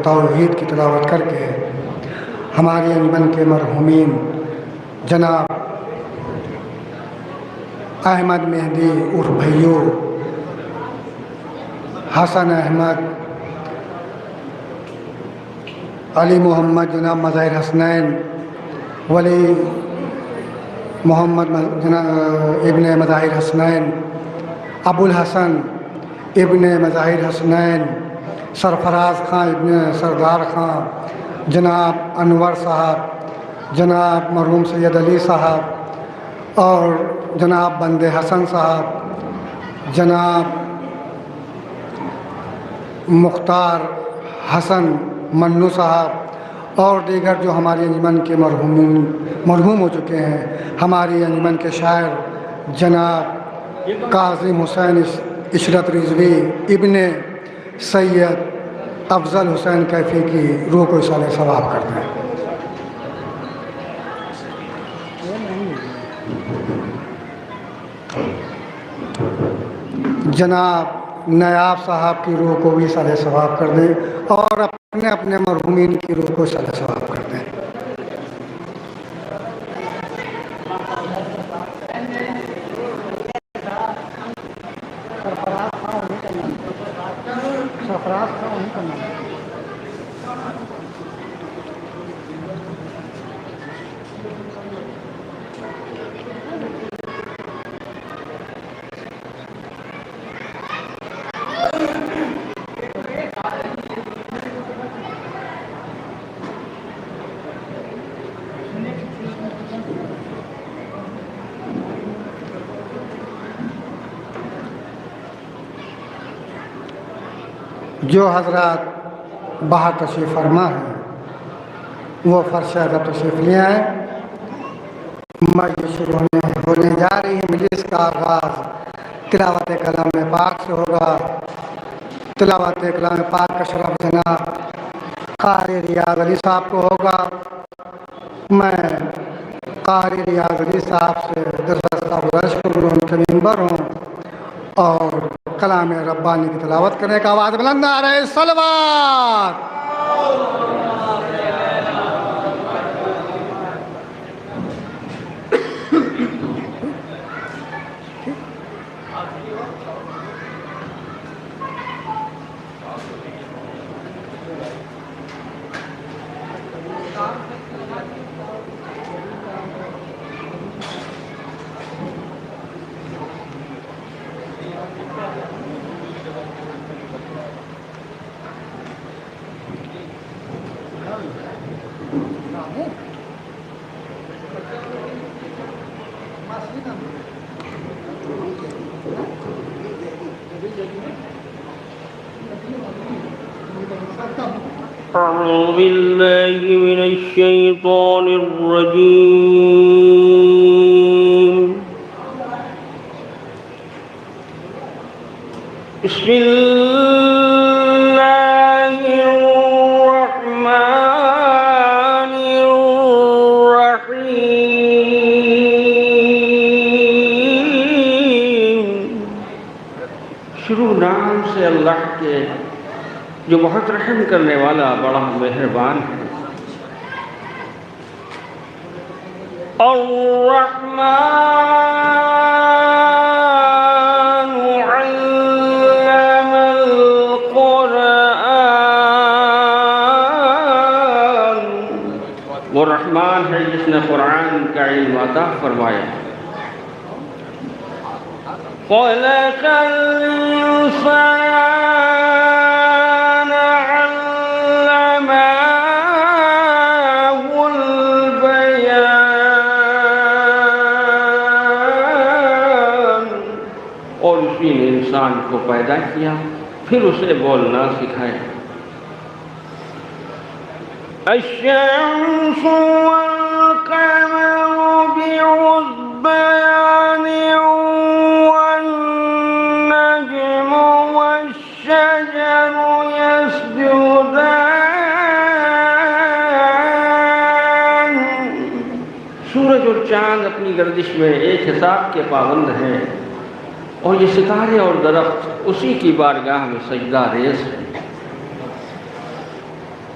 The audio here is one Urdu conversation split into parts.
توحید کی تلاوت کر کے ہمارے انجمن کے مرحومین جناب احمد مہدی عرف بھیو، حسن احمد، علی محمد جناب مظاہر حسنین، ولی محمد جناب ابن مظاہر حسنین، ابو الحسن ابن مظاہر حسنین، سرفراز خان ابن سردار خان، جناب انور صاحب، جناب مرحوم سید علی صاحب اور جناب بند حسن صاحب، جناب مختار حسن منو صاحب اور دیگر جو ہماری انجمن کے مرحوم ہو چکے ہیں، ہماری انجمن کے شاعر جناب کاظم حسین عشرت رضوی ابن سید افضل حسین کیفی کی روح کو اصالہ ثواب کرتے ہیں۔ جناب نیاب صاحب کی روح کو بھی اصالہ ثواب کر دیں اور اپنے اپنے مرحومین کی روح کو اصالہ ثواب کر دیں۔ جو حضرات باہر تشریف فرما ہیں وہ فرش ادب تشریف لے آئیں۔ مجلس شروع ہونے جا رہی ہے۔ مجلس کا آغاز تلاوت کلام پاک سے ہوگا۔ تلاوت کلام پاک کا شرف جناب قاری ریاض علی صاحب کو ہوگا۔ میں قاری ریاض علی صاحب سے درخواست گزارش کروں ان کے ممبر ہوں اور کلام ربانی کی تلاوت کرنے کا آواز بلند نعرہ صلوات۔ أعوذ بالله من الشيطان الرجيم بسم الله الرحمن الرحيم۔ شروع نام سے اللہ کے جو بہت رحم کرنے والا بڑا مہربان ہے۔ الرحمن علم القرآن، وہ رحمان ہے جس نے قرآن کا علم عطا فرمایا۔ خلق الإنسان انسان کو پیدا کیا پھر اسے بولنا سکھایا۔ الشمس والقمر بحسبان والنجم والشجر يسجدان۔ سورج اور چاند اپنی گردش میں ایک حساب کے پابند ہیں اور یہ ستارے اور درخت اسی کی بارگاہ میں سجدہ ریز ہیں۔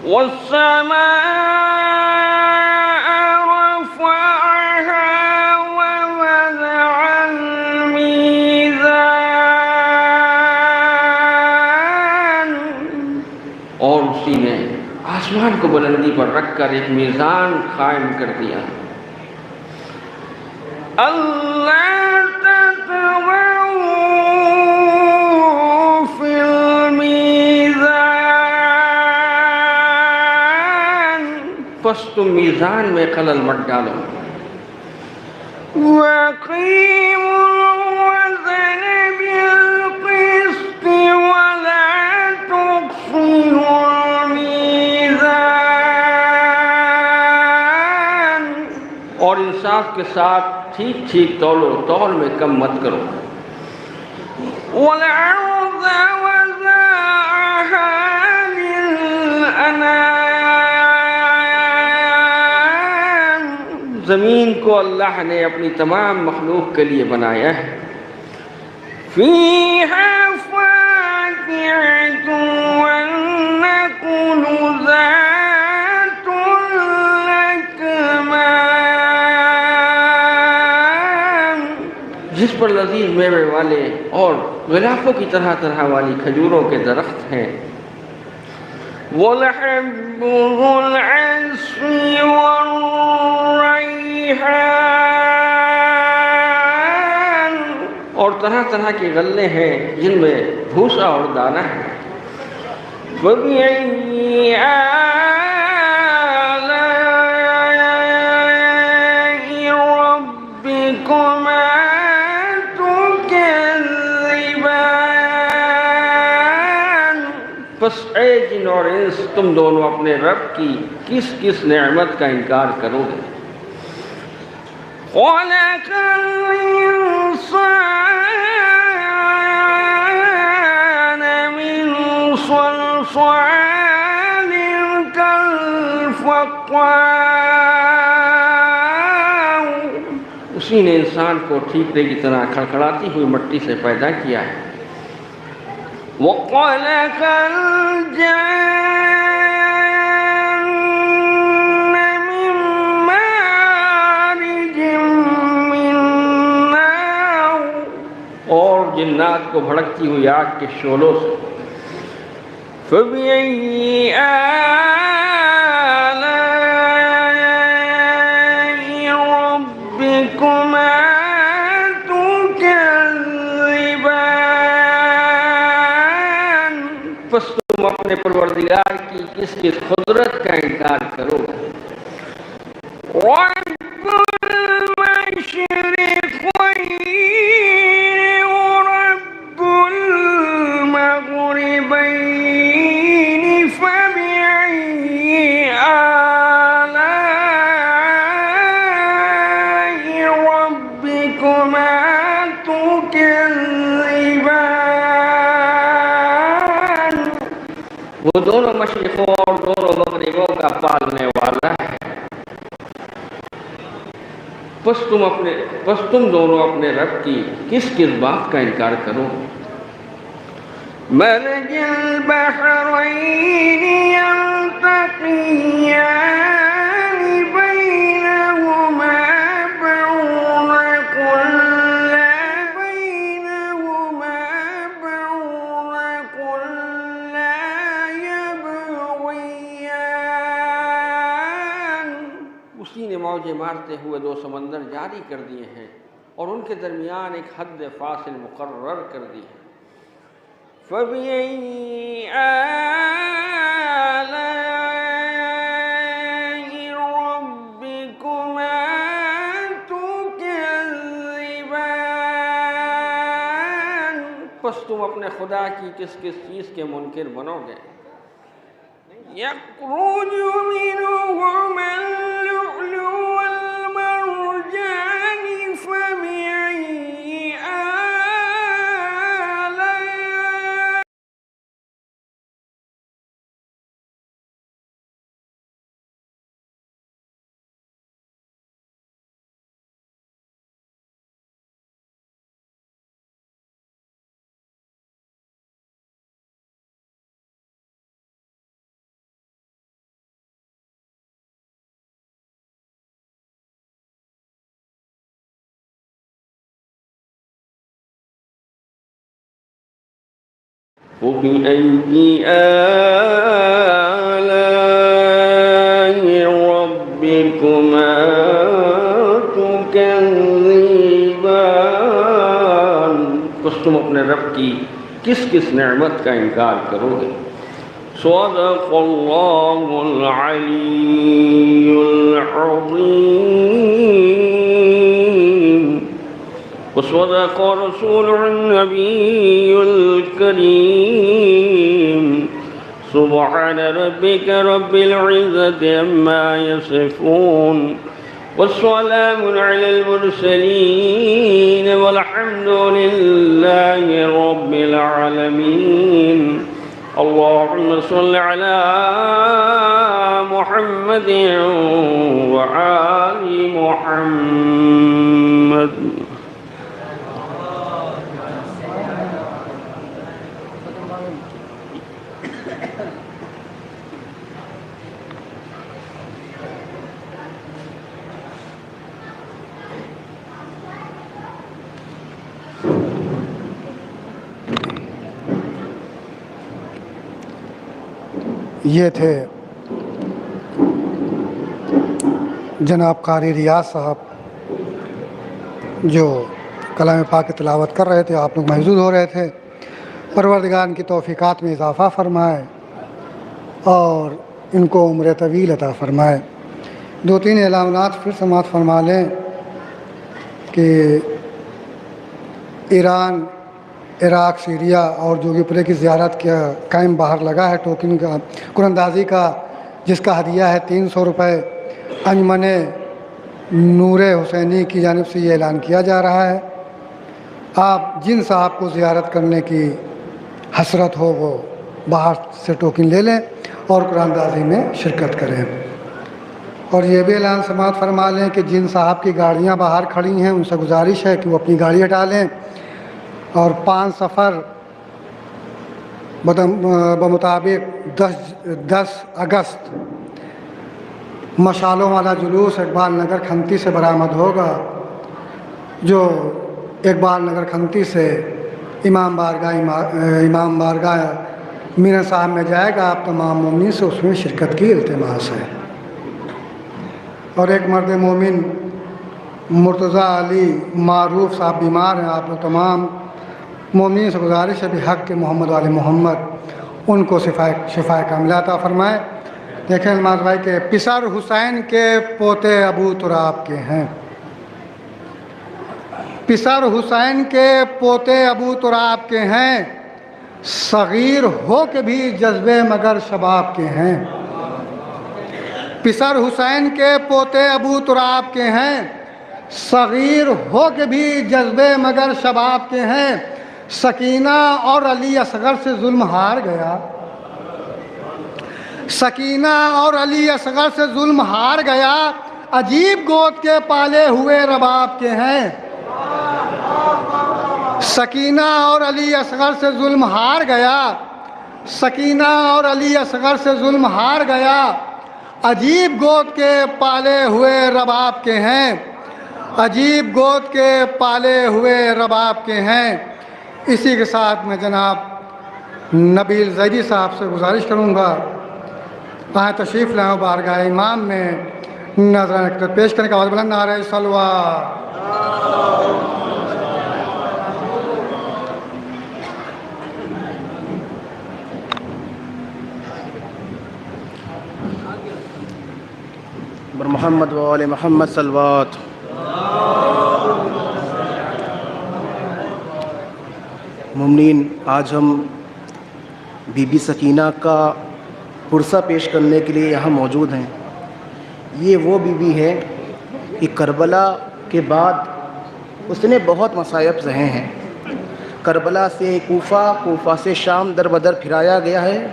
والسماء رفعها ووضع الميزان، اور اسی نے آسمان کو بلندی پر رکھ کر ایک میزان قائم کر دیا. اللہ تطغوا فی المیزان، پس تم میزان میں خلل مت ڈالو. وَأَقِيمُوا الْوَزْنَ بِالْقِسْطِ وَلَا تُخْسِرُوا الْمِيزَانَ، اور انصاف کے ساتھ ٹھیک ٹھیک تولو، تول میں کم مت کرو. وَالْأَرْضَ وَضَعَهَا لِلْأَنَامِ، زمین کو اللہ نے اپنی تمام مخلوق کے لیے بنایا ہے. فِيهَا فَاكِهَةٌ وَالنَّخْلُ ذَاتُ الْأَكْمَامِ، جس پر لذیذ میوے والے اور غلافوں کی طرح طرح والی کھجوروں کے درخت ہیں. وَالْحَبُّ ذُو الْعَصْفِ وَالرَّيْحَانُ، اور طرح طرح کے غلے ہیں جن میں بھوسا اور دانہ ہے. فَبِأَيِّ آلَاءِ رَبِّكُمَا تُكَذِّبَانِ، پس اے جن اور انس تم دونوں اپنے رب کی کس کس نعمت کا انکار کرو گے. خَلَقَ الْإِنسَانَ مِنْ صَلْصَالٍ كَالْفَخَّارِ، اسی نے انسان کو ٹھیکرے کی طرح کھڑکھڑاتی ہوئی مٹی سے پیدا کیا ہے. وَخَلَقَ الْجَانَّ مِن مَّارِجٍ مِّن نَّارٍ، اور جنات کو بھڑکتی ہوئی آگ کے شعلوں سے. فَبِأَيِّ آلَاءِ رَبِّكُمَا تُكَذِّبَانِ، پس تم اپنے پروردگار کی کس کس قدرت کا انکار کرو گے. رَبُّ الْمَشْرِقَيْنِ وَرَبُّ الْمَغْرِبَيْنِ، فَبِأَيِّ آلَاءِ رَبِّكُمَا تُكَذِّبَانِ، وہ دونوں مشرقوں اور دونوں مغربوں کا پالنے والا ہے. پس تم دونوں اپنے رب کی کس کس بات کا انکار کرو. مَرَجَ الْبَحْرَيْنِ يَلْتَقِيَانِ بَيْنَهُمَا بَرْزَخٌ لَّا يَبْغِيَانِ، اسی نے موجیں مارتے ہوئے دو سمندر جاری کر دیے ہیں اور ان کے درمیان ایک حد فاصل مقرر کر دی ہے. فَبِأَيِّ آلَاءِ رَبِّكُمَا تُكَذِّبَانِ، پس تم اپنے خدا کی کس کس چیز کے منکر بنو گے. يَخْرُجُ مِنْهُمَا فبأي آلاء ربكما تكذبان؟ بس تم اپنے رب کی کس کس نعمت کا انکار کرو گے؟ صدق اللہ العلی العظیم وصدق رسوله النبي الكريم سبحان ربك رب العزة عما يصفون والسلام على المرسلين والحمد لله رب العالمين اللهم صل على محمد وآل محمد. یہ تھے جناب قاری ریاض صاحب جو کلام پاک کی تلاوت کر رہے تھے. آپ لوگ محظوظ ہو رہے تھے. پروردگار کی توفیقات میں اضافہ فرمائے اور ان کو عمر طویل عطا فرمائے. 2-3 اعلانات پھر سماعت فرما لیں کہ ایران، عراق، سیریا اور جوگی پورے کی زیارت کا قائم باہر لگا ہے ٹوکن کا قرآندازی کا، جس کا ہدیہ ہے 300 روپے. انجمن نور حسینی کی جانب سے یہ اعلان کیا جا رہا ہے. آپ جن صاحب کو زیارت کرنے کی حسرت ہو وہ باہر سے ٹوکن لے لیں اور قرآندازی میں شرکت کریں. اور یہ بھی اعلان سماعت فرما لیں کہ جن صاحب کی گاڑیاں باہر کھڑی ہیں ان سے گزارش ہے کہ وہ اپنی گاڑی ہٹا لیں اور 5 سفر بمطابق 10 اگست مشالوں والا جلوس اقبال نگر کھنتی سے برآمد ہوگا، جو اقبال نگر کھنتی سے امام بارگاہ مینا صاحب میں جائے گا. آپ تمام مومنین سے اس میں شرکت کی التماس ہے. اور ایک مرد مومن مرتضیٰ علی معروف صاحب بیمار ہیں. آپ لوگ تمام مومنین سے گزارش ہے بحق کے محمد علی محمد ان کو شفا کاملہ عطا فرمائے. دیکھیں نماز بھائی کہ پسر حسین کے پوتے ابو تراب کے ہیں. پسر حسین کے پوتے ابو تراب کے ہیں، صغیر ہو کے بھی جذبے مگر شباب کے ہیں. پسر حسین کے پوتے ابو تراب کے ہیں، صغیر ہو کے بھی جذبے مگر شباب کے ہیں. سکینہ اور علی اصغر سے ظلم ہار گیا، سکینہ اور علی اصغر سے ظلم ہار گیا. عجیب گود کے پالے ہوئے رباب کے ہیں. سکینہ اور علی اصغر سے ظلم ہار گیا، سکینہ اور علی اصغر سے ظلم ہار گیا. عجیب گود کے پالے ہوئے رباب کے ہیں، عجیب گود کے پالے ہوئے رباب کے ہیں. اسی کے ساتھ میں جناب نبیل زیدی صاحب سے گزارش کروں گا آئیں تشریف لائیں بارگاہ امام میں نذرانہ عقیدت پیش کرنے کا. آواز بلند نعرہ صلوات. محمد و آل محمد صلوات. مومنین، آج ہم بی بی سکینہ کا پرسہ پیش کرنے کے لیے یہاں موجود ہیں. یہ وہ بی بی ہے کہ کربلا کے بعد اس نے بہت مصائب سہے ہیں. کربلا سے کوفہ، کوفہ سے شام در بدر پھرایا گیا ہے.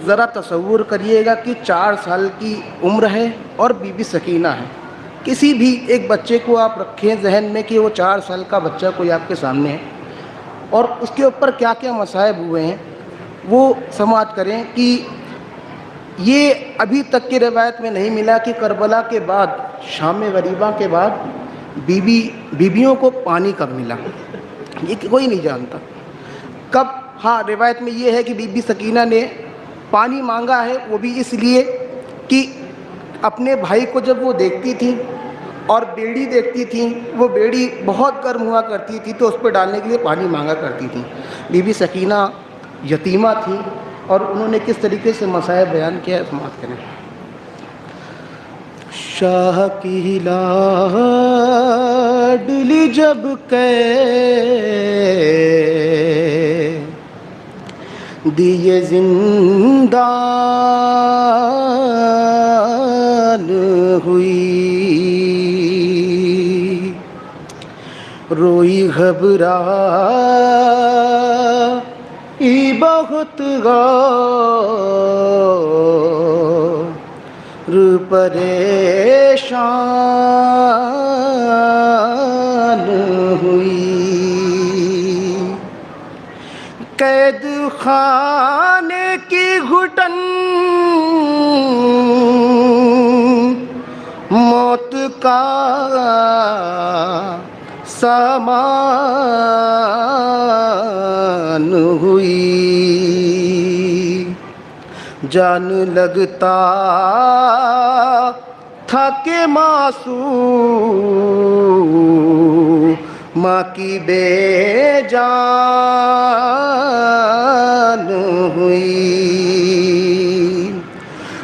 ذرا تصور کریے گا کہ 4 سال کی عمر ہے اور بی بی سکینہ ہے. کسی بھی ایک بچے کو آپ رکھیں ذہن میں کہ وہ 4 سال کا بچہ کوئی آپ کے سامنے ہے اور اس کے اوپر کیا کیا مصائب ہوئے ہیں وہ سماعت کریں. کہ یہ ابھی تک کی روایت میں نہیں ملا کہ کربلا کے بعد، شام غریبہ کے بعد بیویوں کو پانی کب ملا. یہ کوئی نہیں جانتا. کب ہاں روایت میں یہ ہے کہ بی بی سکینہ نے پانی مانگا ہے، وہ بھی اس لیے کہ اپنے بھائی کو جب وہ دیکھتی تھی اور بیڑی دیکھتی تھیں، وہ بیڑی بہت گرم ہوا کرتی تھی تو اس پہ ڈالنے کے لیے پانی مانگا کرتی تھیں۔ بی بی سکینہ یتیمہ تھی اور انہوں نے کس طریقے سے مسائل بیان کیا ہے سماعت کریں۔ شاہ کی لاڈلی جب دیے زندان ہوئی، روئی گھبرائی بہت غور پریشان ہوئی، قید خانے کی گھٹن موت کا سامان ہوئی، جان لگتا تھا کہ معصوم ماں کی بے جان ہوئی،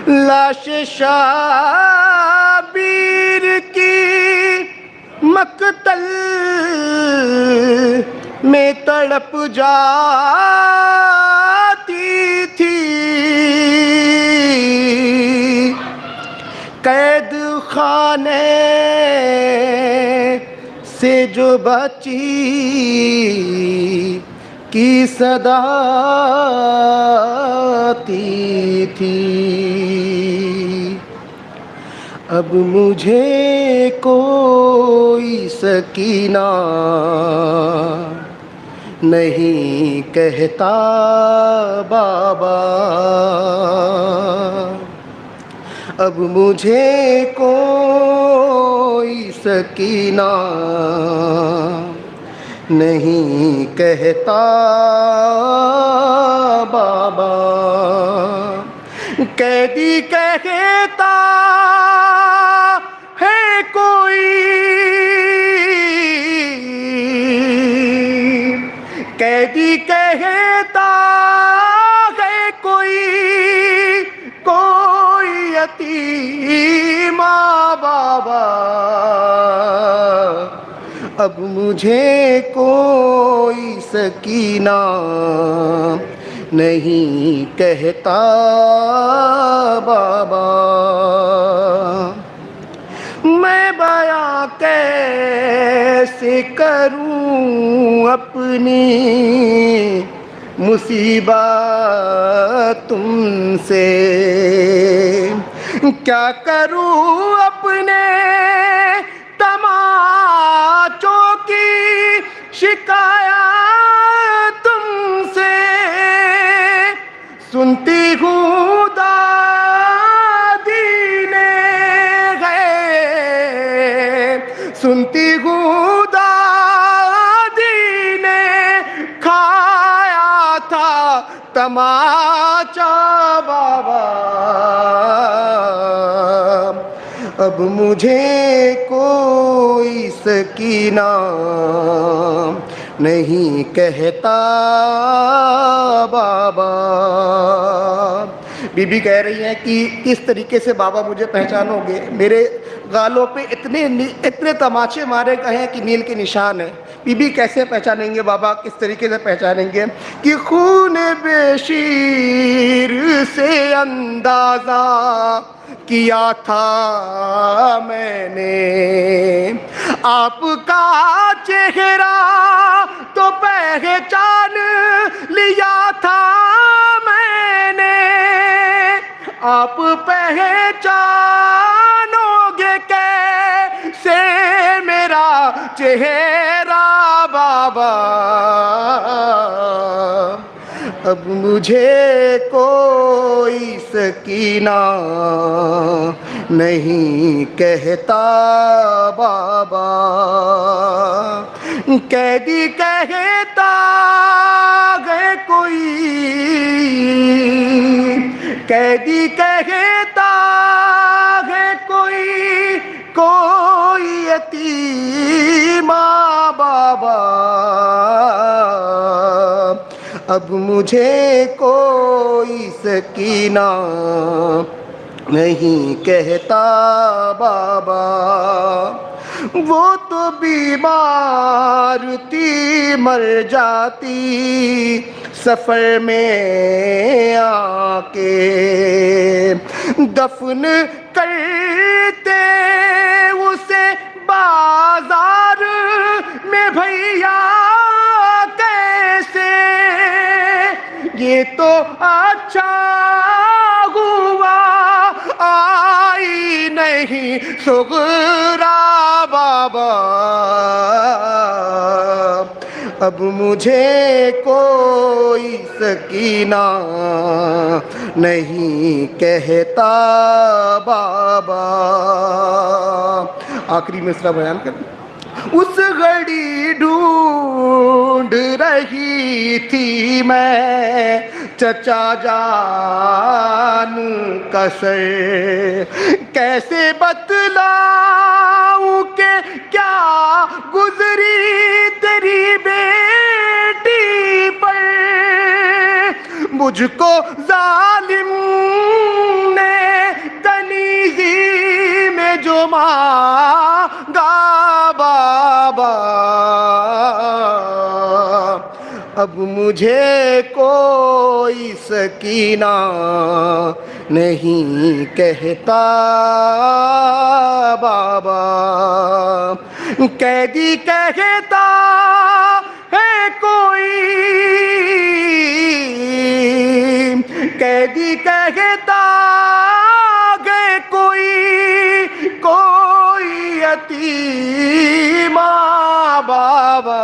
لاش شابیر کی مقتل میں تڑپ جاتی تھی، قید خانے سے جو بچی کی صدا آتی تھی، اب مجھے کوئی سکینہ نہیں کہتا بابا، اب مجھے کوئی سکینہ نہیں کہتا بابا، قیدی کہتا ہے کوئی، قیدی کہتا ہے کوئی، کوئی یتیم بابا، اب مجھے کوئی سکینہ نہیں کہتا بابا، میں بیاں کیسے کروں اپنی مصیبت تم سے، کیا کروں اپنے تماچوں کی شکایت تم سے، سنتی ہوں دادی سنتی ہوں دادی نے کھایا تھا تماچا بابا، اب مجھے کوئی سکینہ نہیں کہتا بابا۔ بی بی کہہ رہی ہیں کہ کس طریقے سے بابا مجھے پہچانو گے، میرے گالوں پہ اتنے تماچے مارے گئے ہیں کہ نیل کے نشان ہیں، بی بی کیسے پہچانیں گے بابا، کس طریقے سے پہچانیں گے کہ خون بشیر سے اندازہ کیا تھا میں نے، آپ کا چہرہ تو پہچان لیا تھا میں نے، آپ پہچانو گے کیسے میرا چہرہ بابا، اب مجھے کوئی سکینہ نہیں کہتا بابا، قیدی کہتا ہے کوئی قیدی کہتا ہے کوئی یتیم بابا، اب مجھے کوئی سکینہ نہیں کہتا بابا، وہ تو بیمار تھی مر جاتی سفر میں آ کے، دفن کرتے اسے بازار میں بھیا کیسے، یہ تو اچھا ہوا آئی نہیں صغرا بابا، اب مجھے کوئی سکینہ نہیں کہتا بابا۔ آخری مصرع بیان کر، اس گھڑی ڈھونڈ رہی تھی میں چچا جان کا سر، کیسے بتلاؤں کہ کیا گزری تیری بیٹی پر، مجھ کو ظالم نے تنیزی میں جو مانگا بابا، اب مجھے کوئی سکینہ نہیں کہتا بابا، قیدی کہتا ہے قیدی کہتا ہے کوئی یتیم بابا،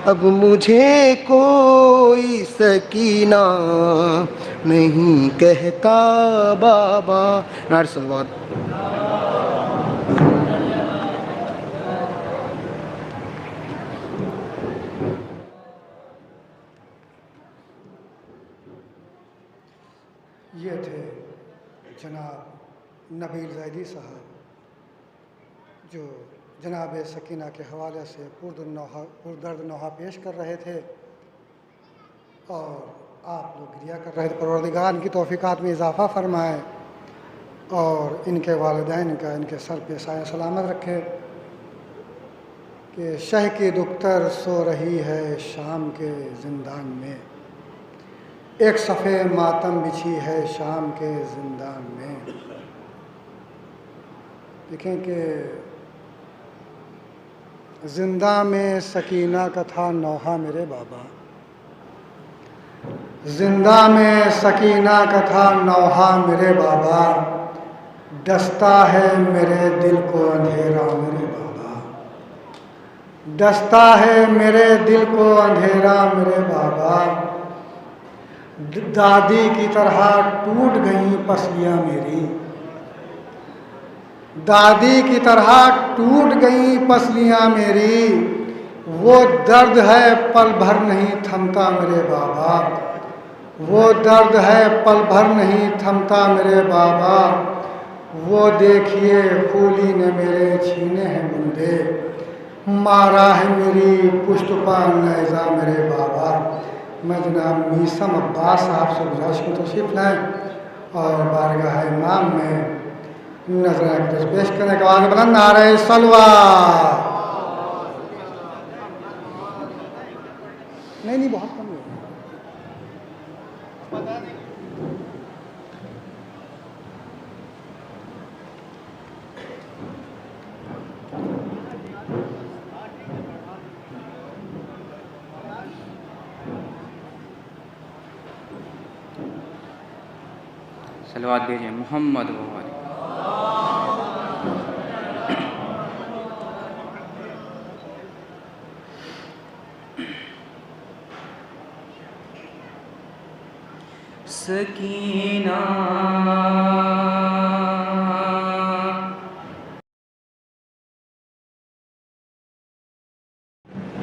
اب مجھے کوئی سکینہ نہیں کہتا بابا۔ نعرہ صلوات۔ یہ تھے جناب نبیل زیدی صاحب، جو جناب سکینہ کے حوالے سے پردرد نوحہ پیش کر رہے تھے، اور آپ لوگ گریہ کر رہے تھے۔ پروردگار ان کی توفیقات میں اضافہ فرمائے اور ان کے والدین کا ان کے سر پہ سایہ سلامت رکھے، کہ شہ کی دختر سو رہی ہے شام کے زندان میں، ایک صفحے ماتم بچھی ہے شام کے زندان میں۔ دیکھیں کہ زندہ میں سکینہ کا تھا نوحہ میرے بابا، زندہ میں سکینہ کا تھا نوحہ میرے بابا، ڈستا ہے میرے دل کو اندھیرا میرے بابا، ڈستا ہے میرے دل کو اندھیرا میرے بابا، دادی کی طرح ٹوٹ گئیں پسلیاں میری، دادی کی طرح ٹوٹ گئیں پسلیاں میری، وہ درد ہے پل بھر نہیں تھمتا میرے بابا، وہ درد ہے پل بھر نہیں تھمتا میرے بابا، وہ دیکھیے پھولی نے میرے چھینے ہیں بندے، مارا ہے میری پشت پا نیزہ میرے بابا۔ میں جناب میثم عباس صاحب سے گزارش کو تشریف لائیں اور بارگاہ امام میں نظرانہ پیش کرنے کے بعد بلند نعرہ صلوات۔ نہیں بہت کم ہے۔ صلوات بھیجیں محمد و آلہ۔ سکینہ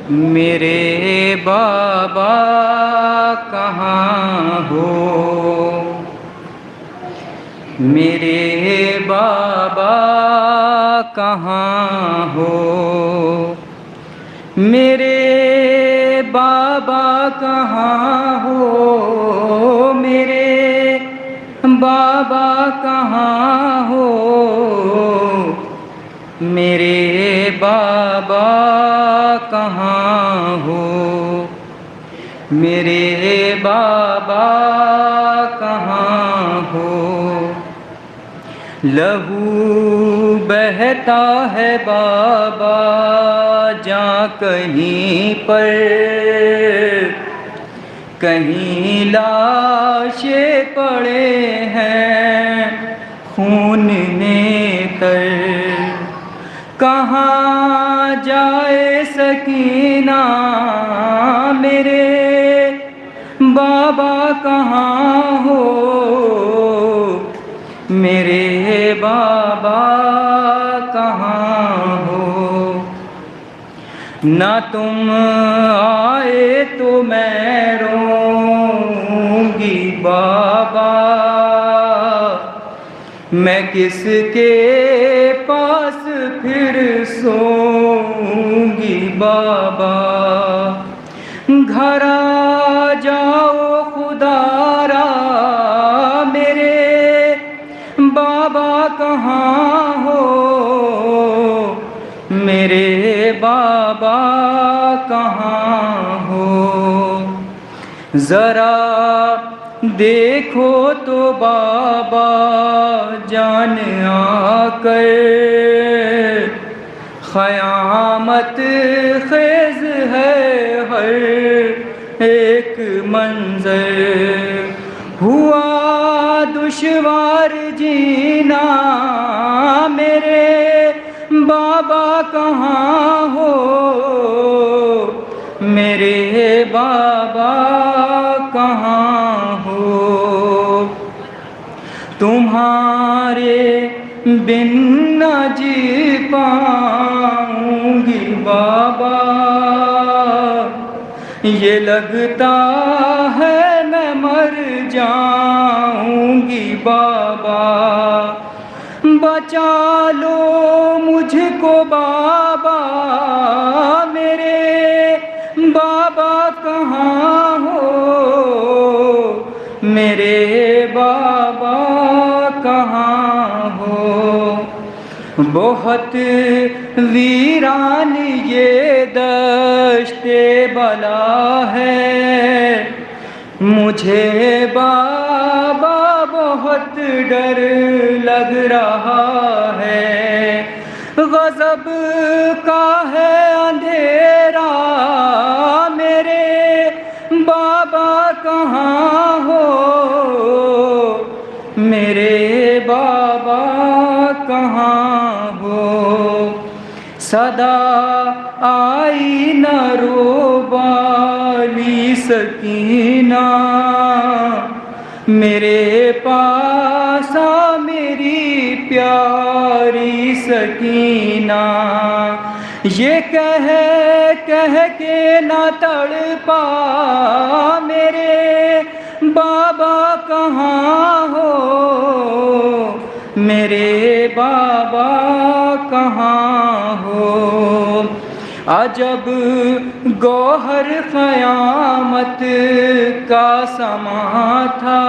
میرے بابا کہاں ہو، میرے بابا کہاں ہو، میرے بابا کہاں ہو، میرے بابا کہاں ہو، میرے بابا کہاں ہو، میرے بابا کہاں ہو۔ لہو بہتا ہے بابا جہاں کہیں پر، کہیں لاشیں پڑے ہیں خون نے تر، کہاں جائے سکینہ میرے بابا کہاں ہو، میرے بابا کہاں ہو۔ نہ تم آئے تو میں روں گی بابا، میں کس کے پاس پھر سوں گی بابا، گھر آ جاؤ خدا را میرے بابا کہاں ہو، میرے بابا کہاں ہو۔ ذرا دیکھو تو بابا جان آ کر، قیامت خیز ہے ہر ایک منظر، ہوا دشوار جینا میرے بابا کہاں ہو، میرے بابا کہاں ہو۔ تمہارے بن نہ جی پاؤں گی بابا، یہ لگتا ہے میں مر جاؤں گی بابا، بچا لو مجھ کو بابا، میرے بابا کہاں ہو، میرے بابا کہاں ہو۔ بہت ویران یہ دشت بلا ہے، مجھے بابا بہت ڈر لگ رہا ہے، غضب کا ہے اندھیرا میرے بابا کہاں ہو، میرے بابا کہاں ہو۔ صدا آئی نہ روبالی سکینہ میرے پاس آ میری پیاری سکینہ، یہ کہہ کے نہ تڑپا میرے بابا کہاں ہو، میرے بابا کہاں ہو۔ عجب گوہر قیامت کا سما تھا،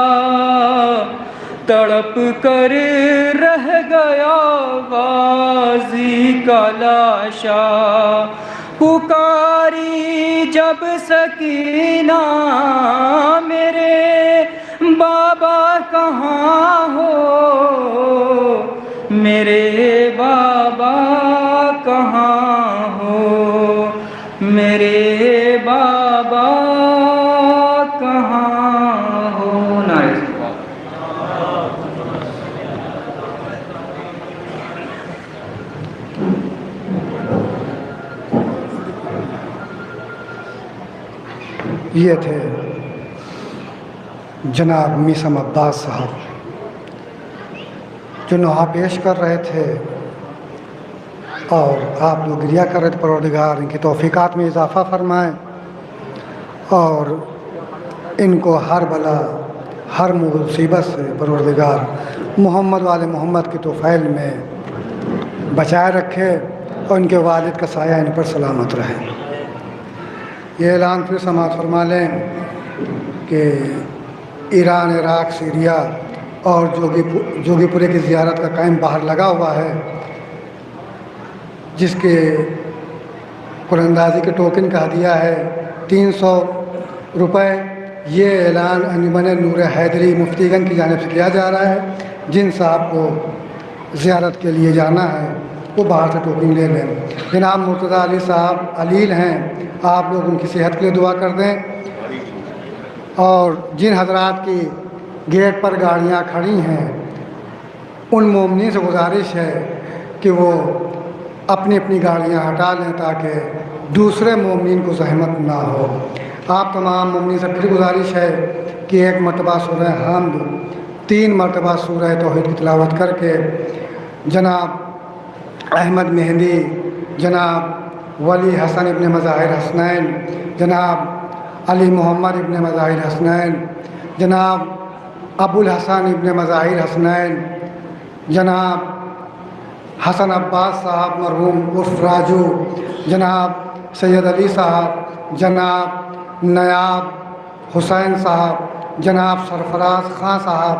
تڑپ کر رہ گیا غازی کا لاشا، پکاری جب سکینہ میرے بابا کہاں ہو، میرے بابا کہاں ہو، میرے بابا کہاں ہو۔ نعرہ تکبیر۔ یہ تھے جناب میثم عباس صاحب جو نوحہ پیش کر رہے تھے، اور آپ لوگ گریہ کر رہے تھے، پروردگار ان کی توفیقات میں اضافہ فرمائیں اور ان کو ہر بلا ہر مصیبت سے پروردگار محمد والے محمد کے طفیل میں بچائے رکھے اور ان کے والد کا سایہ ان پر سلامت رہے۔ یہ اعلان پھر سماعت فرما لیں کہ ایران، عراق، سیریا اور جوگی پورے کی زیارت کا قائم باہر لگا ہوا ہے، جس کے قرآن اندازی کے ٹوکن کا ہدیہ ہے 300 روپے۔ یہ اعلان انجمن نور حیدری مفتی گنج کی جانب سے کیا جا رہا ہے۔ جن صاحب کو زیارت کے لیے جانا ہے وہ باہر سے ٹوکن لے لیں۔ جناب مرتضیٰ علی صاحب علیل ہیں، آپ لوگ ان کی صحت کے لیے دعا کر دیں۔ اور جن حضرات کی گیٹ پر گاڑیاں کھڑی ہیں ان مومنین سے گزارش ہے کہ وہ اپنی اپنی گاڑیاں ہٹا لیں تاکہ دوسرے مومنین کو زحمت نہ ہو۔ آپ تمام مومنین سے پھر گزارش ہے کہ 1 مرتبہ سورہ حمد، 3 مرتبہ سورہ توحید کی تلاوت کر کے جناب احمد مہندی، جناب ولی حسن ابن مظاہر حسنین، جناب علی محمد ابن مظاہر حسنین، جناب ابو الحسن ابن مظاہر حسنین، جناب حسن عباس صاحب مرحوم عرف راجو، جناب سید علی صاحب، جناب نیاب حسین صاحب، جناب سرفراز خان صاحب،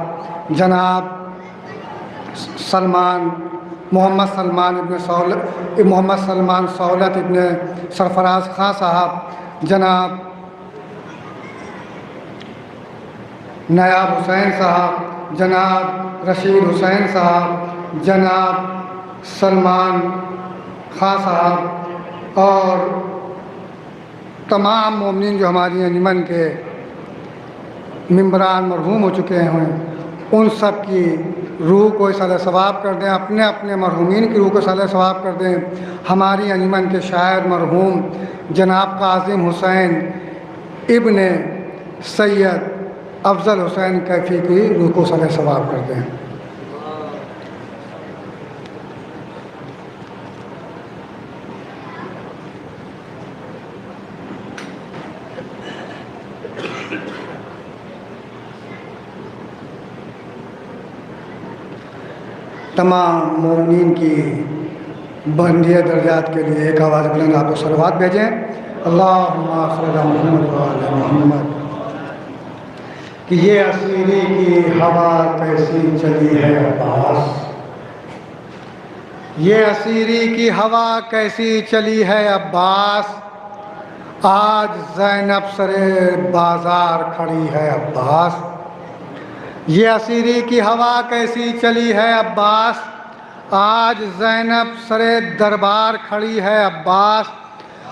جناب محمد سلمان سہولت ابن سرفراز خان صاحب، جناب نیاب حسین صاحب، جناب رشید حسین صاحب، جناب سلمان خان صاحب اور تمام مومنین جو ہماری انجمن کے ممبران مرحوم ہو چکے ہیں، ان سب کی روح کو اصالہ ثواب کر دیں، اپنے اپنے مرحومین کی روح کو اصالہ ثواب کر دیں۔ ہماری انجمن کے شاعر مرحوم جناب قاسم حسین ابن سید افضل حسین کیفی کی روح کو اصالہ ثواب کر دیں۔ تمام مومنین کی بلندی درجات کے لیے ایک آواز بلند آپ کو صلوات بھیجیں۔ اللہم صلی علی محمد و علی محمد۔ کہ یہ اسیری کی ہوا کیسی چلی ہے عباس، یہ اسیری کی ہوا کیسی چلی ہے عباس، آج زینب سرے بازار کھڑی ہے عباس۔ یہ اسیری کی ہوا کیسی چلی ہے عباس، آج زینب سرے دربار کھڑی ہے عباس،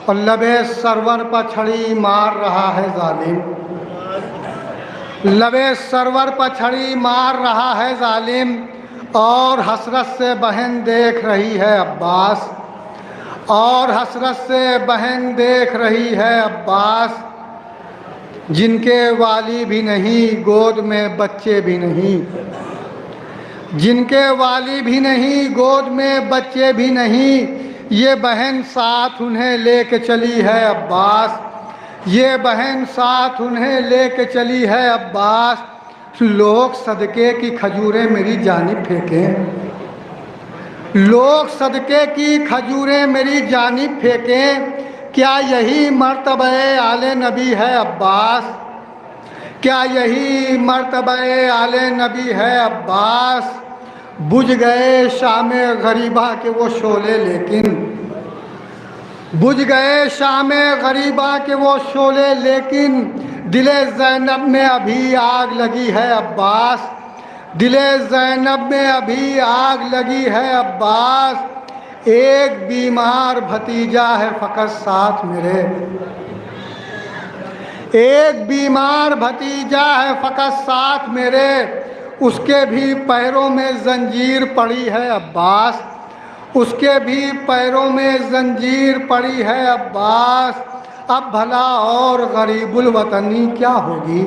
اور لبِ سرور پر چھڑی مار رہا ہے ظالم، لبِ سرور پر چھڑی مار رہا ہے ظالم، اور حسرت سے بہن دیکھ رہی ہے عباس، اور حسرت سے بہن دیکھ رہی ہے عباس، جن کے والی بھی نہیں گود میں بچے بھی نہیں، جن کے والی بھی نہیں گود میں بچے بھی نہیں، یہ بہن ساتھ انہیں لے کے چلی ہے عباس، یہ بہن ساتھ انہیں لے کے چلی ہے عباس۔ لوگ صدقے کی کھجوریں میری جانب پھینکیں، لوگ صدقے کی کھجوریں میری جانب پھینکیں، کیا یہی مرتبہ آل نبی ہے عباس، کیا یہی مرتبہ آل نبی ہے عباس۔ بجھ گئے شام غریبہ کے وہ شعلے لیکن، بجھ گئے شام غریبہ کے وہ شعلے لیکن، دل زینب میں ابھی آگ لگی ہے عباس، دل زینب میں ابھی آگ لگی ہے عباس۔ ایک بیمار بھتیجا ہے فقط ساتھ میرے، ایک بیمار بھتیجا ہے فقط ساتھ میرے، اس کے بھی پیروں میں زنجیر پڑی ہے عباس، اس کے بھی پیروں میں زنجیر پڑی ہے عباس۔ اب بھلا اور غریب الوطنی کیا ہوگی،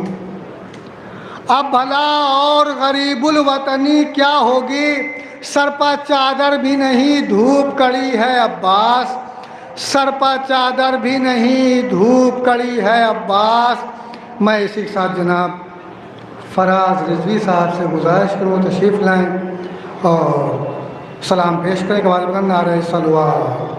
اب بھلا اور غریب الوطنی کیا ہوگی، سر پر چادر بھی نہیں دھوپ کڑی ہے عباس، سر پر چادر بھی نہیں دھوپ کڑی ہے عباس۔ میں اسی کے ساتھ جناب فراز رضوی صاحب سے گزارش کروں تشریف لائیں اور سلام پیش کریں کہ آواز بلند نعرہ صلوات۔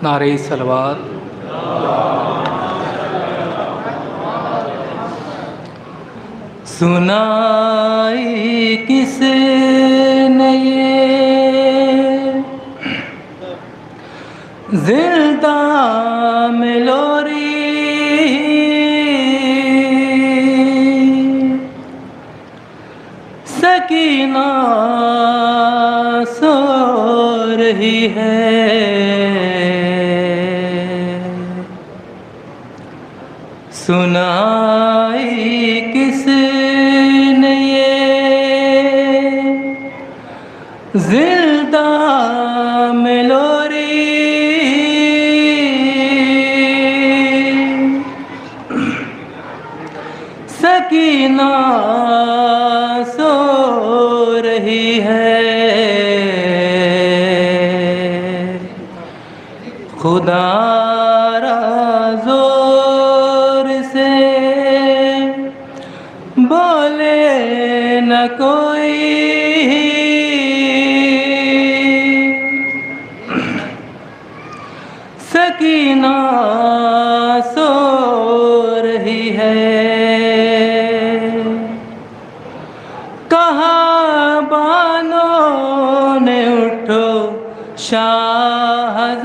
نعرہ صلوات۔ سنائی کس نے یہ زندہ میں لوری، سکینہ سو رہی ہے، سنائی کس نے یہ زندہ میں لوری، سکینہ سو رہی ہے، خدا را زور سے بولے نہ کوئی، سکینہ سو رہی ہے، کہاں بانوں نے اٹھو شاہزادی،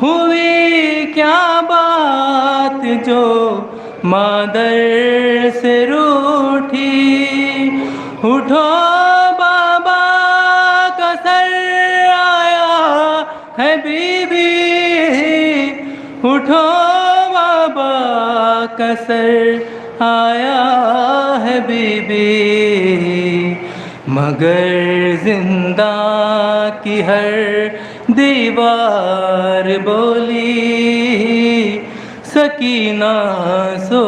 ہوئی کیا بات جو مادر سے روٹھی، اٹھو بابا کا سر آیا ہے بی بی، اٹھو بابا کا سر آیا ہے بی بی، مگر زندہ کی ہر دیوار بولی، سکینہ سو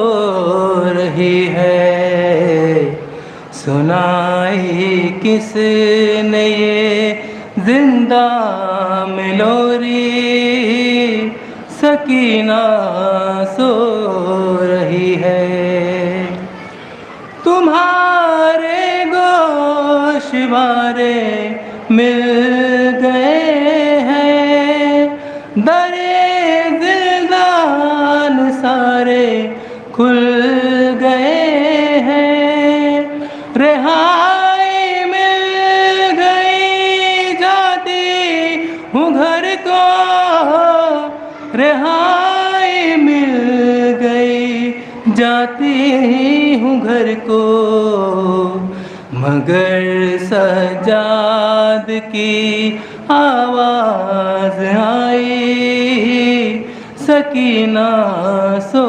رہی ہے، سنائی کس نے یہ زندہ میں لوری، سکینہ سو رہی ہے، تمہارے گوشوارے مل گئے ہیں، درے زندان سارے کھل گئے ہیں، رہائی مل گئی جاتی ہوں گھر کو، رہائی مل گئی جاتی ہوں گھر کو، مگر سجاد کی آواز آئی، سکینہ سو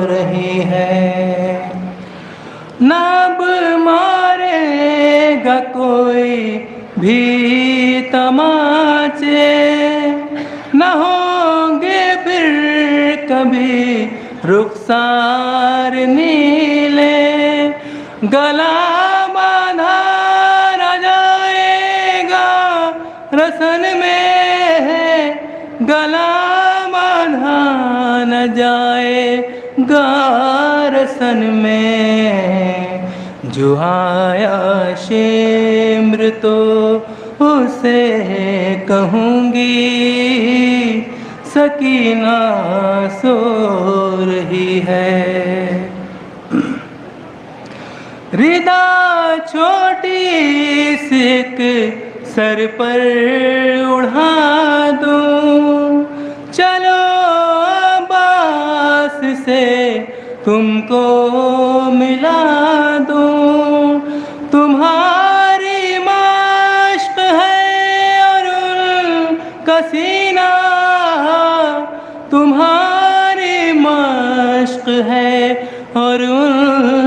رہی ہے، نہ اب مارے گا کوئی بھی تماچے، نہ ہوں گے پھر کبھی رخسار نیلے، گلا باندھا نہ جائے گا رسن میں، گلا باندھا نہ جائے گا رسن میں، جو آیا شمر تو اسے کہوں گی، سکینہ سو رہی ہے، ردا چھوٹی سی ایک سر پر اڑا دوں، چلو عباس سے تم کو ملا دوں، تمہاری مشق ہے اور ان کا سینہ، تمہاری مشق ہے اور ان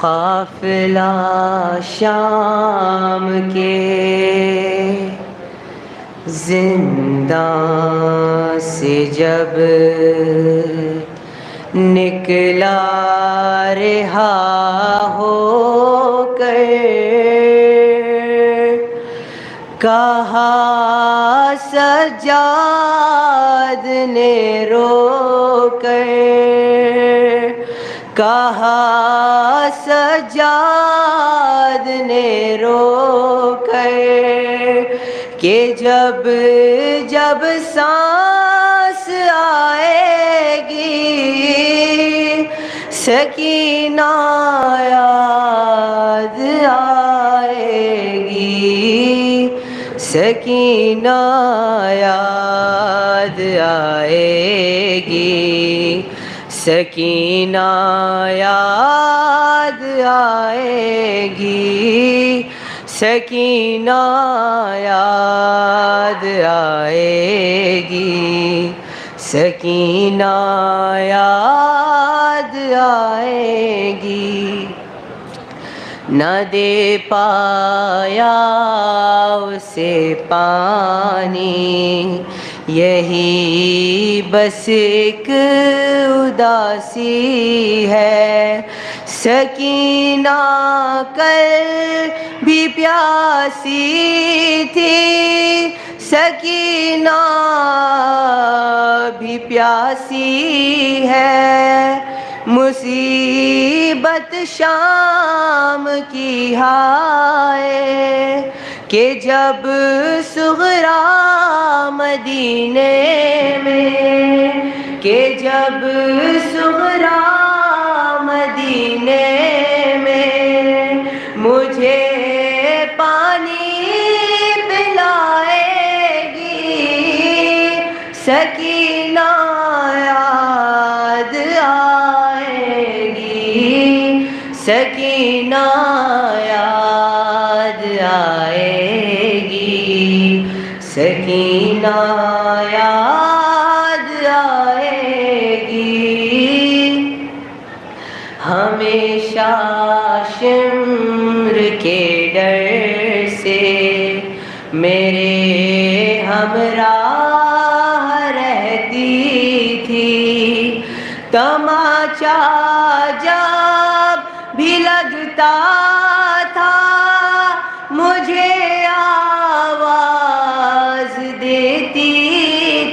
قافلہ شام کے زنداں سے جب نکلا رہا ہو کر، کہا سجاد نے رو کر، کہا سجاد نے رو کر کہ جب جب سانس آئے گی سکینہ یاد آئے گی، سکینہ یاد آئے گی، سکینہ یاد آئے گی، سکینہ یاد آئے گی، سکینہ یاد آئے گی۔ نہ دے پایا اسے پانی، یہی بس ایک اداسی ہے، سکینہ کل بھی پیاسی تھی، سکینہ بھی پیاسی ہے، مصیبت شام کی ہائے کہ جب صغرا مدینے میں، کہ جب صغرا مدینے میں مجھے پانی پلائے گی، سکینہ یاد آئے گی، سکینہ یاد آئے گی، سکینہ یاد آئے گی۔ ہمیشہ شمر کے ڈر سے میرے ہمراہ رہتی تھی، تماچا جب بھی لگتا تھا مجھے آواز دیتی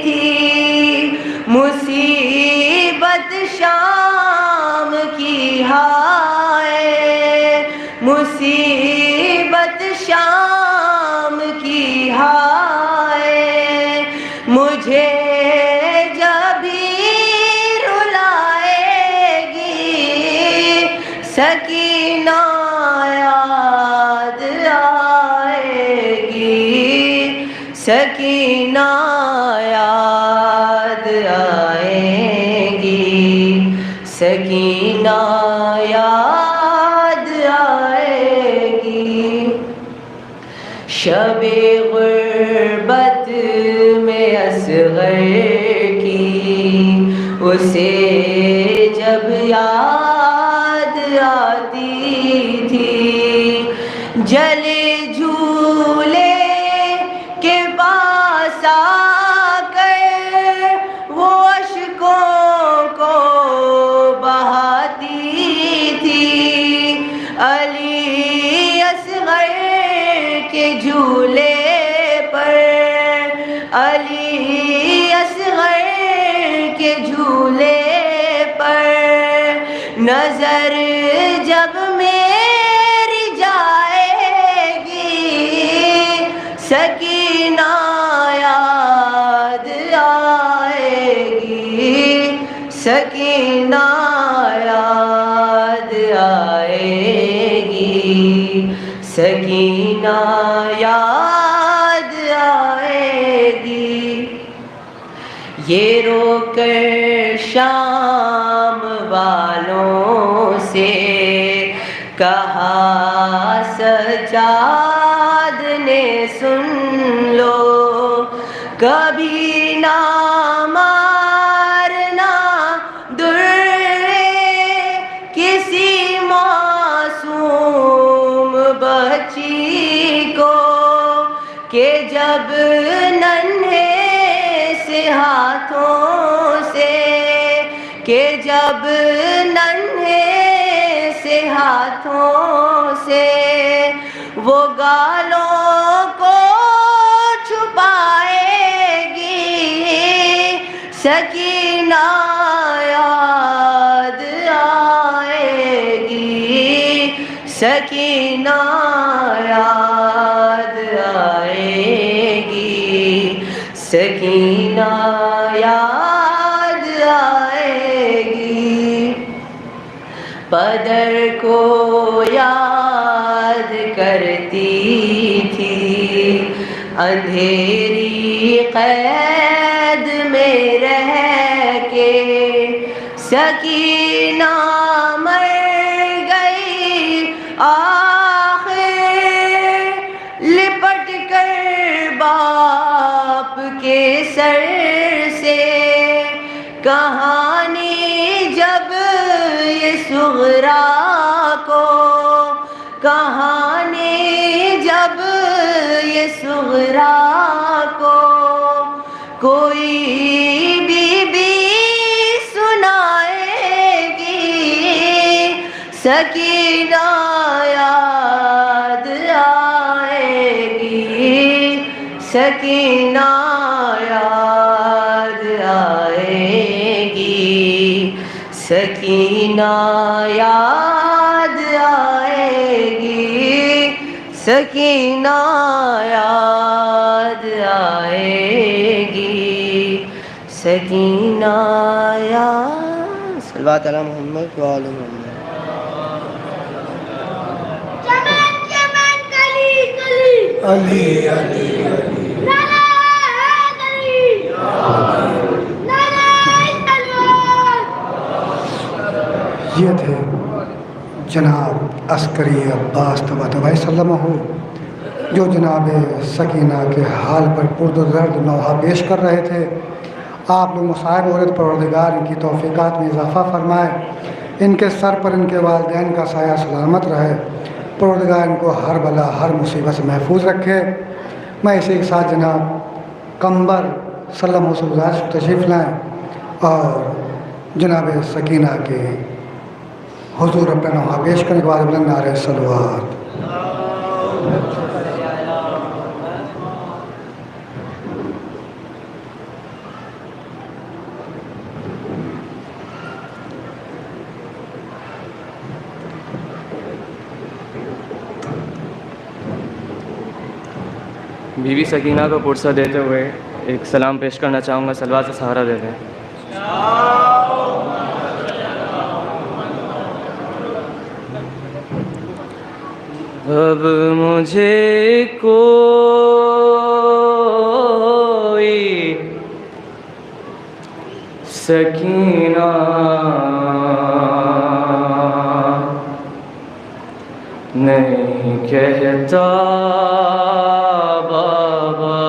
تھی، مصیبت شام کی ہائے، مصیبت شام کی ہائے، مجھے جب بھی رلائے سکینہ یاد آئے گی، سکینہ یاد آئے گی، شب غربت میں اصغر کی اسے جب یاد آتی تھی، جلے جھولے کے پاس آ کر وہ اشکوں کو بہاتی تھی، علی اصغر کے جھولے پر، علی اصغر کے جھولے پر نظر جب میری جائے گی، سکینہ یاد آئے گی، سکینہ یاد آئے گی، سکینہ یاد آئے گی، یہ رو کر شام والوں سے کہا سجاد نے سن لو، کبھی نہ مارنا در کسی معصوم بچی کو، کہ جب ننھے سے ہاتھوں سے، کہ جب ننھے سے ہاتھوں سے وہ گالوں کو چھپائے گی، سکینہ یاد آئے گی، سکینہ یاد آئے گی، سکینہ یاد آئے گی، پدر کو یاد کرتی تھی اندھیری قید میں رہ کے، سکینہ مر گئی آخر لپٹ کر باپ کے سر سے، کہانی جب یہ صغرا کو، کہانی جب یہ صغرا کو کوئی بی بی سنائے گی، سکینہ یاد آئے گی، سکینہ یاد آئے گی، سکینہ یاد آئے گی، سکینہ یاد آئے گی، سکینہ یاد، صلوات علی محمد و آل محمد۔ علی علی یہ تھے جناب عسکری عباس طباطبائی علیہ وسلم جو جناب سکینہ کے حال پر پرد و درد نوحہ پیش کر رہے تھے۔ آپ لوگ مصائب عورت پروردگار ان کی توفیقات میں اضافہ فرمائے، ان کے سر پر ان کے والدین کا سایہ سلامت رہے، پروردگار ان کو ہر بلا ہر مصیبت سے محفوظ رکھے۔ میں اسی کے ساتھ جناب قمبر صلی اللہ علیہ وسلم تشریف لائیں اور جناب سکینہ کے حضور اپنا نوحہ پیش کرنے کے بعد بلند نعرہ صلوات۔ بی بی سکینہ کو پرسہ دیتے ہوئے ایک سلام پیش کرنا چاہوں گا، صلوات سے سہارا دے دیں۔ اب مجھے کوئی سکینہ نہیں کہتا بابا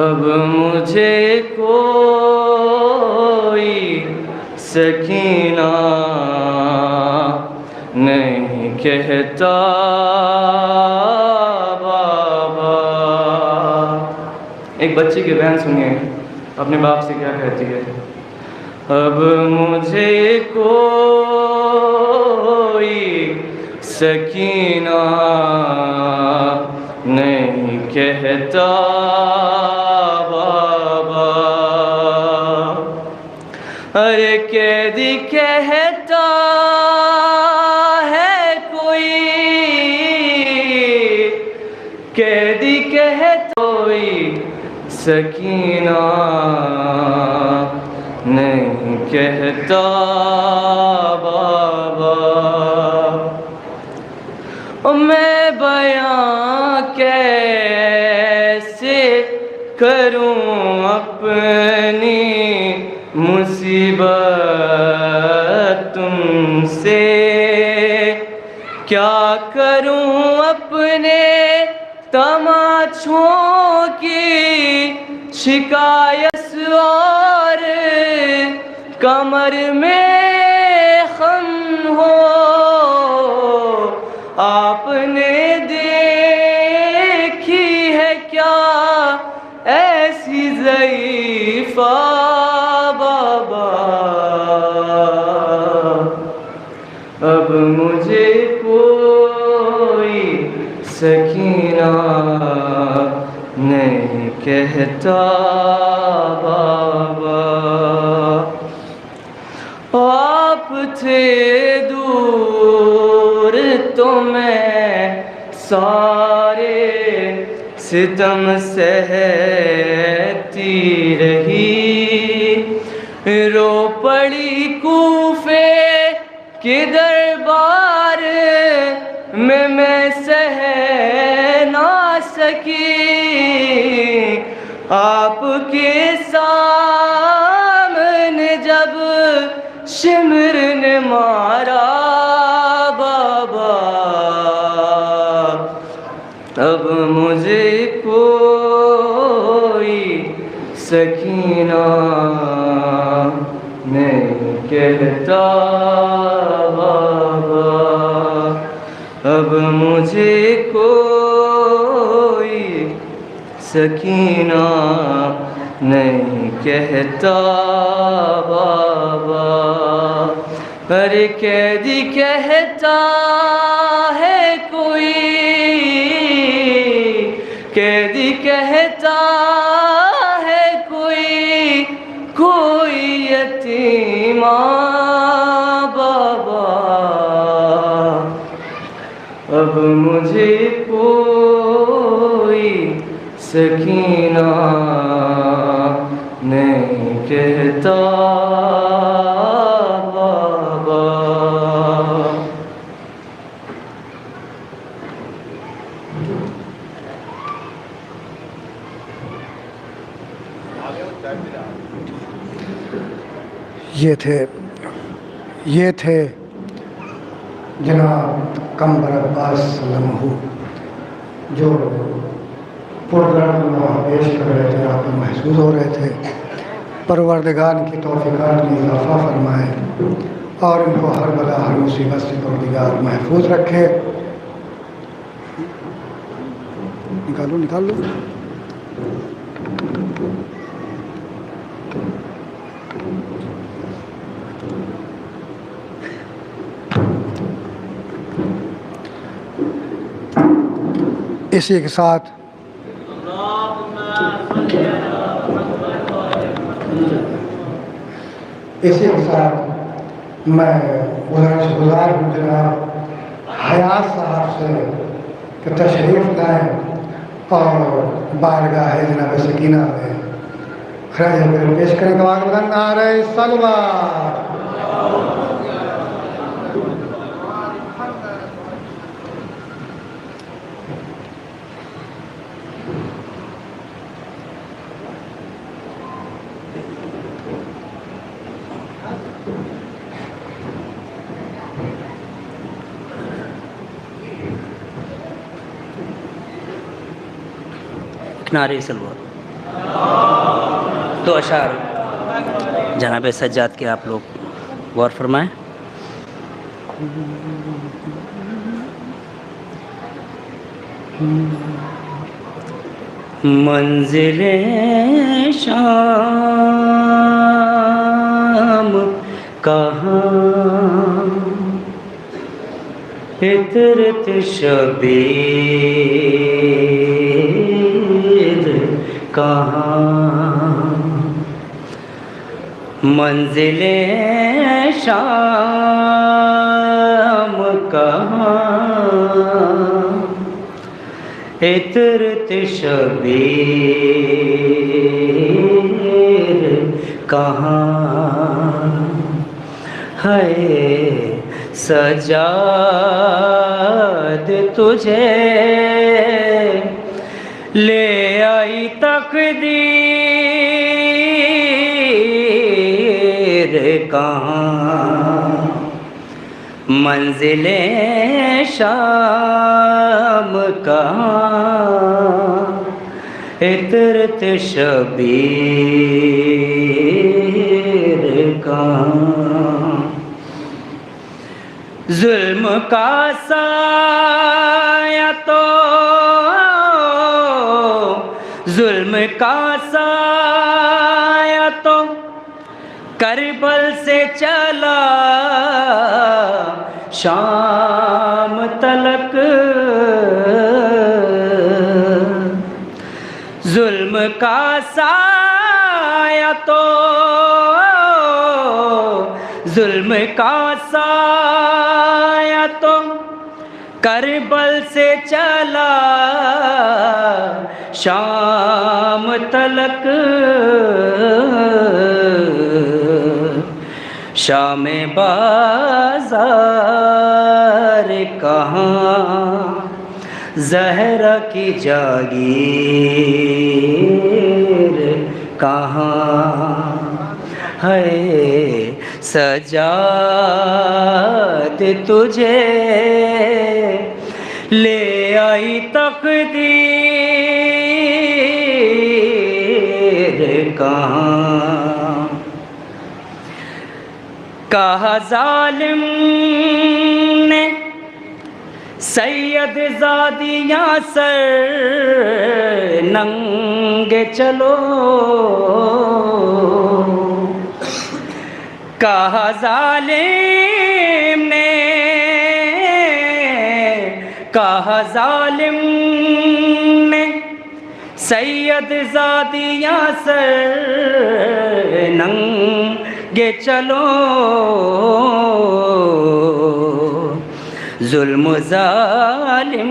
اب مجھے کوئی سکینہ نہیں کہتا بابا. ایک بچی کی بہن سنیے اپنے باپ سے کیا کہتی ہے. اب مجھے کوئی سکینہ نہیں کہتا بابا. ارے قیدی کہتا ہے کوئی، قیدی کہتا کوئی سکینہ نہیں کہتا بابا. میں بیاں کیسے کروں اپنی مصیبت تم سے، کیا کروں اپنے تماچوں کی شکایت اور کمر میں خم ہو. آپ نے دیکھی ہے کیا ایسی ضعیفہ بابا. اب مجھے کوئی سکینہ نہیں کہتا بابا. آپ تھے دور تو میں سارے ستم سہتی رہی، رو پڑی کوفے کے دربار میں سہ نہ سکی. آپ کے سامنے جب شمر نے مارا بابا، اب مجھے کوئی سکینہ نہیں کہتا بابا. اب مجھے کوئی سکینہ نہیں کہتا بابا. ارے قیدی کہتا ہے کوئی، قیدی کہتا ہے کوئی، کوئی یتیمہ بابا. اب مجھے کوئی سکینہ نہیں کہتا بابا. یہ تھے جناب قمر عباس لمحو جو پروگرام پیش کر رہے تھے، آپ کو محسوس ہو رہے تھے. پروردگار کی توفیقات میں اضافہ فرمائے اور ان کو ہر بلا ہر مصیبت سے پروردگار محفوظ رکھے. نکال لو. اسی کے ساتھ میں گزار ہوں جناب حیات صاحب سے کہ تشریف لائیں اور بارگاہ جناب سکینہ میں خراج عقیدت پیش کریں. گواہ بلند نعرہ صلوات. نعرہ صلوات. تو اشعار جناب سجاد کے آپ لوگ غور فرمائیں. منزل شام کہاں فطرت شبیر کہاں منزل شام کہاں عطرت شبیر کہاں ہے سجاد تجھے لے آئی تقدیر کہاں منزل شام کہاں عطرت شبیر کہاں ظلم کا سایہ تو ظلم کا سایہ تو کربل سے چلا شام تلک ظلم کا سایہ تو ظلم کا سایہ تو کربل سے چلا شام تلک شام بازار کہاں زہرا کی جاگیر کہاں ہے سجاد تجھے لے آئی تقدیر کہاں کہا ظالم نے سید زادیاں سر ننگے چلو کہا ظالم نے کہا ظالم نے سید زادیاں سر ننگے چلو ظلم ظالم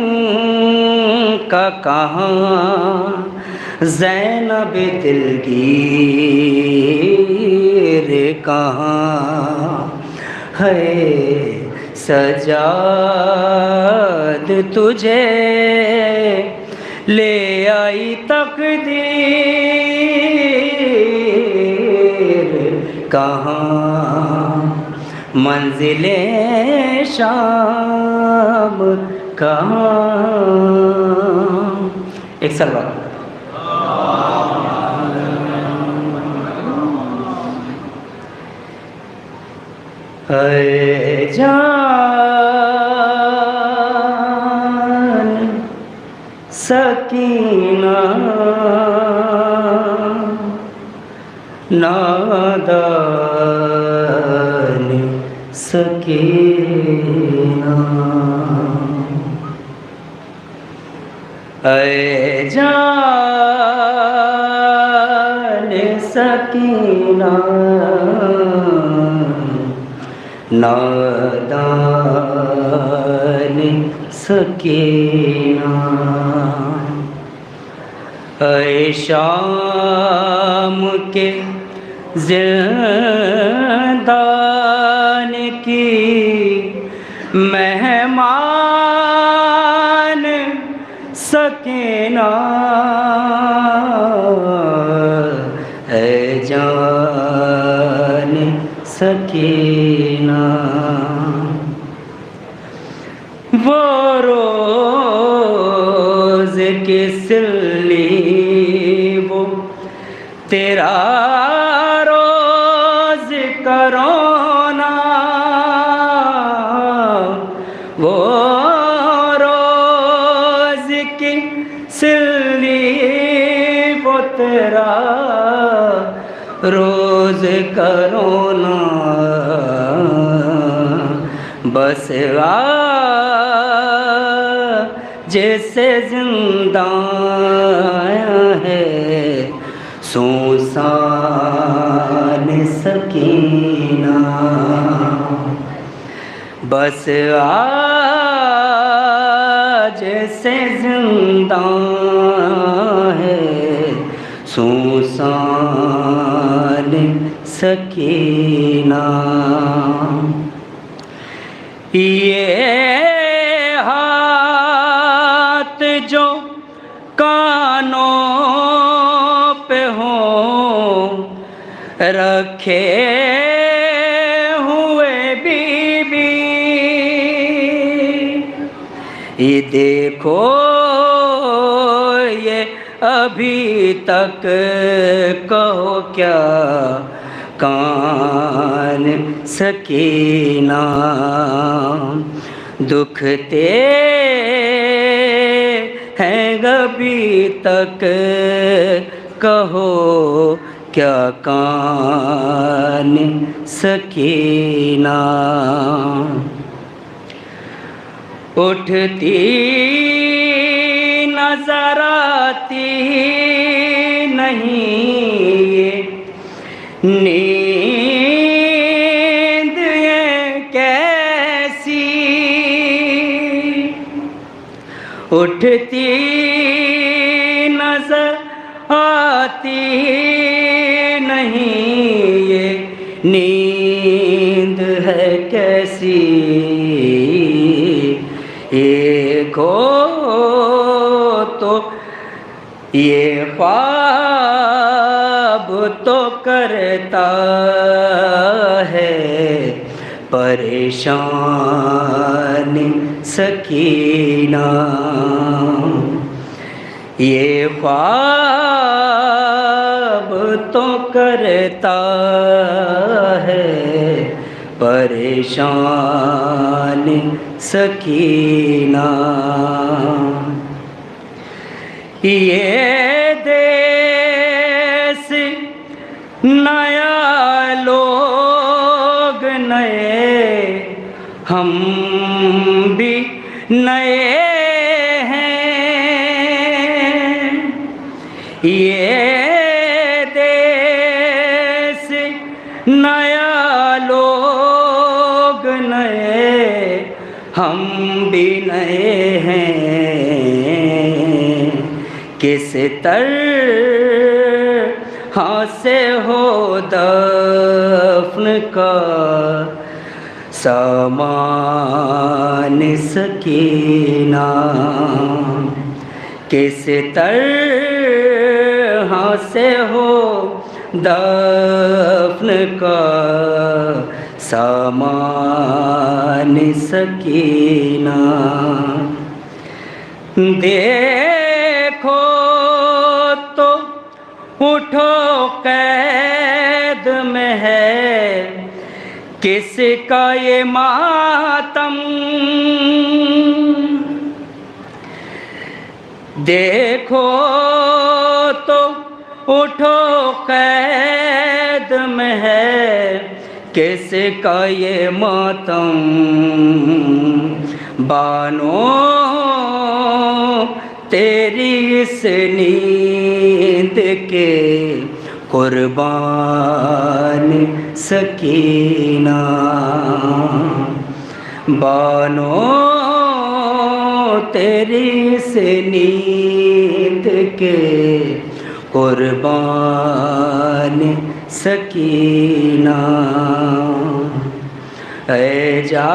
کا کہاں زینب دلگیر کہاں ہے سجاد تجھے لے آئی تقدیر کہاں منزل شام کہاں. ایک سلوات. اے جان سکینہ نادان سکینہ اے جان سکینہ نادان سکینہ اے شام کے زندان کی مہمان سکینہ اے جان سکینہ وہ روز کی سلی وہ تیرا روز کرونا، وہ روز کی سلی وہ تیرا روز کرونا، بس جیسے زندہ ہے سوسان سکینہ، بس جیسے زندہ ہے سوسان سکینہ، یہ ہاتھ جو کانوں پہ ہوں رکھے ہوئے بی بی، یہ دیکھو یہ ابھی تک کہو کیا کان سکینہ، دکھتے ہیں ابھی تک کہو کیا کان سکینہ، اٹھتی نظر آتی نہیں یہ نیند یہ کیسی، اٹھتی نظر آتی نہیں یہ نیند ہے کیسی، ایکھو تو یہ خواب تو کرتا ہے پریشان سکینہ، یہ خواب تو کرتا ہے پریشان سکینہ، یہ دیس نیا لوگ نئے ہم بھی نئے ہیں، یہ دیس نیا لوگ نئے ہم بھی نئے ہیں، کس طرح سے ہو دفن کا سامان سکینہ، کس طرح سے ہو دفن کا سامان سکینہ، دیکھو تو اٹھو قید میں ہے کس کا یہ ماتم، دیکھو تو اٹھو قید میں ہے کس کا یہ ماتم، بانو تیری اس نیند کے قربان سکینہ، بانو تیری اس نیند کے قربان سکینہ، اے جان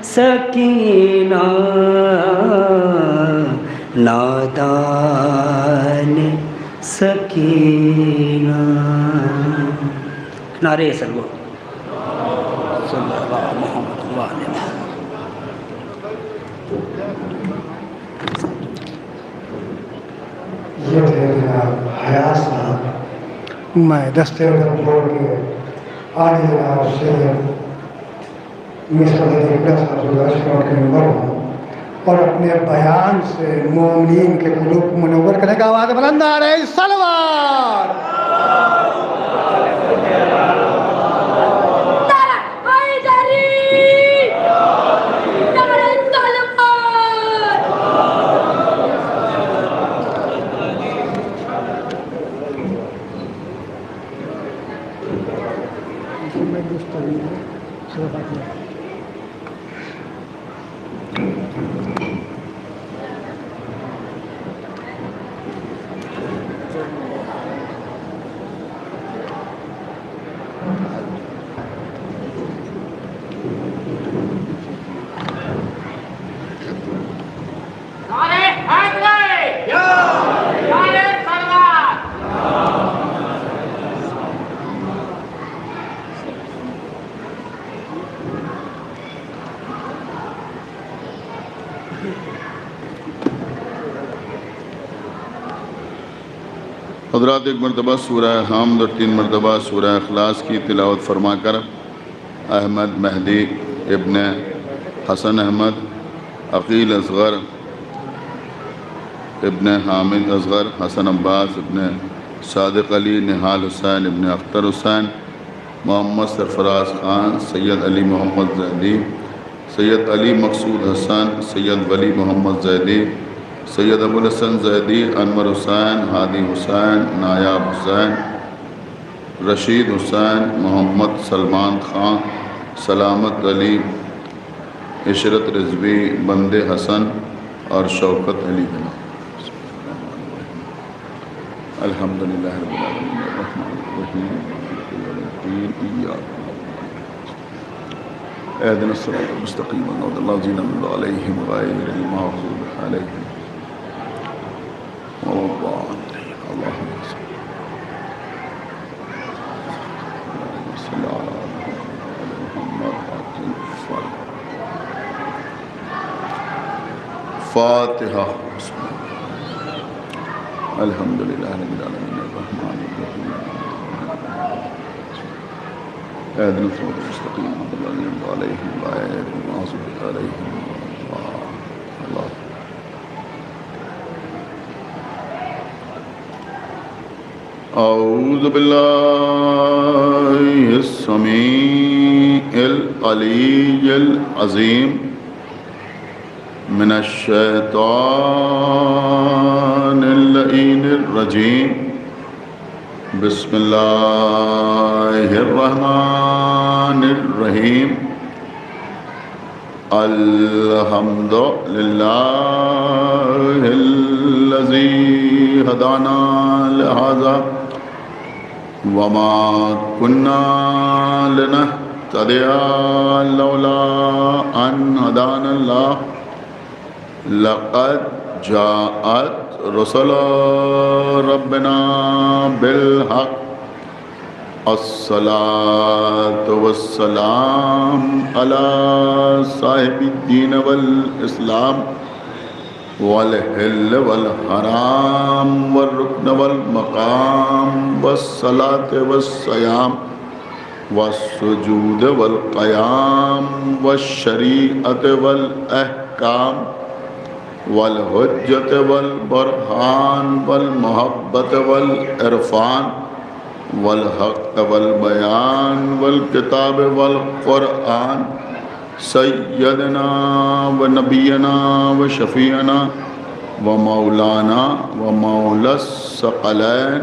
سکینہ نادان سکینہ، نعرے سلو صلی اللہ محمد حیات صاحب، میں دستے چھوڑ کے آج جناب سے مصر کے ممبر ہوں اور اپنے بیان سے مومنین کے قلوب کو منور کرنے کا آواز بلند آ رہے صلوات. حضرات ایک مرتبہ سورہ حمد اور 3 مرتبہ سورہ اخلاص کی تلاوت فرما کر احمد مہدی ابن حسن احمد عقیل اصغر ابن حامد اصغر حسن عباس ابن صادق علی نہال حسین ابن اختر حسین محمد سرفراز خان سید علی محمد زیدی سید علی مقصود حسن سید ولی محمد زیدی سید ابو الحسن زیدی انور حسین ہادی حسین نایاب حسین رشید حسین محمد سلمان خان سلامت علی عشرت رضوی بند حسن اور شوکت علی جناب. الحمدللہ رب العالمین الرحمن الرحیم مالک یوم الدین اهدنا الصراط المستقیم صراط الذین انعمت علیہم غیر المغضوب علیہم اللهم صل على محمد فاتحہ. الحمد للہ رب العالمین الرحمن الرحیم اهدنا الصراط المستقیم صراط الذین انعمت علیہم غیر المغضوب علیہم اللہ. اعوذ باللہ السمیع العلی العظیم من الشیطان اللعین الرجیم. بسم اللہ الرحمن الرحیم. الحمد للہ الذی ہدانا لہذا وما كنا لنهتدي لولا أن هدانا الله لقد جاءت رسل ربنا بالحق. الصلاة والسلام على صاحب الدين والإسلام والحل والحرام والركن والمقام والصلاة والصيام والسجود والقيام والشريعة والأحكام والحجة والبرهان والمحبة والعرفان والحق والبيان والكتاب والقرآن سیدنا و نبینا و شفیعنا و مولانا و مولا الثقلین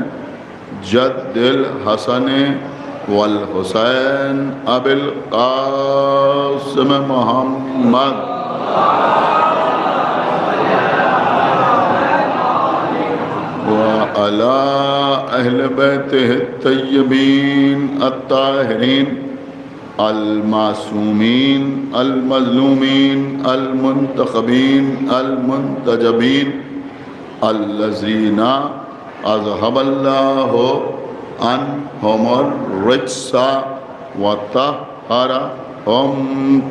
جد الحسن والحسین ابی القاسم محمد وعلى أهل بيته الطيبين الطاهرين المعصومين المظلومين المنتخبين المنتجبين الذين أذهب الله عنهم الرجس وطهرهم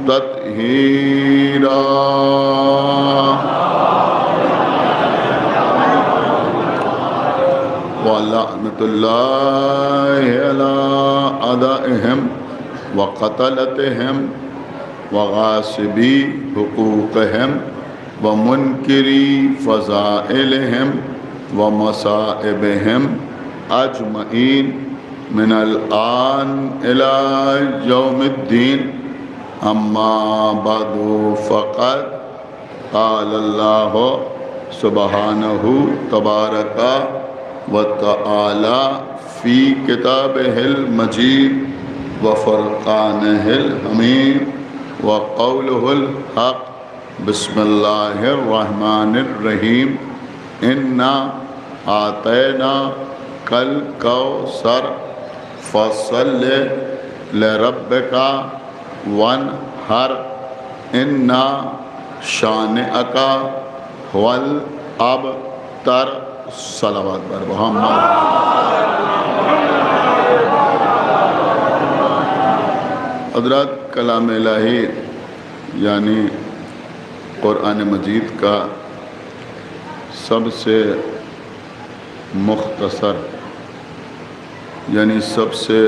تطهيرا. وعلى لعنت اللہ علی اعدائہم وقتلتہم وغاصبی حقوقہم ومنکری فضائلہم ومصائبہم اجمعین من الآن الى یوم الدین اما بعد فقد قال اللہ سبحانہ تبارک و تعالی فی کتابہ المجید وفرقانہ الحمید وقولہ الحق بسم اللہ الرحمن الرحیم انا آتینا کل کوثر فصل لربک وانحر انا شانئک هو الابتر صلوات بر محمد۔ حضرات، کلام الہی یعنی قرآن مجید کا سب سے مختصر یعنی سب سے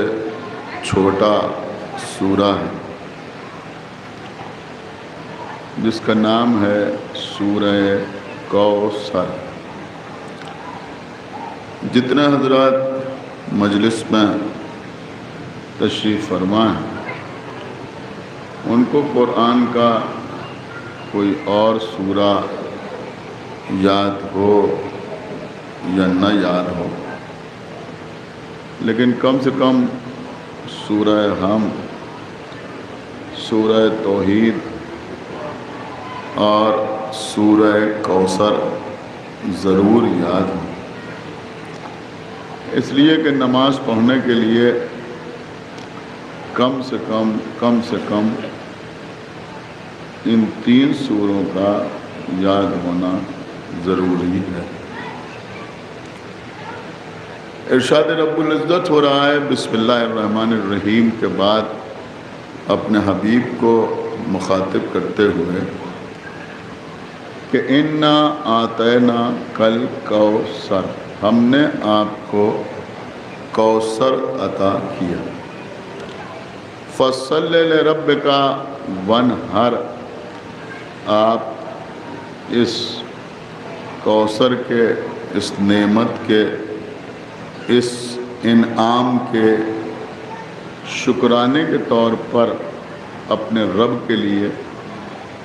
چھوٹا سورہ ہے، جس کا نام ہے سورہ کوثر۔ جتنے حضرات مجلس میں تشریف فرما ہیں ان کو قرآن کا کوئی اور سورہ یاد ہو یا نہ یاد ہو، لیکن کم سے کم سورہ حمد، سورہ توحید اور سورہ کوثر ضرور یاد ہو، اس لیے کہ نماز پڑھنے کے لیے کم سے کم ان تین سوروں کا یاد ہونا ضروری ہے۔ ارشاد رب العزت ہو رہا ہے بسم اللہ الرحمن الرحیم کے بعد اپنے حبیب کو مخاطب کرتے ہوئے کہ انا آتینا کل کوثر، ہم نے آپ کو کوثر عطا کیا۔ فصل لربک وانحر، آپ اس کوثر کے، اس نعمت کے، اس انعام کے شکرانے کے طور پر اپنے رب کے لیے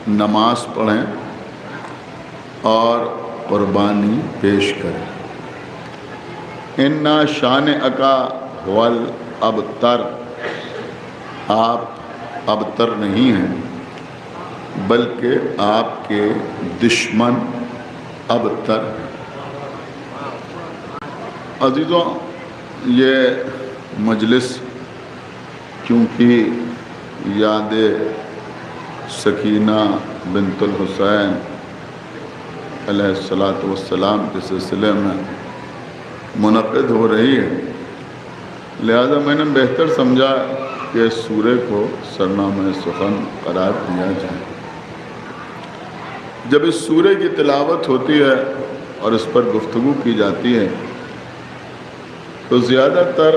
نماز پڑھیں اور قربانی پیش کریں۔ انا شانئک هو الابتر، آپ ابتر نہیں ہیں بلکہ آپ کے دشمن ابتر ہیں۔ عزیزوں، یہ مجلس چونکہ یاد سکینہ بنت الحسین علیہ السلام کے سلسلے میں منعقد ہو رہی ہے، لہذا میں نے بہتر سمجھا کہ اس سورے کو سرنامہ سخن قرار دیا جائے۔ جب اس سورے کی تلاوت ہوتی ہے اور اس پر گفتگو کی جاتی ہے تو زیادہ تر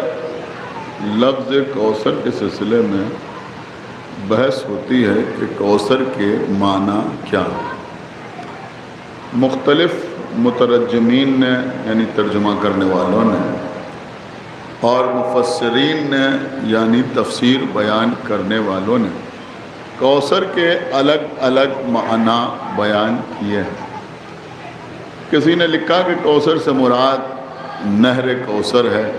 لفظ کوثر کے سلسلے میں بحث ہوتی ہے کہ کوثر کے معنی کیا ہے۔ مختلف مترجمین نے یعنی ترجمہ کرنے والوں نے اور مفسرین نے یعنی تفسیر بیان کرنے والوں نے کوثر کے الگ الگ معنی بیان کیے ہیں۔ کسی نے لکھا کہ کوثر سے مراد نہر کوثر ہے،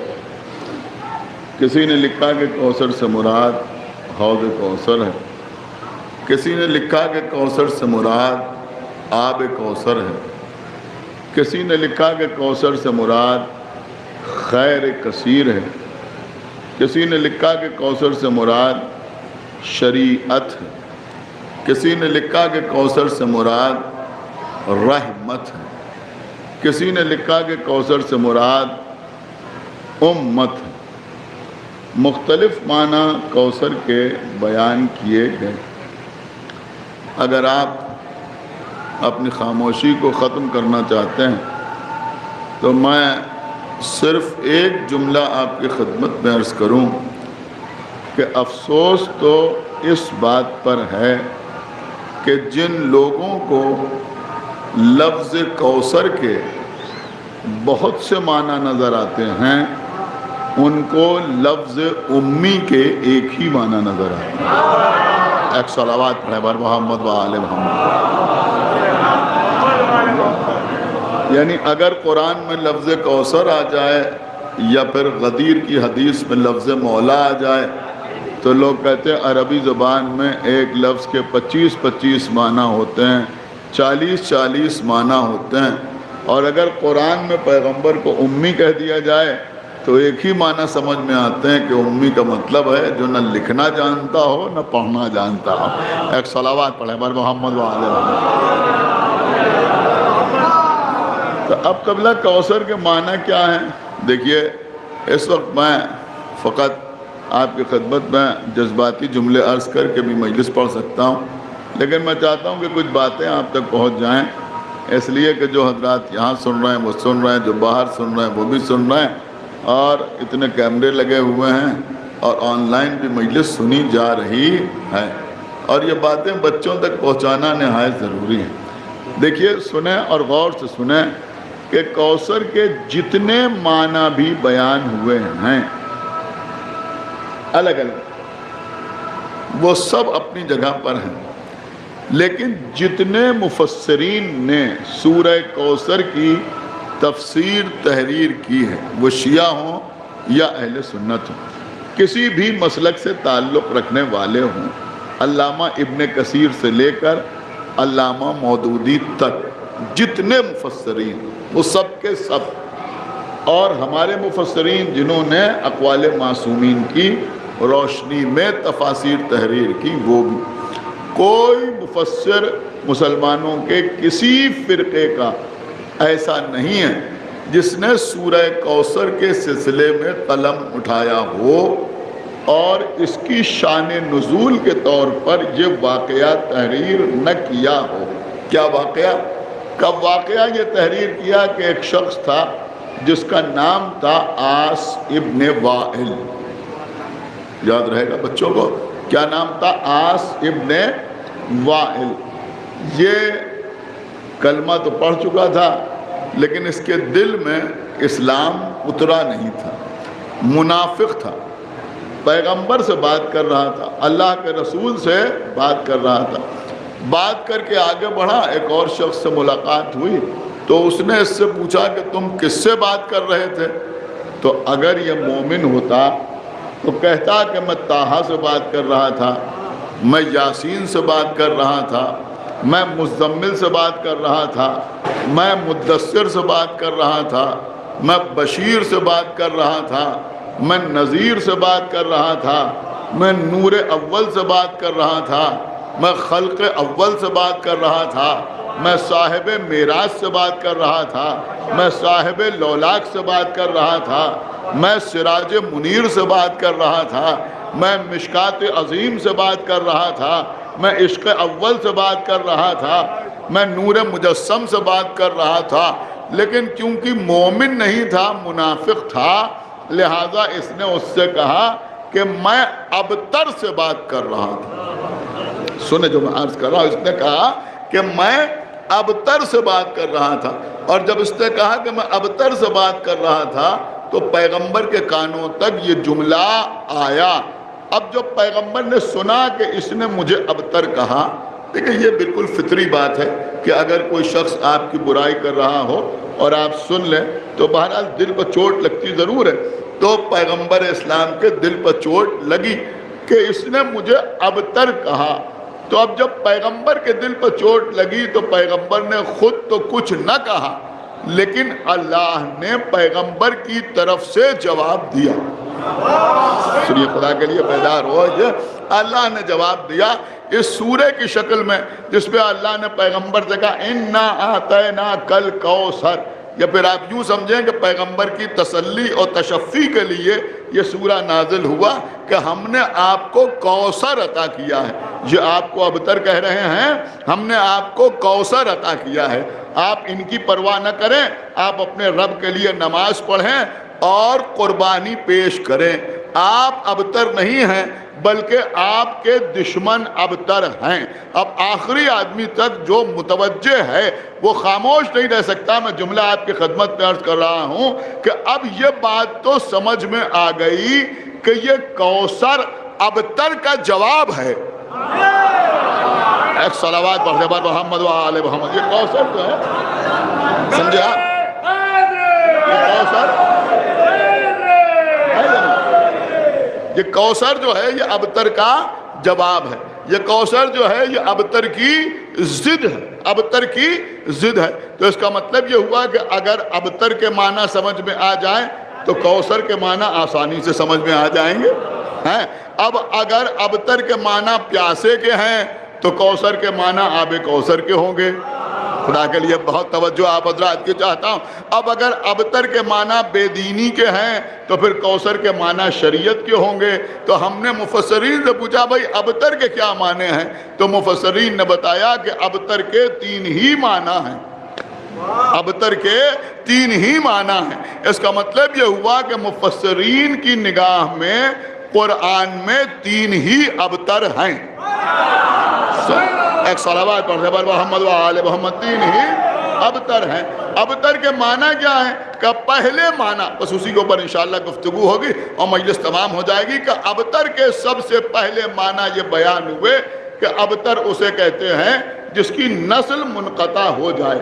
کسی نے لکھا کہ کوثر سے مراد حوض کوثر ہے، کسی نے لکھا کہ کوثر سے مراد آب کوثر ہے، کسی نے لکھا کہ کوثر سے مراد خیر کثیر ہے، کسی نے لکھا کہ کوثر سے مراد شریعت ہے، کسی نے لکھا کہ کوثر سے مراد رحمت ہے، کسی نے لکھا کہ کوثر سے مراد امت ہے۔ مختلف معنی کوثر کے بیان کیے گئے۔ اگر آپ اپنی خاموشی کو ختم کرنا چاہتے ہیں تو میں صرف ایک جملہ آپ کی خدمت میں عرض کروں کہ افسوس تو اس بات پر ہے کہ جن لوگوں کو لفظ کوثر کے بہت سے معنی نظر آتے ہیں ان کو لفظ امی کے ایک ہی معنی نظر آتے ہیں۔ ایک صلوات پڑھے بر محمد و آل محمد۔ یعنی اگر قرآن میں لفظ کوثر آ جائے یا پھر غدیر کی حدیث میں لفظ مولا آ جائے تو لوگ کہتے ہیں عربی زبان میں ایک لفظ کے 25 معنی ہوتے ہیں، 40 معنی ہوتے ہیں، اور اگر قرآن میں پیغمبر کو امی کہہ دیا جائے تو ایک ہی معنی سمجھ میں آتے ہیں کہ امی کا مطلب ہے جو نہ لکھنا جانتا ہو نہ پڑھنا جانتا ہو۔ ایک صلوات پڑھے بر محمد و آل محمد۔ تو اب قبلہ کوثر کے معنی کیا ہیں؟ دیکھیے اس وقت میں فقط آپ کی خدمت میں جذباتی جملے عرض کر کے بھی مجلس پڑھ سکتا ہوں، لیکن میں چاہتا ہوں کہ کچھ باتیں آپ تک پہنچ جائیں، اس لیے کہ جو حضرات یہاں سن رہے ہیں وہ سن رہے ہیں، جو باہر سن رہے ہیں وہ بھی سن رہے ہیں، اور اتنے کیمرے لگے ہوئے ہیں اور آن لائن بھی مجلس سنی جا رہی ہے، اور یہ باتیں بچوں تک پہنچانا نہایت ضروری ہے۔ دیکھیے سنیں اور غور سے سنیں کہ کوثر کے جتنے معنی بھی بیان ہوئے ہیں الگ الگ، وہ سب اپنی جگہ پر ہیں، لیکن جتنے مفسرین نے سورہ کوثر کی تفسیر تحریر کی ہے، وہ شیعہ ہوں یا اہل سنت ہوں، کسی بھی مسلک سے تعلق رکھنے والے ہوں، علامہ ابن کثیر سے لے کر علامہ مودودی تک جتنے مفسرین وہ سب کے سب، اور ہمارے مفسرین جنہوں نے اقوال معصومین کی روشنی میں تفاسیر تحریر کی، وہ بھی کوئی مفسر مسلمانوں کے کسی فرقے کا ایسا نہیں ہے جس نے سورہ کوثر کے سلسلے میں قلم اٹھایا ہو اور اس کی شان نزول کے طور پر یہ واقعہ تحریر نہ کیا ہو۔ کیا واقعہ؟ کب واقعہ یہ تحریر کیا کہ ایک شخص تھا جس کا نام تھا عاص ابن وائل، یاد رہے گا بچوں کو، کیا نام تھا؟ عاص ابن وائل۔ یہ کلمہ تو پڑھ چکا تھا لیکن اس کے دل میں اسلام اترا نہیں تھا، منافق تھا، پیغمبر سے بات کر رہا تھا، اللہ کے رسول سے بات کر رہا تھا، بات کر کے آگے بڑھا، ایک اور شخص سے ملاقات ہوئی تو اس نے اس سے پوچھا کہ تم کس سے بات کر رہے تھے؟ تو اگر یہ مومن ہوتا تو کہتا کہ میں طٰہٰ سے بات کر رہا تھا، میں یاسین سے بات کر رہا تھا، میں مزمل سے بات کر رہا تھا، میں مدثر سے بات کر رہا تھا، میں بشیر سے بات کر رہا تھا، میں نذیر سے بات کر رہا تھا، میں نور اول سے بات کر رہا تھا، میں خلق اول سے بات کر رہا تھا، میں صاحب معراج سے بات کر رہا تھا، میں صاحب لولاک سے بات کر رہا تھا، میں سراج منیر سے بات کر رہا تھا، میں مشکات عظیم سے بات کر رہا تھا، میں عشق اول سے بات کر رہا تھا، میں نور مجسم سے بات کر رہا تھا، لیکن کیونکہ مومن نہیں تھا، منافق تھا، لہٰذا اس نے اس سے کہا کہ میں ابتر سے بات کر رہا تھا۔ سنے جو میں عرض کر رہا ہوں، اس نے کہا کہ میں ابتر سے بات کر رہا تھا، اور جب اس نے کہا کہ میں ابتر سے بات کر رہا تھا تو پیغمبر کے کانوں تک یہ جملہ آیا۔ اب جو پیغمبر نے سنا کہ اس نے مجھے ابتر کہا، دیکھیں یہ بالکل فطری بات ہے کہ اگر کوئی شخص آپ کی برائی کر رہا ہو اور آپ سن لیں تو بہرحال دل پر چوٹ لگتی ضرور ہے، تو پیغمبر اسلام کے دل پر چوٹ لگی کہ اس نے مجھے ابتر کہا۔ تو اب جب پیغمبر کے دل پر چوٹ لگی تو پیغمبر نے خود تو کچھ نہ کہا، لیکن اللہ نے پیغمبر کی طرف سے جواب دیا۔ سنیے، خدا کے لیے بیدار ہو، اللہ نے جواب دیا اس سورہ کی شکل میں جس پہ اللہ نے پیغمبر سے کہا اِنَّا أَعْطَيْنَاكَ الْكَوْثَرَ، یا پھر آپ یوں سمجھیں کہ پیغمبر کی تسلی اور تشفی کے لیے یہ سورہ نازل ہوا کہ ہم نے آپ کو کوثر عطا کیا ہے۔ یہ آپ کو ابتر کہہ رہے ہیں، ہم نے آپ کو کوثر عطا کیا ہے۔ آپ ان کی پرواہ نہ کریں، آپ اپنے رب کے لیے نماز پڑھیں اور قربانی پیش کریں۔ آپ ابتر نہیں ہیں بلکہ آپ کے دشمن ابتر ہیں۔ اب آخری آدمی تک جو متوجہ ہے وہ خاموش نہیں رہ سکتا۔ میں جملہ آپ کی خدمت میں عرض کر رہا ہوں کہ اب یہ بات تو سمجھ میں آ گئی کہ یہ کوثر ابتر کا جواب ہے۔ ایک صلوات پڑھتے بار محمد و آل محمد۔ یہ کوثر جو ہے، سمجھے آپ؟ یہ کوثر جو ہے یہ ابتر کا جواب ہے۔ یہ کوثر جو ہے یہ ابتر کی ضد ہے، ابتر کی ضد ہے۔ تو اس کا مطلب یہ ہوا کہ اگر ابتر کے معنی سمجھ میں آ جائیں تو کوثر کے معنی آسانی سے سمجھ میں آ جائیں گے۔ اب اگر ابتر کے معنی پیاسے کے ہیں تو کوثر کے معنی آب کوثر کے ہوں گے۔ خدا کے لیے بہت توجہ آپ حضرات کی چاہتا ہوں۔ اب اگر ابتر کے معنی بے دینی کے ہیں تو پھر کوثر کے معنی شریعت کے ہوں گے۔ تو ہم نے مفسرین سے پوچھا بھائی ابتر کے کیا معنی ہیں؟ تو مفسرین نے بتایا کہ ابتر کے 3 ہی معنی ہیں۔ ابتر کے 3 ہی معنی ہیں۔ اس کا مطلب یہ ہوا کہ مفسرین کی نگاہ میں قرآن میں 3 ہی ابتر ہیں۔ ایک صلوات پڑھتے پر محمد و آل محمد، 3 ہی ابتر ہیں۔ ابتر کے معنی کیا ہیں؟ کہ پہلے معنی، بس اسی کے اوپر انشاءاللہ گفتگو ہوگی اور مجلس تمام ہو جائے گی، کہ ابتر کے سب سے پہلے معنی یہ بیان ہوئے کہ ابتر اسے کہتے ہیں جس کی نسل منقطع ہو جائے،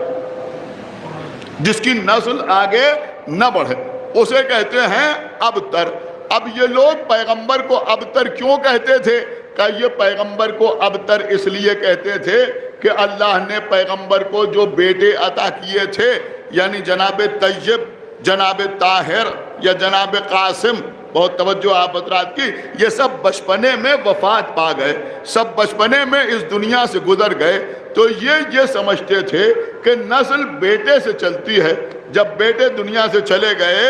جس کی نسل آگے نہ بڑھے، اسے کہتے ہیں ابتر۔ اب یہ لوگ پیغمبر کو ابتر کیوں کہتے تھے؟ کہ یہ پیغمبر کو ابتر اس لیے کہتے تھے کہ اللہ نے پیغمبر کو جو بیٹے عطا کیے تھے، یعنی جناب طیب، جناب طاہر یا جناب قاسم، بہت توجہ آپ حضرات کی، یہ سب بچپنے میں وفات پا گئے، سب بچپنے میں اس دنیا سے گزر گئے۔ تو یہ سمجھتے تھے کہ نسل بیٹے سے چلتی ہے۔ جب بیٹے دنیا سے چلے گئے،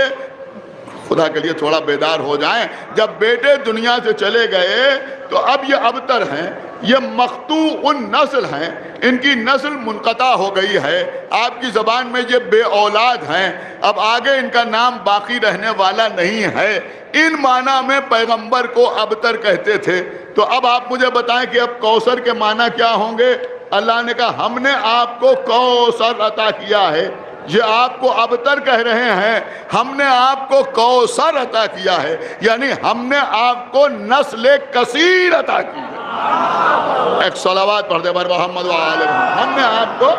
خدا کے لیے تھوڑا بیدار ہو جائیں، جب بیٹے دنیا سے چلے گئے تو اب یہ ابتر ہیں، یہ مقطوع النسل ہیں، ان کی نسل منقطع ہو گئی ہے۔ آپ کی زبان میں یہ بے اولاد ہیں، اب آگے ان کا نام باقی رہنے والا نہیں ہے۔ ان معنی میں پیغمبر کو ابتر کہتے تھے۔ تو اب آپ مجھے بتائیں کہ اب کوثر کے معنی کیا ہوں گے؟ اللہ نے کہا ہم نے آپ کو کوثر عطا کیا ہے۔ یہ آپ کو ابتر کہہ رہے ہیں، ہم نے آپ کو کوثر عطا کیا ہے، یعنی ہم نے آپ کو نسل کثیر عطا کی ہے۔ ایک صلوات پڑھتے پر محمد و آل محمد۔ ہم نے آپ کو،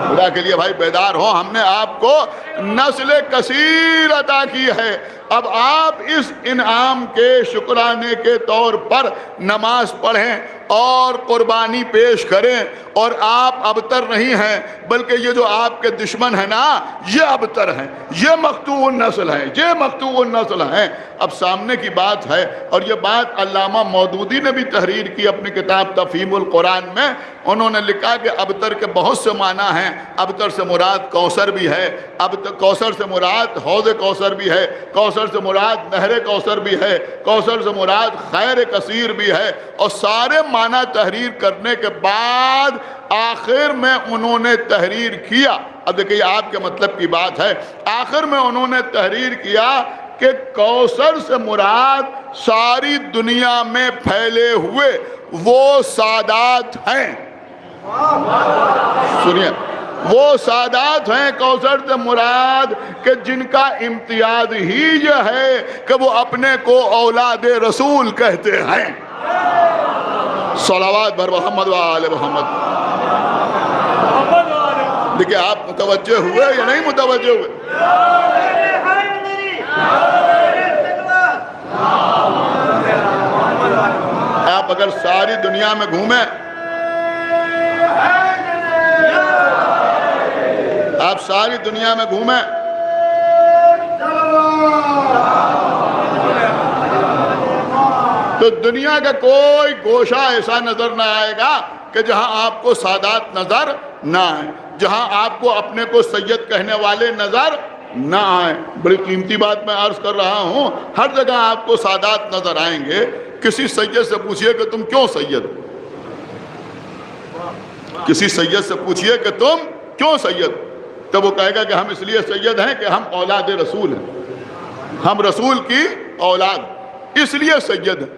خدا کے لیے بھائی بیدار ہو، ہم نے آپ کو نسل کثیر عطا کی ہے۔ اب آپ اس انعام کے شکرانے کے طور پر نماز پڑھیں اور قربانی پیش کریں، اور آپ ابتر نہیں ہیں بلکہ یہ جو آپ کے دشمن ہیں نا، یہ ابتر ہیں، یہ مقطوع النسل ہیں، یہ مقطوع النسل ہیں۔ اب سامنے کی بات ہے، اور یہ بات علامہ مودودی نے بھی تحریر کی اپنی کتاب تفہیم القرآن میں۔ انہوں نے لکھا کہ ابتر کے بہت سے معنی ہیں۔ ابتر سے مراد کوثر بھی ہے، کوثر سے مراد حوض کوثر بھی ہے، کوثر سے مراد نہر کوثر بھی ہے، کوثر سے مراد خیر کثیر بھی ہے۔ اور سارے معنی تحریر کرنے کے بعد آخر میں انہوں نے تحریر کیا، اب دیکھیے آپ کے مطلب کی بات ہے، آخر میں انہوں نے تحریر کیا کہ کوثر سے مراد ساری دنیا میں پھیلے ہوئے وہ سادات ہیں۔ سنیے، وہ سادات ہیں کوثر سے مراد کہ جن کا امتیاز ہی یہ ہے کہ وہ اپنے کو اولاد رسول کہتے ہیں۔ صلوات بر محمد و آل محمد۔ دیکھیں آپ متوجہ ہوئے یا نہیں متوجہ ہوئے؟ آپ اگر ساری دنیا میں گھومیں، آپ ساری دنیا میں گھومیں، تو دنیا کا کوئی گوشہ ایسا نظر نہ آئے گا کہ جہاں آپ کو سادات نظر نہ آئیں، جہاں آپ کو اپنے کو سید کہنے والے نظر نہ آئیں۔ بڑی قیمتی بات میں عرض کر رہا ہوں، ہر جگہ آپ کو سادات نظر آئیں گے۔ کسی سید سے پوچھئے کہ تم کیوں سید ہو؟ کسی سید سے پوچھئے کہ تم کیوں سید؟ تو وہ کہے گا کہ ہم اس لیے سید ہیں کہ ہم اولاد رسول ہیں، ہم رسول کی اولاد، اس لیے سید ہیں۔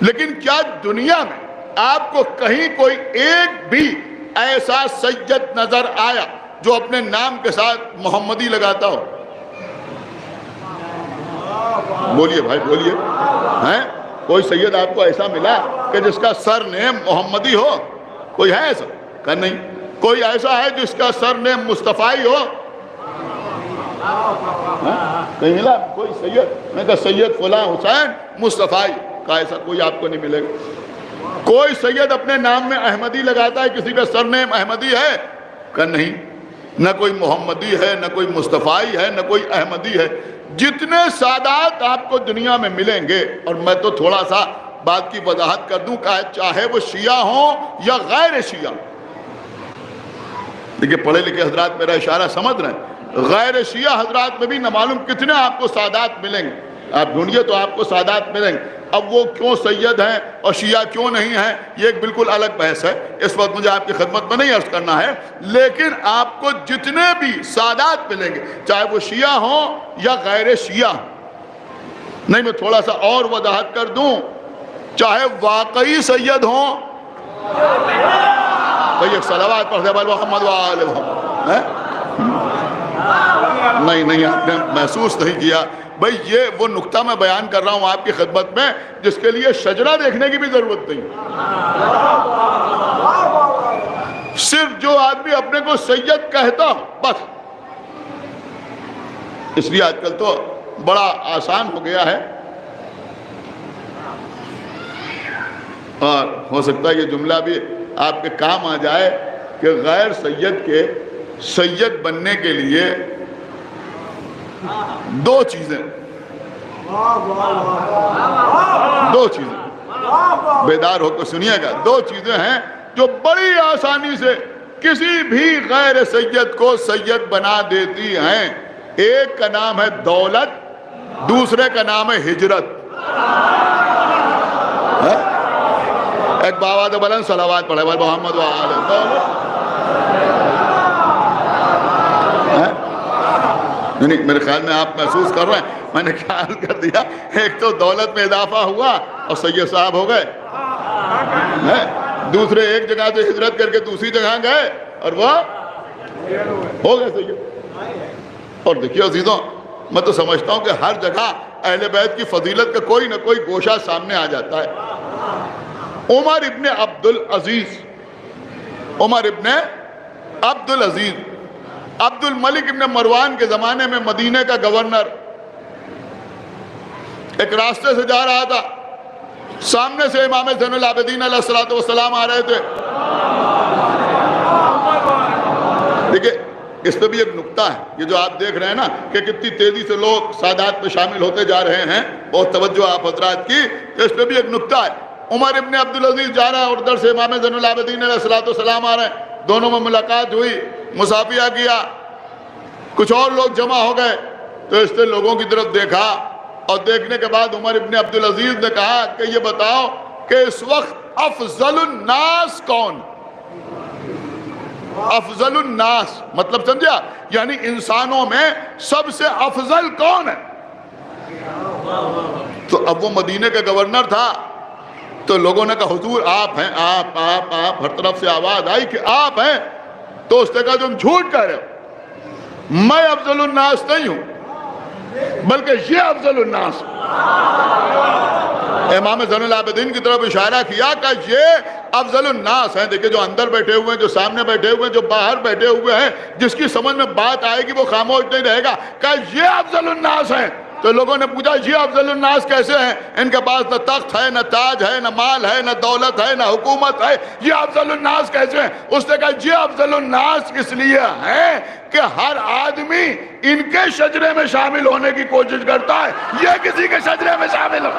لیکن کیا دنیا میں آپ کو کہیں کوئی ایک بھی ایسا سید نظر آیا جو اپنے نام کے ساتھ محمدی لگاتا ہو؟ بولیے بھائی بولیے، ہیں کوئی سید آپ کو ایسا ملا کہ جس کا سر نیم محمدی ہو؟ کوئی ہے ایسا؟ کہ نہیں۔ کوئی ایسا ہے جس کا سر نیم مصطفی ہو؟ کہیں ملا کوئی سید؟ میں کہا سید فلاں حسین مصطفی کا، ایسا کوئی آپ کو نہیں ملے گا۔ کوئی سید اپنے نام میں احمدی لگاتا ہے؟ کسی کا سر نیم احمدی ہے؟ کہ نہیں۔ نہ کوئی محمدی ہے، نہ کوئی مصطفی ہے، نہ کوئی احمدی ہے۔ جتنے سادات آپ کو دنیا میں ملیں گے، اور میں تو تھوڑا سا بات کی وضاحت کر دوں کہ چاہے وہ شیعہ ہوں یا غیر شیعہ، دیکھیں پڑھے لکھے حضرات میرا اشارہ سمجھ رہے ہیں، غیر شیعہ حضرات میں بھی نہ معلوم کتنے آپ کو سادات ملیں گے، آپ ڈھونڈیے تو آپ کو سادات ملیں گے۔ اب وہ کیوں سید ہیں اور شیعہ کیوں نہیں ہیں، یہ ایک بالکل الگ بحث ہے، اس وقت مجھے آپ کی خدمت میں نہیں عرض کرنا ہے۔ لیکن آپ کو جتنے بھی سادات ملیں گے، چاہے وہ شیعہ ہوں یا غیر شیعہ، نہیں میں تھوڑا سا اور وضاحت کر دوں، چاہے واقعی سید ہوں، بھئی ایک صلوات پڑھ دے بھائی محمد وآل محمد، نہیں آپ نے محسوس نہیں کیا۔ بھئی یہ وہ نقطہ میں بیان کر رہا ہوں آپ کی خدمت میں جس کے لیے شجرہ دیکھنے کی بھی ضرورت نہیں۔ صرف جو آدمی اپنے کو سید کہتا ہو بس، اس لیے آج کل تو بڑا آسان ہو گیا ہے، اور ہو سکتا ہے یہ جملہ بھی آپ کے کام آ جائے کہ غیر سید کے سید بننے کے لیے دو چیزیں بیدار ہو کر سنیے گا، دو چیزیں ہیں جو بڑی آسانی سے کسی بھی غیر سید کو سید بنا دیتی ہیں۔ ایک کا نام ہے دولت، دوسرے کا نام ہے ہجرت۔ ایک بابا تو بلند صلوات پڑھے بھائی محمد وآل محمد۔ نہیں میرے خیال میں آپ محسوس کر رہے ہیں، میں نے خیال کر دیا ایک تو دولت میں اضافہ ہوا اور سید صاحب ہو گئے، دوسرے ایک جگہ سے ہجرت کر کے دوسری جگہ گئے اور وہ ہو گئے سید۔ اور دیکھیے عزیزوں، میں تو سمجھتا ہوں کہ ہر جگہ اہل بیت کی فضیلت کا کوئی نہ کوئی گوشہ سامنے آ جاتا ہے۔ عمر ابن عبدالعزیز، عمر ابن عبدالعزیز، عبد الملک ابن مروان کے زمانے میں مدینہ کا گورنر، ایک راستے سے جا رہا تھا، سامنے سے امام زین العابدین علیہ السلام آ رہے تھے۔ دیکھیں اس پہ بھی ایک نقطہ ہے، یہ جو آپ دیکھ رہے ہیں نا کہ کتنی تیزی سے لوگ سادات میں شامل ہوتے جا رہے ہیں، بہت توجہ آپ حضرات کی، اس پہ بھی ایک نقطہ ہے۔ عمر ابن عبدالعزیز جا رہا ہے اور ادھر سے امام زین العابدین علیہ السلام آ رہے ہیں، دونوں میں ملاقات ہوئی، مصافحہ کیا، کچھ اور لوگ جمع ہو گئے تو اس نے لوگوں کی طرف دیکھا، اور دیکھنے کے بعد عمر ابن عبدالعزیز نے کہا کہ یہ بتاؤ کہ اس وقت افضل الناس کون؟ افضل الناس مطلب سمجھا، یعنی انسانوں میں سب سے افضل کون ہے؟ تو اب وہ مدینہ کا گورنر تھا، تو لوگوں نے کہا حضور آپ ہیں، آپ ہر طرف سے آواز آئی کہ آپ ہیں، تو اس نے کہا تم جھوٹ کہہ رہے ہو، میں افضل الناس نہیں ہوں بلکہ یہ افضل الناس۔ امام زین العابدین کی طرف اشارہ کیا کہ یہ افضل الناس ہیں۔ دیکھیں جو اندر بیٹھے ہوئے ہیں، جو سامنے بیٹھے ہوئے ہیں، جو باہر بیٹھے ہوئے ہیں، جس کی سمجھ میں بات آئے گی وہ خاموش نہیں رہے گا، کہ یہ افضل الناس ہیں۔ تو لوگوں نے پوچھا یہ افضل الناس کیسے ہیں؟ ان کے پاس نہ تخت ہے، نہ تاج ہے، نہ مال ہے، نہ دولت ہے، نہ حکومت ہے، یہ افضل الناس کیسے ہیں؟ اس نے کہا یہ افضل الناس اس لیے ہیں کہ ہر آدمی ان کے شجرے میں شامل ہونے کی کوشش کرتا ہے، یہ کسی کے شجرے میں شامل ہو۔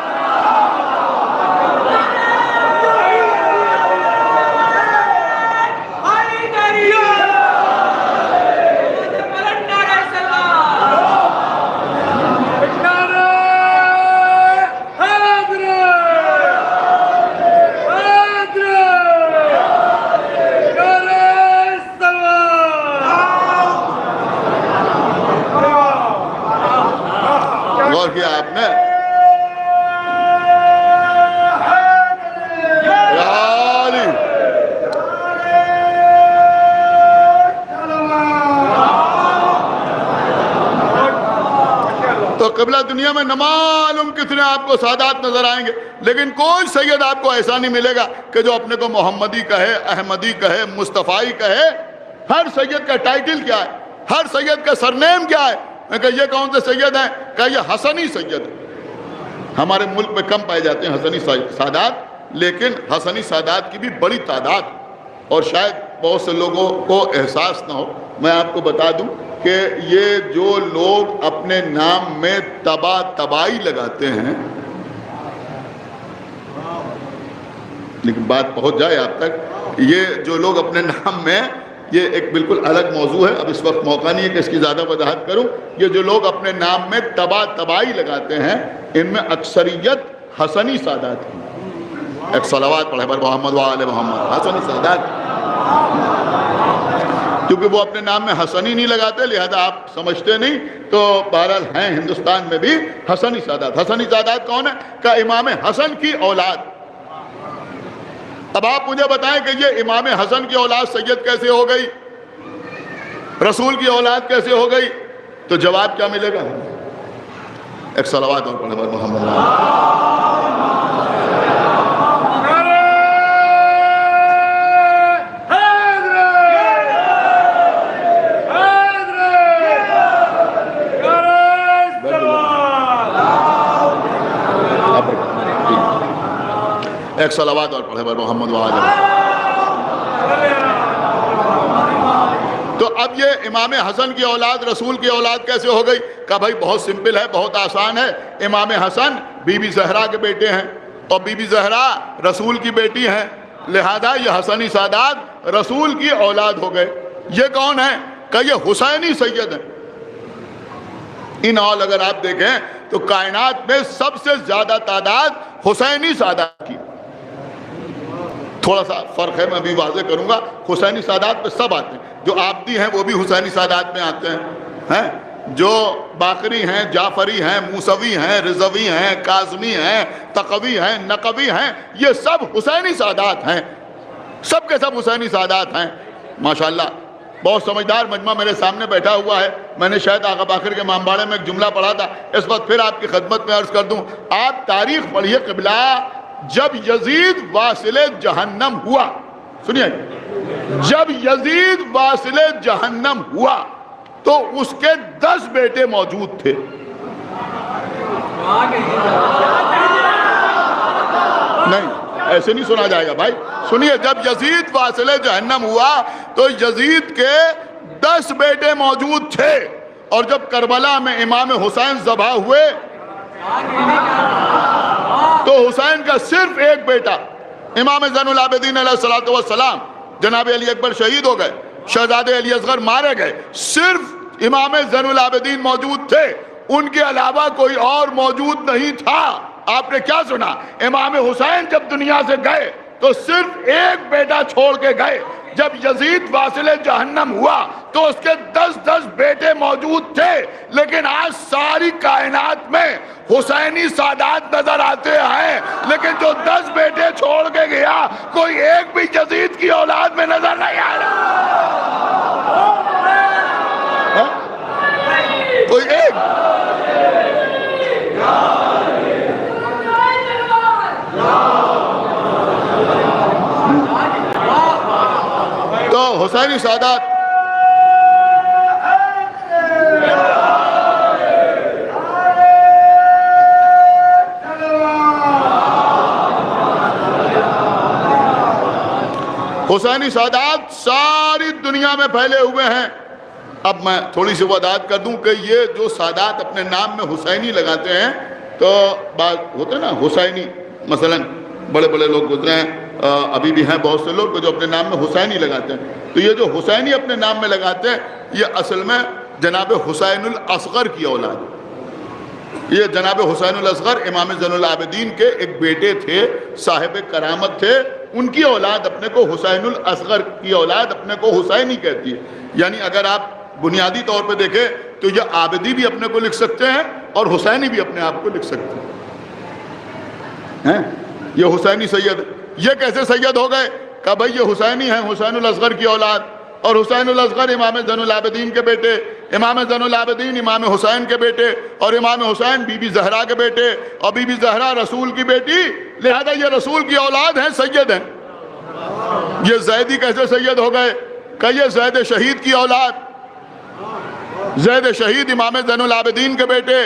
قبلہ دنیا میں نمعلوم کتنے آپ کو سادات نظر آئیں گے، لیکن کوئی سید آپ کو ایسا نہیں ملے گا کہ جو اپنے کو محمدی کہے، احمدی کہے، مصطفی کہے۔ ہر سید کا ٹائٹل کیا ہے، ہر سید کا سرنیم کیا ہے؟ میں کہا یہ کون سے سید ہیں؟ کہا یہ حسنی سید ہے۔ ہمارے ملک میں کم پائے جاتے ہیں حسنی سادات، لیکن حسنی سادات کی بھی بڑی تعداد، اور شاید بہت سے لوگوں کو احساس نہ ہو۔ میں آپ کو بتا دوں کہ یہ جو لوگ اپنے نام میں تبائی لگاتے ہیں، لیکن بات پہنچ جائے آپ تک، یہ جو لوگ اپنے نام میں، یہ ایک بالکل الگ موضوع ہے، اب اس وقت موقع نہیں ہے کہ اس کی زیادہ وضاحت کروں۔ یہ جو لوگ اپنے نام میں تبائی لگاتے ہیں، ان میں اکثریت حسنی سادات ہیں۔ ایک صلوات پڑھے پر محمد وآل محمد، حسنی سادات، کیونکہ وہ اپنے نام میں حسنی نہیں لگاتے، لہذا آپ سمجھتے نہیں، تو بہرحال ہیں ہندوستان میں بھی حسنی سادات۔ حسنی سادات کون ہے؟ کہ امام حسن کی اولاد۔ اب آپ مجھے بتائیں کہ یہ امام حسن کی اولاد سید کیسے ہو گئی، رسول کی اولاد کیسے ہو گئی؟ تو جواب کیا ملے گا؟ ایک صلوات اور پڑھے پر محمد ایک صلوات اور پڑھے پر محمد وآلہ۔ تو اب یہ امام حسن کی اولاد رسول کی اولاد کیسے ہو گئی؟ کہا بھائی بہت سمپل ہے، بہت آسان ہے۔ امام حسن بی بی زہرا کے بیٹے ہیں، اور بی بی زہرا رسول کی بیٹی ہیں، لہذا یہ حسنی سادات رسول کی اولاد ہو گئے۔ یہ کون ہے؟ کہ یہ حسینی سید ہیں۔ ان آل اگر آپ دیکھیں تو کائنات میں سب سے زیادہ تعداد حسینی سادات کی۔ تھوڑا سا فرق ہے، میں بھی واضح کروں گا۔ حسینی سادات پہ سب آتے ہیں، جو عابدی ہیں وہ بھی حسینی سادات میں آتے ہیں، جو باقری ہیں، جعفری ہیں، موسوی ہیں، رضوی ہیں، کاظمی ہیں، تقوی ہیں، نقوی ہیں، یہ سب حسینی سادات ہیں، سب کے سب حسینی سادات ہیں۔ ماشاءاللہ بہت سمجھدار مجمع میرے سامنے بیٹھا ہوا ہے۔ میں نے شاید آقا باقر کے امامباڑے میں ایک جملہ پڑھا تھا، اس وقت پھر آپ کی خدمت میں عرض کر دوں۔ آپ تاریخ پڑھیے قبلہ، جب یزید واصل جہنم ہوا، سنیے، جب یزید واصل جہنم ہوا تو اس کے 10 بیٹے موجود تھے۔ نہیں ایسے نہیں سنا جائے گا بھائی، سنیے، جب یزید واصل جہنم ہوا تو یزید کے 10 بیٹے موجود تھے، اور جب کربلا میں امام حسین ذبح ہوئے تو حسین کا صرف ایک بیٹا امام زین العابدین علیہ السلام جناب علی اکبر شہید ہو گئے، شہزادے علی اصغر مارے گئے، صرف امام زین العابدین موجود تھے، ان کے علاوہ کوئی اور موجود نہیں تھا۔ آپ نے کیا سنا؟ امام حسین جب دنیا سے گئے تو صرف ایک بیٹا چھوڑ کے گئے۔ جب یزید واصل جہنم ہوا تو اس کے 10 بیٹے موجود تھے، لیکن آج ساری کائنات میں حسینی سادات نظر آتے ہیں، لیکن جو 10 بیٹے چھوڑ کے گیا کوئی ایک بھی یزید کی اولاد میں نظر نہیں آ رہا، کوئی ایک۔ تو حسینی سادات حسینی سادات ساری دنیا میں پھیلے ہوئے ہیں۔ اب میں تھوڑی سی وضاحت کر دوں کہ یہ جو سادات اپنے نام میں حسینی لگاتے ہیں، تو بات ہوتے ہیں نا حسینی، مثلا بڑے بڑے لوگ گزرے ہیں، ابھی بھی ہیں بہت سے لوگ جو اپنے نام میں حسینی لگاتے ہیں، تو یہ جو حسینی اپنے نام میں لگاتے ہیں یہ اصل میں جناب حسین الاصغر کی اولاد ہے۔ یہ جناب حسین الاصغر امام زین العابدین کے ایک بیٹے تھے، صاحب کرامت تھے، ان کی اولاد اپنے کو حسین الاصغر کی اولاد اپنے کو حسینی کہتی ہے۔ یعنی اگر آپ بنیادی طور پہ دیکھیں تو یہ عابدی بھی اپنے کو لکھ سکتے ہیں اور حسینی بھی اپنے آپ کو لکھ سکتے ہیں۔ یہ حسینی سید، یہ کیسے سید ہو گئے؟ کہ بھائی یہ حسینی ہیں، حسین الاصغر کی اولاد، اور حسین الاصغر امام زین العابدین کے بیٹے، امام زین العابدین امام حسین کے بیٹے، اور امام حسین بی بی زہرا کے بیٹے، اور بی بی زہرا رسول کی بیٹی، لہذا یہ رسول کی اولاد ہیں، سید ہیں۔ یہ زیدی کیسے سید ہو گئے؟ کہ یہ زید شہید کی اولاد، زید شہید امام زین العابدین کے بیٹے،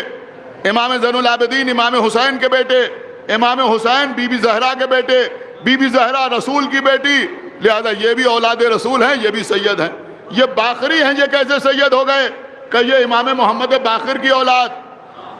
امام زین العابدین امام حسین کے بیٹے، امام حسین بی بی زہرا کے بیٹے، بی بی زہرا رسول کی بیٹی، لہذا یہ بھی اولاد رسول ہیں، یہ بھی سید ہیں۔ یہ باقری ہیں، یہ کیسے سید ہو گئے؟ کہ یہ امام محمد باقر کی اولاد،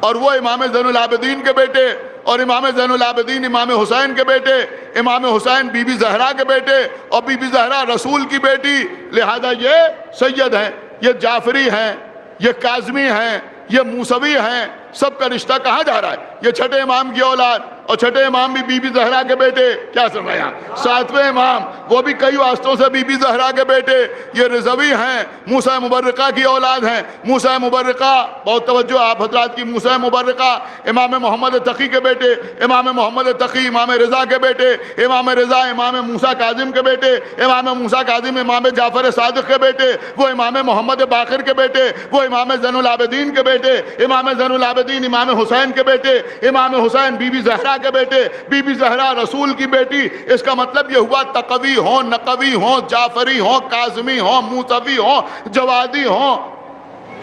اور وہ امام زین العابدین کے بیٹے، اور امام زین العابدین امام حسین کے بیٹے، امام حسین بی بی زہرا کے بیٹے، اور بی بی زہرا رسول کی بیٹی، لہذا یہ سید ہیں۔ یہ جعفری ہیں، یہ کاظمی ہیں، یہ موسوی ہیں، سب کا رشتہ کہاں جا رہا ہے؟ یہ چھٹے امام کی اولاد، اور چھٹے امام بھی بی بی زہرا کے بیٹے، کیا سن رہے ہیں آپ؟ ساتویں امام وہ بھی کئی واسطوں سے بی بی زہرا کے بیٹے، یہ رضوی ہیں، موسیٰ مبرقہ کی اولاد ہیں۔ موسیٰ مبرقہ، بہت توجہ آپ حضرات کی، موسیٰ مبرقہ امام محمد تقی کے بیٹے، امام محمد تقی امام رضا کے بیٹے، امام رضا امام موسیٰ کاظم کے بیٹے، امام موسیٰ کاظم امام جعفر صادق کے بیٹے، وہ امام محمد باقر کے بیٹے، وہ امام زین العابدین کے بیٹے، امام زین العابدین امام حسین کے بیٹے، امام حسین بی بی زہرا کے بیٹے، بی بی زہرا رسول کی بیٹی۔ اس کا مطلب یہ ہوا تقوی ہوں، نقوی ہوں، جعفری ہوں، کاظمی ہوں، موسوی ہوں، جوادی ہوں،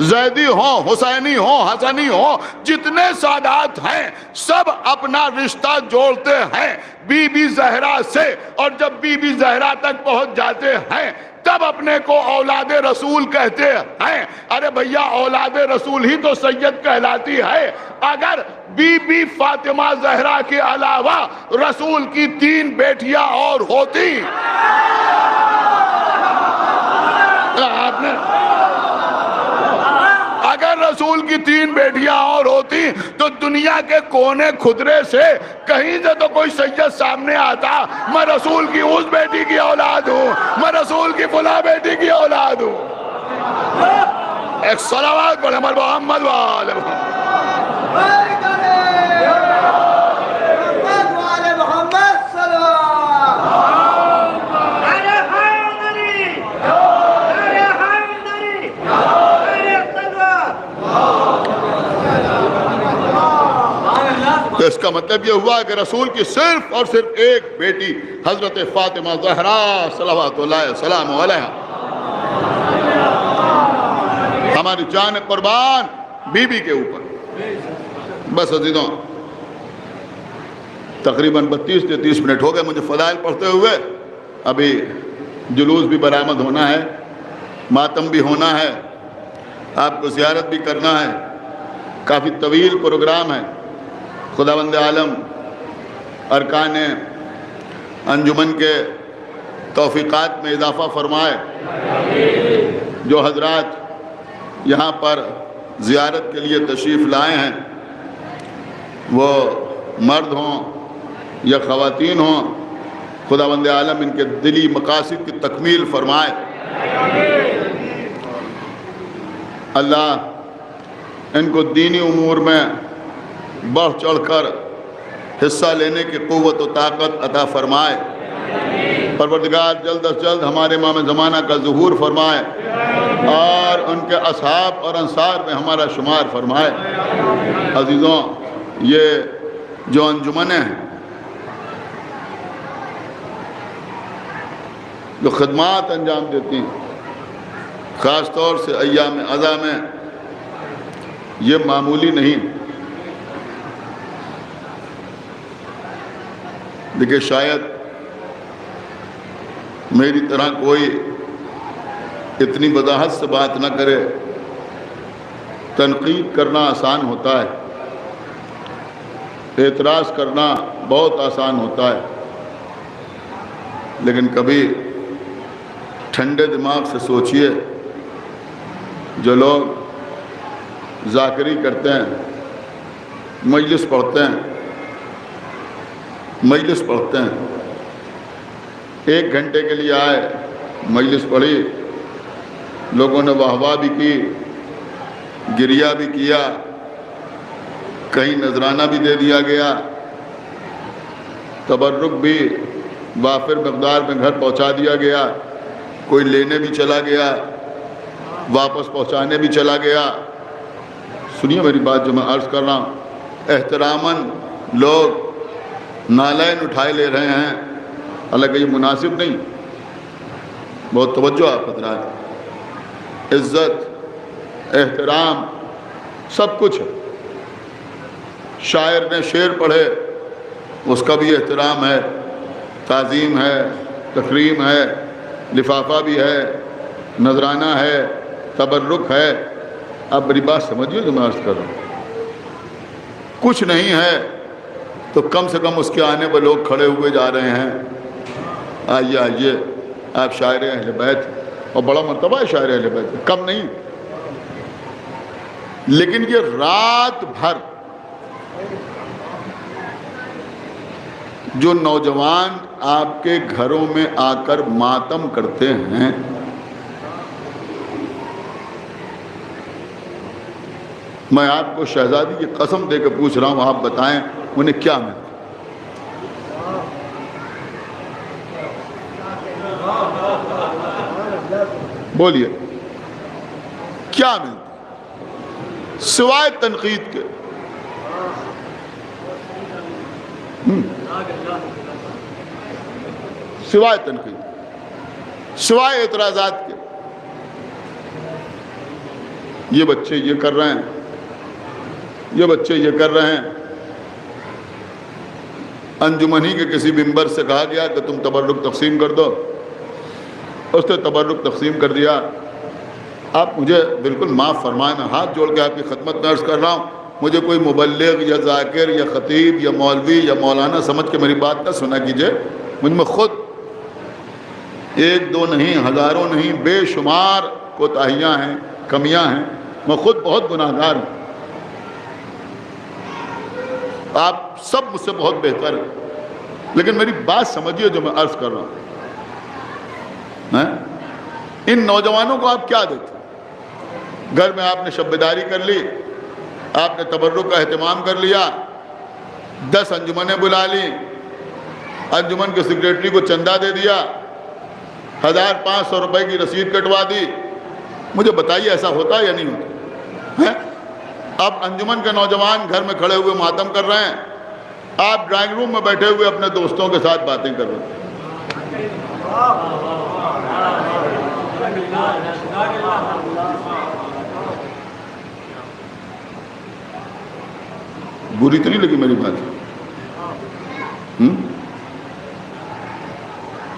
زیدی ہوں، حسینی ہوں، حسنی ہوں، جتنے سادات ہیں سب اپنا رشتہ جوڑتے ہیں بی بی زہرا سے، اور جب بی بی زہرا تک پہنچ جاتے ہیں تب اپنے کو اولاد رسول کہتے ہیں۔ ارے بھیا اولاد رسول ہی تو سید کہلاتی ہے۔ اگر بی بی فاطمہ زہرا کے علاوہ رسول کی 3 بیٹیاں اور ہوتی، اگر رسول کی 3 بیٹیاں اور ہوتی تو دنیا کے کونے خدرے سے کہیں سے تو کوئی سید سامنے آتا، میں رسول کی اس بیٹی کی اولاد ہوں، میں رسول کی فلاں بیٹی کی اولاد ہوں۔ ایک صلوات پڑھ ہمارے محمد وآل محمد۔ تو اس کا مطلب یہ ہوا کہ رسول کی صرف اور صرف ایک بیٹی حضرت فاطمہ زہرا صلوات اللہ وسلام علیہا، ہماری جان قربان بی بی کے اوپر۔ بس عزیزوں، تقریباً 32-33 منٹ ہو گئے مجھے فضائل پڑھتے ہوئے۔ ابھی جلوس بھی برآمد ہونا ہے، ماتم بھی ہونا ہے، آپ کو زیارت بھی کرنا ہے، کافی طویل پروگرام ہے۔ خداوند عالم ارکان انجمن کے توفیقات میں اضافہ فرمائے۔ جو حضرات یہاں پر زیارت کے لیے تشریف لائے ہیں، وہ مرد ہوں یا خواتین ہوں، خداوند عالم ان کے دلی مقاصد کی تکمیل فرمائے۔ اللہ ان کو دینی امور میں بڑھ چڑھ کر حصہ لینے کی قوت و طاقت عطا فرمائے۔ پروردگار جلد از جلد ہمارے امام زمانہ کا ظہور فرمائے اور ان کے اصحاب اور انصار میں ہمارا شمار فرمائے۔ عزیزوں، یہ جو انجمنیں ہیں، جو خدمات انجام دیتی ہیں، خاص طور سے ایام عزا میں، یہ معمولی نہیں۔ دیکھیں، شاید میری طرح کوئی اتنی وضاحت سے بات نہ کرے۔ تنقید کرنا آسان ہوتا ہے، اعتراض کرنا بہت آسان ہوتا ہے، لیکن کبھی ٹھنڈے دماغ سے سوچئے، جو لوگ ذاکری کرتے ہیں، مجلس پڑھتے ہیں، ایک گھنٹے کے لیے آئے، مجلس پڑھی، لوگوں نے واہ واہ بھی کی، گریہ بھی کیا، کہیں نذرانہ بھی دے دیا گیا، تبرک بھی وافر مقدار میں گھر پہنچا دیا گیا، کوئی لینے بھی چلا گیا، واپس پہنچانے بھی چلا گیا. سنیے میری بات جو میں عرض کر رہا ہوں. احتراماً لوگ نالین اٹھائے لے رہے ہیں، حالانکہ یہ مناسب نہیں. بہت توجہ آپ حضرات. عزت، احترام سب کچھ ہے. شاعر نے شعر پڑھے، اس کا بھی احترام ہے، تعظیم ہے، تکریم ہے، لفافہ بھی ہے، نذرانہ ہے، تبرک ہے. آپ میری بات سمجھیے جو میں عرض کر رہا ہوں. کچھ نہیں ہے تو کم سے کم اس کے آنے پر لوگ کھڑے ہوئے جا رہے ہیں. آئیے آئیے، آپ شاعر اہل بیت، اور بڑا مرتبہ ہے شاعر اہل بیت، کم نہیں. لیکن یہ رات بھر جو نوجوان آپ کے گھروں میں آ کر ماتم کرتے ہیں، میں آپ کو شہزادی کی قسم دے کے پوچھ رہا ہوں، آپ بتائیں انہیں کیا ملتا؟ بولیے کیا ملتا سوائے تنقید کے؟ سوائے تنقید، سوائے اعتراضات کے. یہ بچے یہ کر رہے ہیں، یہ بچے یہ کر رہے ہیں. انجمنی کے کسی ممبر سے کہا گیا کہ تم تبرک تقسیم کر دو، اس نے تبرک تقسیم کر دیا. آپ مجھے بالکل معاف فرمائیں، میں ہاتھ جوڑ کے آپ کی خدمت میں عرض کر رہا ہوں، مجھے کوئی مبلغ یا ذاکر یا خطیب یا مولوی یا مولانا سمجھ کے میری بات نہ سنا کیجئے. مجھ میں خود ایک دو نہیں، ہزاروں نہیں، بے شمار کوتاہیاں ہیں، کمیاں ہیں. میں خود بہت گناہ گار ہوں. آپ سب مجھ سے بہت بہتر ہیں، لیکن میری بات سمجھیے جو میں عرض کر رہا ہوں. ان نوجوانوں کو آپ کیا دیتے؟ گھر میں آپ نے شب بیداری کر لی، آپ نے تبرک کا اہتمام کر لیا، 10 انجمنیں بلا لی، انجمن کے سیکریٹری کو چندہ دے دیا، 1500 روپے کی رسید کٹوا دی. مجھے بتائیے ایسا ہوتا ہے یا نہیں ہوتا؟ اب انجمن کے نوجوان گھر میں کھڑے ہوئے ماتم کر رہے ہیں، آپ ڈرائنگ روم میں بیٹھے ہوئے اپنے دوستوں کے ساتھ باتیں کر رہے ہیں. بری تو نہیں لگی میری بات؟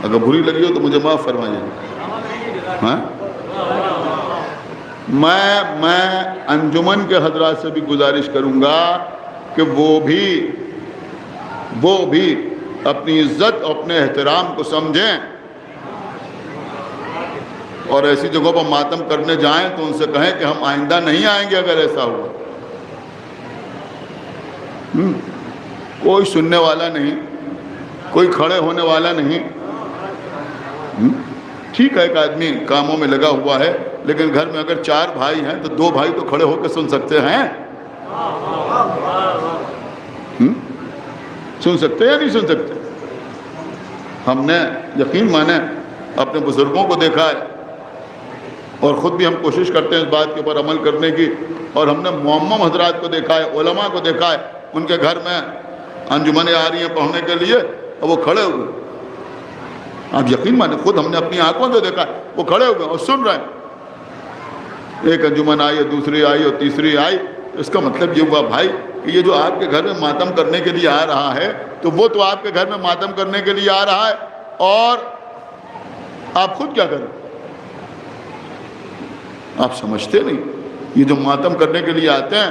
اگر بری لگی ہو تو مجھے معاف فرمائیے. میں انجمن کے حضرات سے بھی گزارش کروں گا کہ وہ بھی اپنی عزت اور اپنے احترام کو سمجھیں، اور ایسی جگہوں پر ماتم کرنے جائیں تو ان سے کہیں کہ ہم آئندہ نہیں آئیں گے اگر ایسا ہوا. کوئی سننے والا نہیں، کوئی کھڑے ہونے والا نہیں. ٹھیک ہے ایک آدمی کاموں میں لگا ہوا ہے، لیکن گھر میں اگر 4 بھائی ہیں تو 2 بھائی تو کھڑے ہو کے سن سکتے ہیں. سن سکتے یا نہیں سن سکتے؟ ہم نے یقین مانے اپنے بزرگوں کو دیکھا ہے، اور خود بھی ہم کوشش کرتے ہیں اس بات کے اوپر عمل کرنے کی. اور ہم نے معمم حضرات کو دیکھا ہے، علماء کو دیکھا ہے، ان کے گھر میں انجمنیں آ رہی ہیں پڑھنے کے لیے اور وہ کھڑے ہوئے. آپ یقین مانیں خود ہم نے اپنی آنکھوں سے دیکھا ہے، وہ کھڑے ہوئے اور سن رہے ہیں. ایک انجمن آئی اور دوسری آئی اور تیسری آئی. اس کا مطلب یہ ہوا بھائی کہ یہ جو آپ کے گھر میں ماتم کرنے کے لیے آ رہا ہے تو وہ تو آپ کے گھر میں ماتم کرنے کے لیے آ رہا ہے، اور آپ خود کیا کریں؟ آپ سمجھتے نہیں یہ جو ماتم کرنے کے لیے آتے ہیں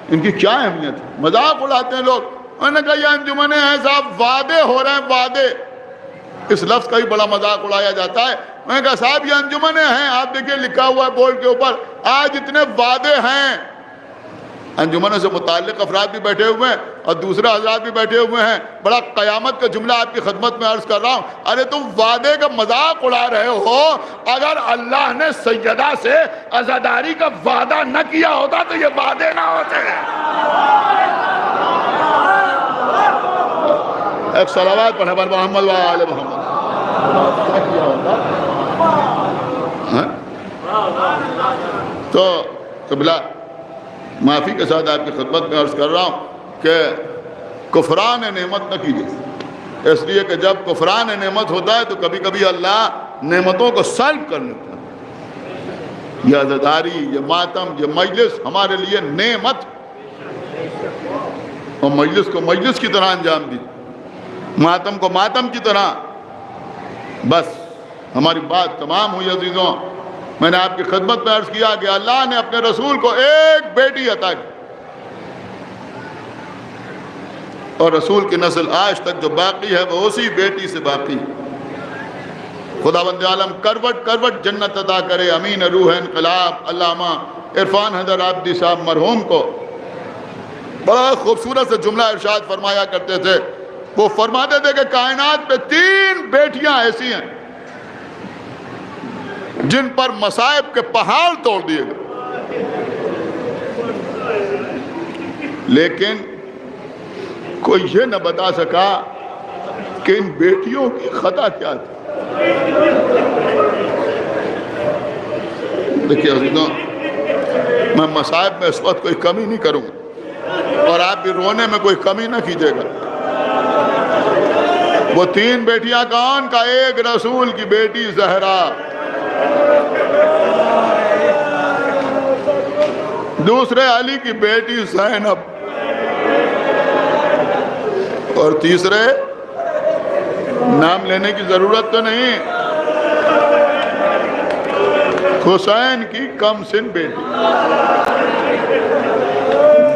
ان کی کیا اہمیت ہے. مذاق اڑاتے ہیں لوگ. انہوں نے کہا یہ انجمنیں ہیں صاحب، وعدے ہو رہے ہیں، وعدے. اس لفظ کا ہی بڑا مذاق اڑایا جاتا ہے. میں نے کہا صاحب یہ انجمنیں ہیں، آپ دیکھیں لکھا ہوا ہے بورڈ کے اوپر، آج اتنے وعدے ہیں. انجمنوں سے متعلق افراد بھی بیٹھے ہوئے ہیں اور دوسرے حضرات بھی بیٹھے ہوئے ہیں. بڑا قیامت کا جملہ آپ کی خدمت میں عرض کر رہا ہوں. ارے تم وعدے کا مذاق اڑا رہے ہو. اگر اللہ نے سیدہ سے عزاداری کا وعدہ نہ کیا ہوتا تو یہ وعدے نہ ہوتے. ایک صلوات پڑھے بر محمد و آل محمد. تو قبلہ معافی کے ساتھ آپ کی خدمت میں عرض کر رہا ہوں کہ کفران نعمت نہ کیجیے، اس لیے کہ جب کفران نعمت ہوتا ہے تو کبھی کبھی اللہ نعمتوں کو سلب کر لیتا ہے۔ یہ عزاداری، یہ ماتم، یہ مجلس ہمارے لیے نعمت، اور مجلس کو مجلس کی طرح انجام دی، ماتم کو ماتم کی طرح۔ بس ہماری بات تمام ہوئی عزیزوں۔ میں نے آپ کی خدمت میں عرض کیا کہ اللہ نے اپنے رسول کو ایک بیٹی عطا کی، اور رسول کی نسل آج تک جو باقی ہے وہ اسی بیٹی سے باقی۔ خداوند عالم کروٹ کروٹ جنت عطا کرے۔ امین روح انقلاب علامہ عرفان حیدر عابدی صاحب مرحوم کو بڑا خوبصورت سے جملہ ارشاد فرمایا کرتے تھے۔ وہ فرماتے تھے کہ کائنات میں 3 بیٹیاں ایسی ہیں جن پر مصائب کے پہاڑ توڑ دیے گئے، لیکن کوئی یہ نہ بتا سکا کہ ان بیٹیوں کی خطا کیا تھی۔ دیکھیے عزیزوں، میں مصائب میں اس وقت کوئی کمی نہیں کروں گا، اور آپ بھی رونے میں کوئی کمی نہ کیجیے گا۔ وہ 3 بیٹیاں کون کا؟ ایک رسول کی بیٹی زہرا، دوسرے علی کی بیٹی زینب، اور تیسرے نام لینے کی ضرورت تو نہیں، حسین کی کم سن بیٹی۔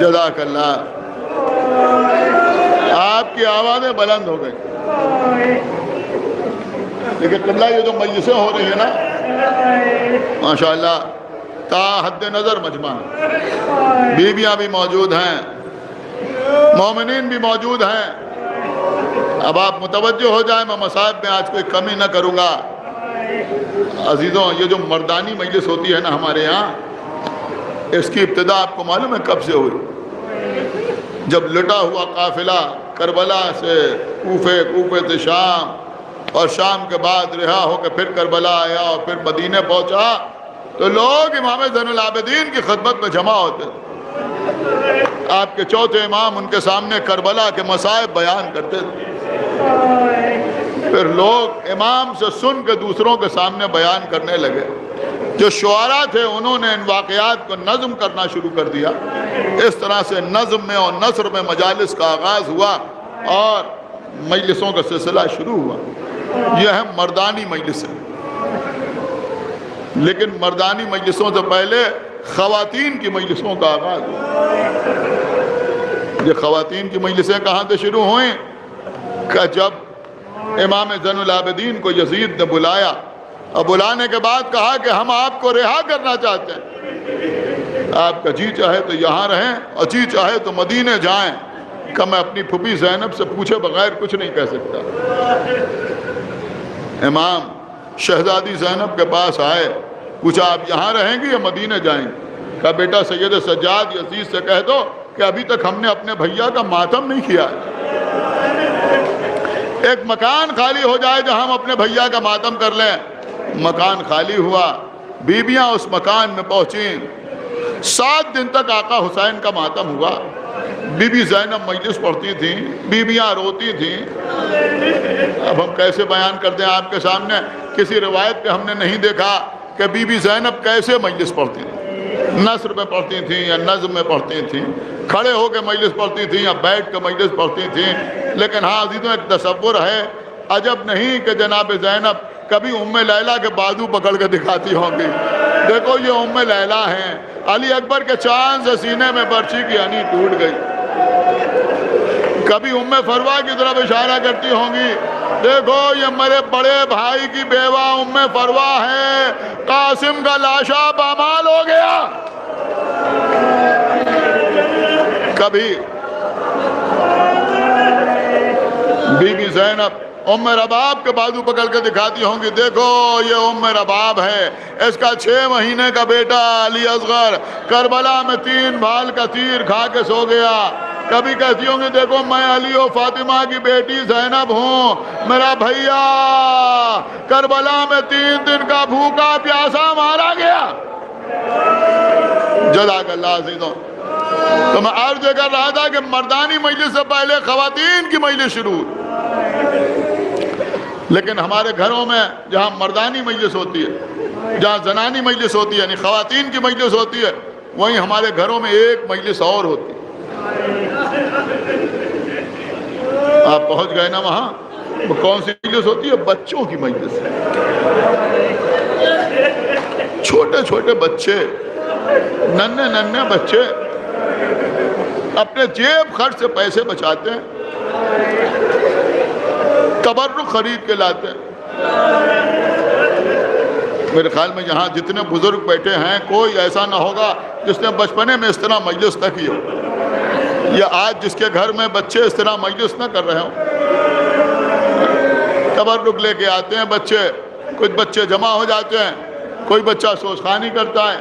جزاک اللہ۔ آپ کی آوازیں بلند ہو گئی، لیکن قبلہ یہ جو مجلسیں ہو رہی ہیں نا ماشاءاللہ تا حد نظر مجمع، بیویاں بھی موجود ہیں، مومنین بھی موجود ہیں۔ اب آپ متوجہ ہو جائیں، میں مصائب میں آج کوئی کمی نہ کروں گا۔ عزیزوں، یہ جو مردانی مجلس ہوتی ہے نا ہمارے یہاں، اس کی ابتدا آپ کو معلوم ہے کب سے ہوئی؟ جب لٹا ہوا قافلہ کربلا سے کوفے سے شام، اور شام کے بعد رہا ہو کے پھر کربلا آیا اور پھر مدینے پہنچا، تو لوگ امام زین العابدین کی خدمت میں جمع ہوتے تھے۔ آپ کے چوتھے امام ان کے سامنے کربلا کے مصائب بیان کرتے تھے، پھر لوگ امام سے سن کے دوسروں کے سامنے بیان کرنے لگے۔ جو شعراء تھے انہوں نے ان واقعات کو نظم کرنا شروع کر دیا۔ اس طرح سے نظم میں اور نثر میں مجالس کا آغاز ہوا اور مجلسوں کا سلسلہ شروع ہوا۔ یہ ہے مردانی مجلسیں، لیکن مردانی مجلسوں سے پہلے خواتین کی مجلسوں کا آغاز ہوا۔ یہ خواتین کی مجلسیں کہاں سے شروع ہوئیں؟ کہ جب امام زین العابدین کو یزید نے بلایا، اور بلانے کے بعد کہا کہ ہم آپ کو رہا کرنا چاہتے ہیں، آپ کا جی چاہے تو یہاں رہیں اور جی چاہے تو مدینے جائیں، کہ میں اپنی پھوپھی زینب سے پوچھے بغیر کچھ نہیں کہہ سکتا۔ امام شہزادی زینب کے پاس آئے، پوچھا آپ یہاں رہیں گی یا مدینے جائیں گے؟ کہا بیٹا سید سجاد یزید سے کہہ دو کہ ابھی تک ہم نے اپنے بھیا کا ماتم نہیں کیا ہے، ایک مکان خالی ہو جائے جہاں ہم اپنے بھیا کا ماتم کر لیں۔ مکان خالی ہوا، بیویاں اس مکان میں پہنچیں، 7 دن تک آقا حسین کا ماتم ہوا۔ بی بی زینب مجلس پڑھتی تھیں، بیویاں روتی تھیں۔ اب ہم کیسے بیان کر دیں آپ کے سامنے؟ کسی روایت پہ ہم نے نہیں دیکھا کہ بی بی زینب کیسے مجلس پڑھتی تھیں، نثر میں پڑھتی تھیں یا نظم میں پڑھتی تھیں، کھڑے ہو کے مجلس پڑھتی تھیں یا بیٹھ کے مجلس پڑھتی تھیں۔ لیکن ہاں عزیزوں، ایک تصور ہے، عجب نہیں کہ جناب زینب کبھی ام لیلہ کے بازو پکڑ کے دکھاتی ہوں گی، دیکھو یہ ام لیلہ ہیں۔ علی اکبر کے چاند سے سینے میں برچی کی ہنی ٹوٹ گئی۔ کبھی ام فروا کی طرف اشارہ کرتی ہوں گی، دیکھو یہ میرے بڑے بھائی کی بیوہ ام فروا ہے، قاسم کا لاشا پامال ہو گیا۔ کبھی بی بی زینب ام رباب کے بازو پکڑ کے دکھاتی ہوں گی، دیکھو یہ ام رباب ہے، اس کا 6 مہینے کا بیٹا علی اصغر کربلا میں 3 بھال کا تیر کھا کے سو گیا۔ کبھی کہتی ہوں گی دیکھو میں علی و فاطمہ کی بیٹی زینب ہوں، میرا بھیا کربلا میں 3 دن کا بھوکا پیاسا مارا گیا۔ جزاک اللہ عزیزوں. تو میں عرض کر رہا تھا کہ مردانی مجلس سے پہلے خواتین کی مجلس شروع، لیکن ہمارے گھروں میں جہاں مردانی مجلس ہوتی ہے، جہاں زنانی مجلس ہوتی ہے، یعنی خواتین کی مجلس ہوتی ہے، وہیں ہمارے گھروں میں ایک مجلس اور ہوتی ہے. آپ پہنچ گئے نا وہاں؟ وہ کون سی مجلس ہوتی ہے؟ بچوں کی مجلس. چھوٹے چھوٹے بچے، ننھے ننھے بچے اپنے جیب خرچ سے پیسے بچاتے ہیں، تبرک خرید کے لاتے ہیں. میرے خیال میں یہاں جتنے بزرگ بیٹھے ہیں کوئی ایسا نہ ہوگا جس نے بچپنے میں اس طرح مجلس نہ کی ہو، یا آج جس کے گھر میں بچے اس طرح مجلس نہ کر رہے ہوں. تبرک لے کے آتے ہیں بچے، کچھ بچے جمع ہو جاتے ہیں، کوئی بچہ سوچخانی کرتا ہے،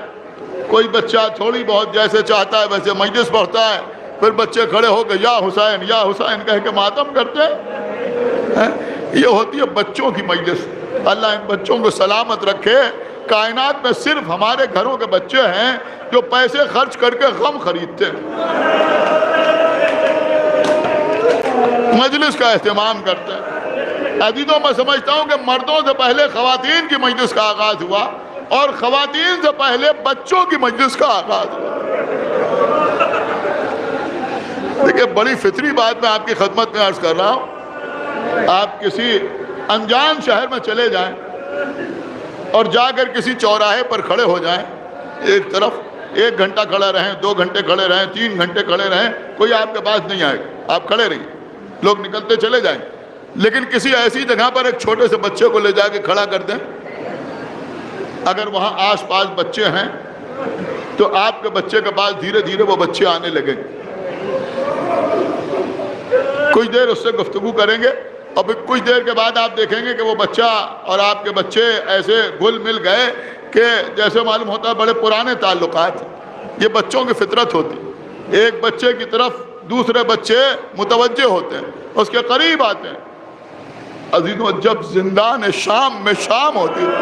کوئی بچہ تھوڑی بہت جیسے چاہتا ہے ویسے مجلس پڑھتا ہے، پھر بچے کھڑے ہو کے یا حسین یا حسین کہہ کے ماتم کرتے ہیں. یہ ہوتی ہے بچوں کی مجلس. اللہ ان بچوں کو سلامت رکھے. کائنات میں صرف ہمارے گھروں کے بچے ہیں جو پیسے خرچ کر کے غم خریدتے ہیں، مجلس کا اہتمام کرتے ہیں. عزیزوں میں سمجھتا ہوں کہ مردوں سے پہلے خواتین کی مجلس کا آغاز ہوا اور خواتین سے پہلے بچوں کی مجلس کا آغاز ہوا. دیکھیں بڑی فطری بات میں آپ کی خدمت میں عرض کر رہا ہوں. آپ کسی انجان شہر میں چلے جائیں اور جا کر کسی چوراہے پر کھڑے ہو جائیں، ایک طرف 1 گھنٹہ کھڑے رہیں، 2 گھنٹے کھڑے رہیں، 3 گھنٹے کھڑے رہیں، کوئی آپ کے پاس نہیں آئے گا، آپ کھڑے رہیے، لوگ نکلتے چلے جائیں. لیکن کسی ایسی جگہ پر ایک چھوٹے سے بچے کو لے جا کے کھڑا کر دیں، اگر وہاں آس پاس بچے ہیں تو آپ کے بچے کے پاس دھیرے دھیرے وہ بچے آنے لگیں گے. کچھ دیر اس سے گفتگو کریں گے اور پھر کچھ دیر کے بعد آپ دیکھیں گے کہ وہ بچہ اور آپ کے بچے ایسے گل مل گئے کہ جیسے معلوم ہوتا ہے بڑے پرانے تعلقات. یہ بچوں کی فطرت ہوتی. ایک بچے کی طرف دوسرے بچے متوجہ ہوتے ہیں، اس کے قریب آتے ہیں. عزیزوں جب زندان شام میں شام ہوتی ہے،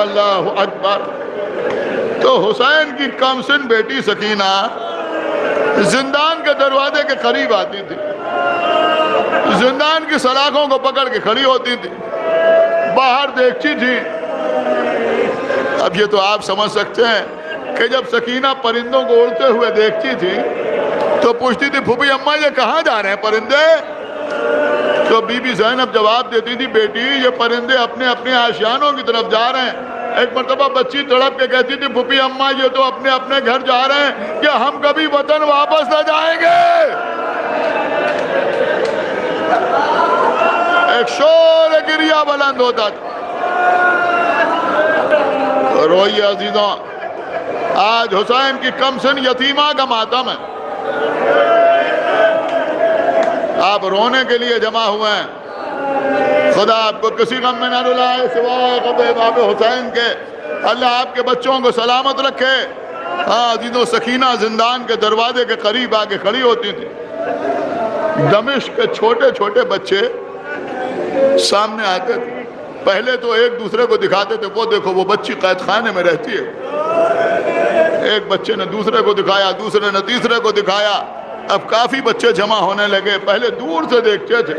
اللہ اکبر، تو حسین کی کمسن بیٹی سکینہ زندان کے دروازے کے قریب آتی تھی، زندان کی سلاخوں کو پکڑ کے کھڑی ہوتی تھی، باہر دیکھتی تھی. اب یہ تو آپ سمجھ سکتے ہیں کہ جب سکینہ پرندوں کو اڑتے ہوئے دیکھتی تھی تو پوچھتی تھی پھوپھی اماں یہ کہاں جا رہے ہیں پرندے؟ تو بی بی زینب جواب دیتی تھی بیٹی یہ پرندے اپنے اپنے آشیانوں کی طرف جا رہے ہیں. ایک مرتبہ بچی تڑپ کے کہتی تھی پھوپھی اماں یہ تو اپنے اپنے گھر جا رہے ہیں، کیا ہم کبھی وطن واپس نہ جائیں گے؟ ایک شور گریہ بلند ہوتا تھا. روئیے عزیزوں، آج حسین کی کمسن یتیمہ کا ماتم ہے. آپ رونے کے لیے جمع ہوئے ہیں. خدا آپ کو کسی غم میں نہ رلائے سوائے غم امام حسین کے. اللہ آپ کے بچوں کو سلامت رکھے. ہاں عزیزوں، سکینہ زندان کے دروازے کے قریب آ کے کھڑی ہوتی تھی. دمشق کے چھوٹے چھوٹے بچے سامنے آتے تھے. پہلے تو ایک دوسرے کو دکھاتے تھے وہ دیکھو وہ بچی قید خانے میں رہتی ہے. ایک بچے نے دوسرے کو دکھایا، دوسرے نے تیسرے کو دکھایا. اب کافی بچے جمع ہونے لگے. پہلے دور سے دیکھتے تھے،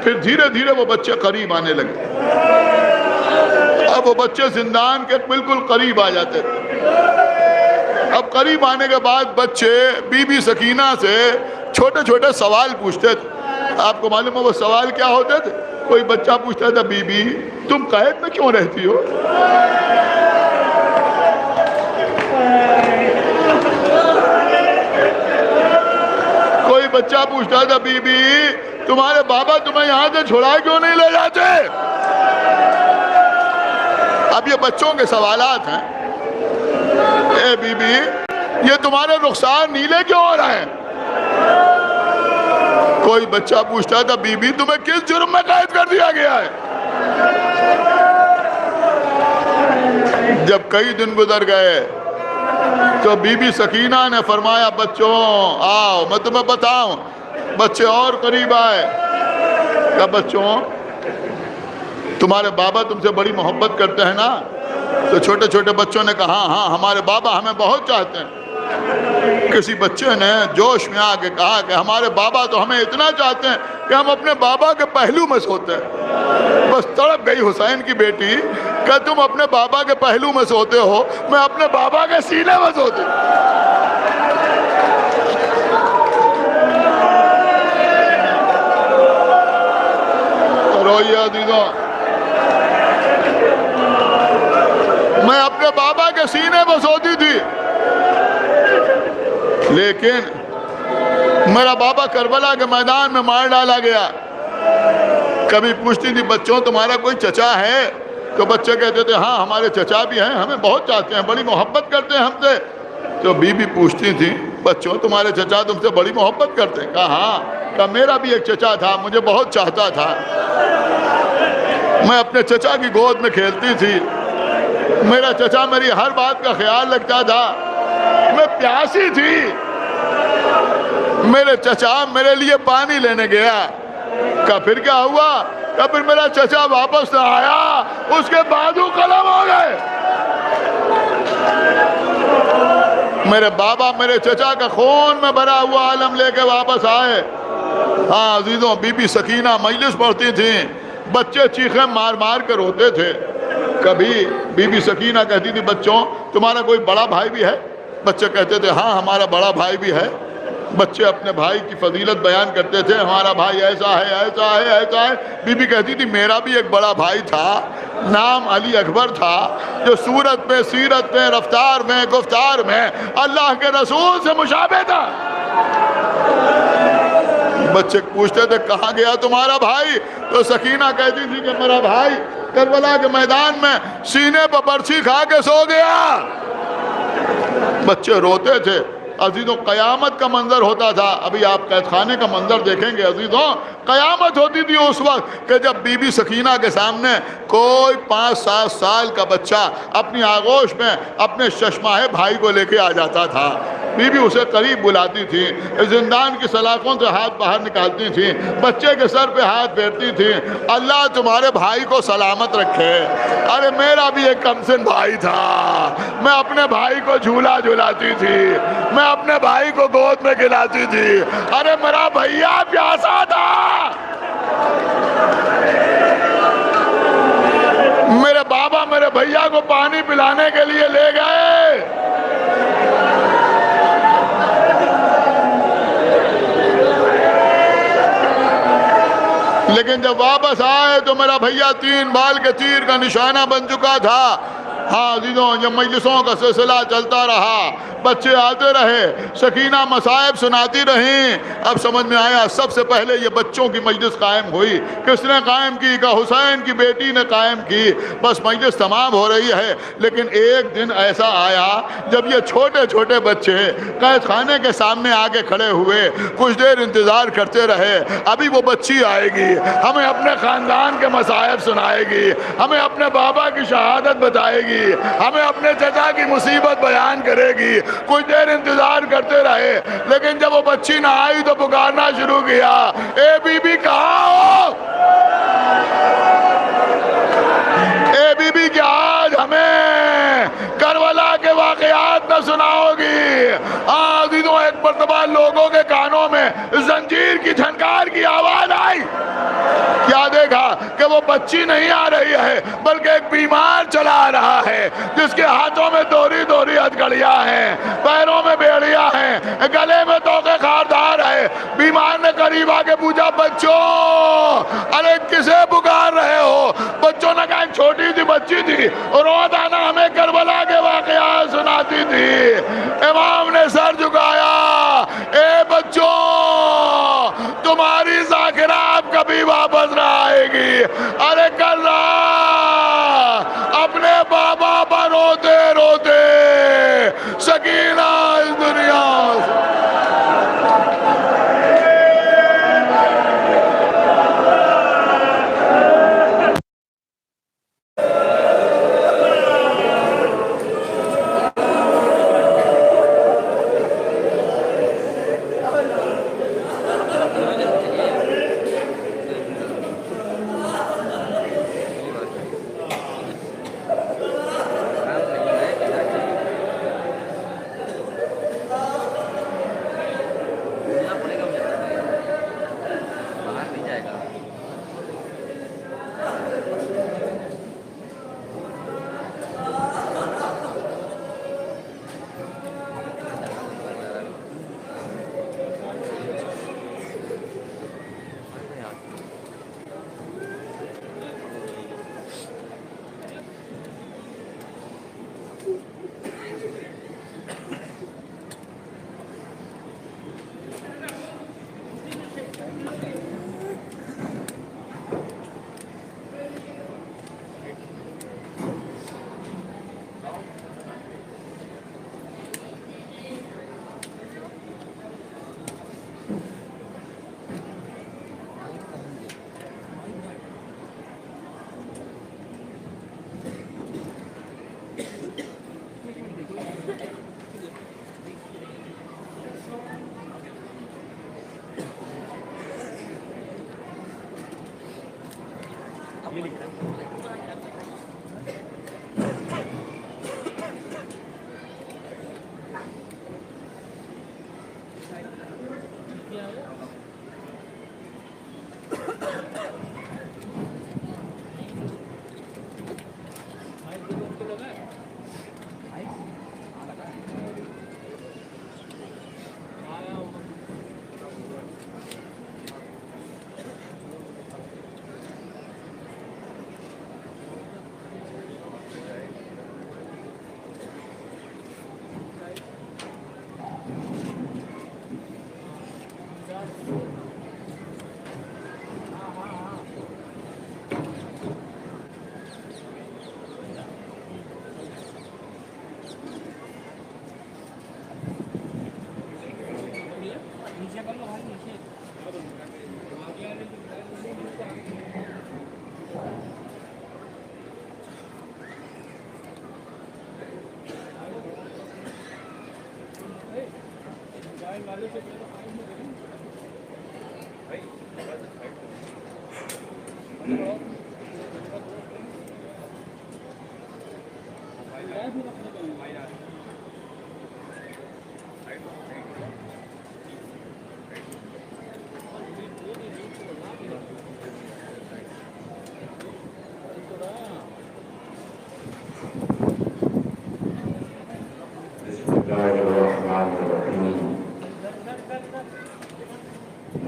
پھر دھیرے دھیرے وہ بچے قریب آنے لگے. اب وہ بچے زندان کے بالکل قریب آ جاتے تھے. اب قریب آنے کے بعد بچے بی بی سکینہ سے چھوٹے چھوٹے سوال پوچھتے تھے. آپ کو معلوم ہے وہ سوال کیا ہوتے تھے؟ کوئی بچہ پوچھتا تھا بی بی تم قید میں کیوں رہتی ہو؟ کوئی بچہ پوچھتا تھا بی بی تمہارے بابا تمہیں یہاں سے چھڑا کیوں نہیں لے جاتے؟ اب یہ بچوں کے سوالات ہیں. اے بی بی یہ تمہارے رخسار نیلے کیوں ہو رہے ہیں؟ کوئی بچہ پوچھتا تھا بی بی تمہیں کس جرم میں قید کر دیا گیا ہے؟ جب کئی دن گزر گئے تو بی بی سکینہ نے فرمایا بچوں آؤ میں تمہیں بتاؤں. بچے اور قریب آئے. کہ بچوں تمہارے بابا تم سے بڑی محبت کرتے ہیں نا؟ تو چھوٹے چھوٹے بچوں نے کہا ہاں ہمارے بابا ہمیں بہت چاہتے ہیں۔ کسی بچے نے جوش میں آ کے کہا کہ ہمارے بابا تو ہمیں اتنا چاہتے ہیں کہ ہم اپنے بابا کے پہلو میں سوتے ہیں۔ بس تڑپ گئی حسین کی بیٹی کہ تم اپنے بابا کے پہلو میں سوتے ہو، میں اپنے بابا کے سینے میں سوتی ہوں۔ روئیے عزیزوں، میں اپنے بابا کے سینے میں سوتی تھی، لیکن میرا بابا کربلا کے میدان میں مار ڈالا گیا۔ کبھی پوچھتی تھی بچوں تمہارا کوئی چچا ہے؟ تو بچے کہتے تھے ہاں ہمارے چچا بھی ہیں، ہمیں بہت چاہتے ہیں، بڑی محبت کرتے ہیں ہم سے۔ تو بی بی پوچھتی تھی بچوں تمہارے چچا تم سے بڑی محبت کرتے ہیں؟ کہا ہاں، کہا میرا بھی ایک چچا تھا، مجھے بہت چاہتا تھا، میں اپنے چچا کی گود میں کھیلتی تھی، میرا چچا میری ہر بات کا خیال رکھتا تھا، میں پیاسی تھی، میرے چچا میرے لیے پانی لینے گیا، کہا پھر کیا ہوا؟ کہا پھر میرا چچا واپس نہ آیا، اس کے بازو قلم ہو گئے۔ میرے بابا میرے چچا کا خون میں بھرا ہوا عالم لے کے واپس آئے۔ ہاں عزیزوں، بی بی سکینہ مجلس پڑھتی تھیں، بچے چیخیں مار مار کر روتے تھے۔ کبھی بی بی سکینہ کہتی تھی بچوں تمہارا کوئی بڑا بھائی بھی ہے؟ بچے کہتے تھے ہاں ہمارا بڑا بھائی بھی ہے۔ بچے اپنے بھائی کی فضیلت بیان کرتے تھے، ہمارا بھائی ایسا ہے ایسا ہے ایسا ہے۔ بی بی کہتی تھی میرا بھی ایک بڑا بھائی تھا، نام علی اکبر تھا، جو صورت میں، سیرت میں، رفتار میں، گفتار میں اللہ کے رسول سے مشابہ تھا۔ بچے پوچھتے تھے کہاں گیا تمہارا بھائی؟ تو سکینہ کہتی تھی کہ میرا بھائی کربلا کے میدان میں سینے پر برچھی کھا کے سو گیا۔ بچے روتے تھے۔ عزیزوں قیامت کا منظر ہوتا تھا، ابھی آپ قید خانے کا منظر دیکھیں گے عزیزوں، قیامت ہوتی تھی اس وقت کہ جب بی بی سکینہ کے سامنے کوئی 5-7 سال کا بچہ اپنی آغوش میں اپنے ششماہے بھائی کو لے کے آ جاتا تھا، بی بی اسے قریب بلاتی تھی، زندان کی سلاخوں سے ہاتھ باہر نکالتی تھی، بچے کے سر پہ ہاتھ پھیرتی تھی، اللہ تمہارے بھائی کو سلامت رکھے۔ ارے میرا بھی ایک کمسن بھائی تھا، میں اپنے بھائی کو جھولا جھلاتی تھی، میں اپنے بھائی کو گود میں کھلاتی تھی، ارے میرا بھیا پیاسا تھا، میرے بابا میرے بھیا کو پانی پلانے کے لیے لے گئے، لیکن جب واپس آئے تو میرا بھیا 3 بال کے تیر کا نشانہ بن چکا تھا۔ ہاں عزیزوں، جب مجلسوں کا سلسلہ چلتا رہا، بچے آتے رہے، سکینہ مصائب سناتی رہیں، اب سمجھ میں آیا سب سے پہلے یہ بچوں کی مجلس قائم ہوئی۔ کس نے قائم کی؟ کہ حسین کی بیٹی نے قائم کی۔ بس مجلس تمام ہو رہی ہے، لیکن ایک دن ایسا آیا جب یہ چھوٹے چھوٹے بچے قید خانے کے سامنے آگے کھڑے ہوئے، کچھ دیر انتظار کرتے رہے، ابھی وہ بچی آئے گی، ہمیں اپنے خاندان کے مصائب سنائے گی، ہمیں اپنے بابا کی شہادت بتائے گی، ہمیں اپنے چچا کی مصیبت بیان کرے گی۔ کچھ دیر انتظار کرتے رہے، لیکن جب وہ بچی نہ آئی تو پکارنا شروع کیا، اے بی بی کہاں ہو؟ اے بی بی کیا آج ہمیں کربلا کے واقعات نہ سناؤ گی؟ عزیزوں ایک مرتبہ لوگوں کے کانوں میں زنجیر کی جھنکار کی آواز آئی، کیا دیکھا کہ وہ بچی نہیں آ رہی ہے بلکہ ایک بیمار چلا آ رہا ہے، جس کے ہاتھوں میں دوری دوری ہتھکڑیاں ہیں، پیروں میں بیڑیاں ہیں، گلے میں توقے خاردار ہے۔ بیمار نے قریب آ کے پوچھا بچوں ارے کسے پکار رہے ہو؟ بچوں نے کہا ایک چھوٹی سی بچی تھی، روزانہ ہمیں کربلا کے واقعات سناتی تھی۔ امام نے سر جھکایا، اے بچوں تمہاری ذاکرہ اب کبھی واپس نہ آئے گی۔ ارے کل رات اپنے بابا پر روتے روتے سکینہ اس دنیا سے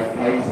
28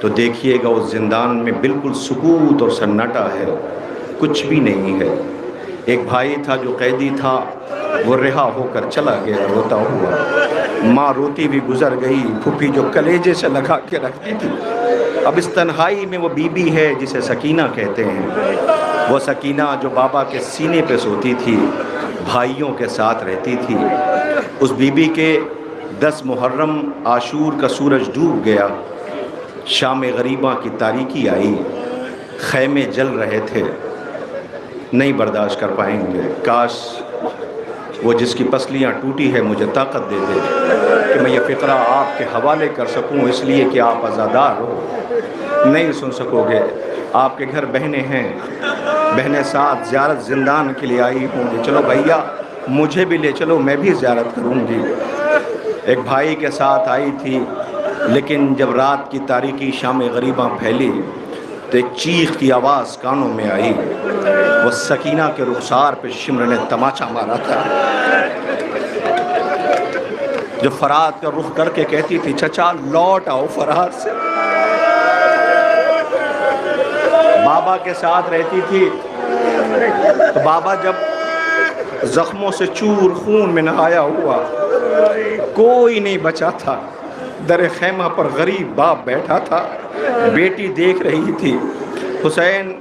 تو دیکھیے گا اس زندان میں بالکل سکوت اور سناٹا ہے، کچھ بھی نہیں ہے۔ ایک بھائی تھا جو قیدی تھا، وہ رہا ہو کر چلا گیا روتا ہوا، ماں روتی بھی گزر گئی، پھوپھی جو کلیجے سے لگا کے رکھتی تھی۔ اب اس تنہائی میں وہ بی بی ہے جسے سکینہ کہتے ہیں، وہ سکینہ جو بابا کے سینے پہ سوتی تھی، بھائیوں کے ساتھ رہتی تھی۔ اس بی بی کے 10 محرم عاشور کا سورج ڈوب گیا، شام غریباں کی تاریکی آئی، خیمے جل رہے تھے، نہیں برداشت کر پائیں گے۔ کاش وہ جس کی پسلیاں ٹوٹی ہے مجھے طاقت دے دے کہ میں یہ فقرہ آپ کے حوالے کر سکوں، اس لیے کہ آپ عزادار ہو، نہیں سن سکو گے۔ آپ کے گھر بہنیں ہیں، بہنیں ساتھ زیارت زندان کے لیے آئی ہوں گی، چلو بھیا مجھے بھی لے چلو، میں بھی زیارت کروں گی۔ ایک بھائی کے ساتھ آئی تھی، لیکن جب رات کی تاریکی شام غریباں پھیلی تو ایک چیخ کی آواز کانوں میں آئی، وہ سکینہ کے رخسار پہ شمر نے تماچا مارا تھا، جو فرات کا رخ کر کے کہتی تھی چچا لوٹ آؤ فرات سے۔ بابا کے ساتھ رہتی تھی تو بابا جب زخموں سے چور خون میں نہایا ہوا، کوئی نہیں بچا تھا، در خیمہ پر غریب باپ بیٹھا تھا، بیٹی دیکھ رہی تھی۔ حسین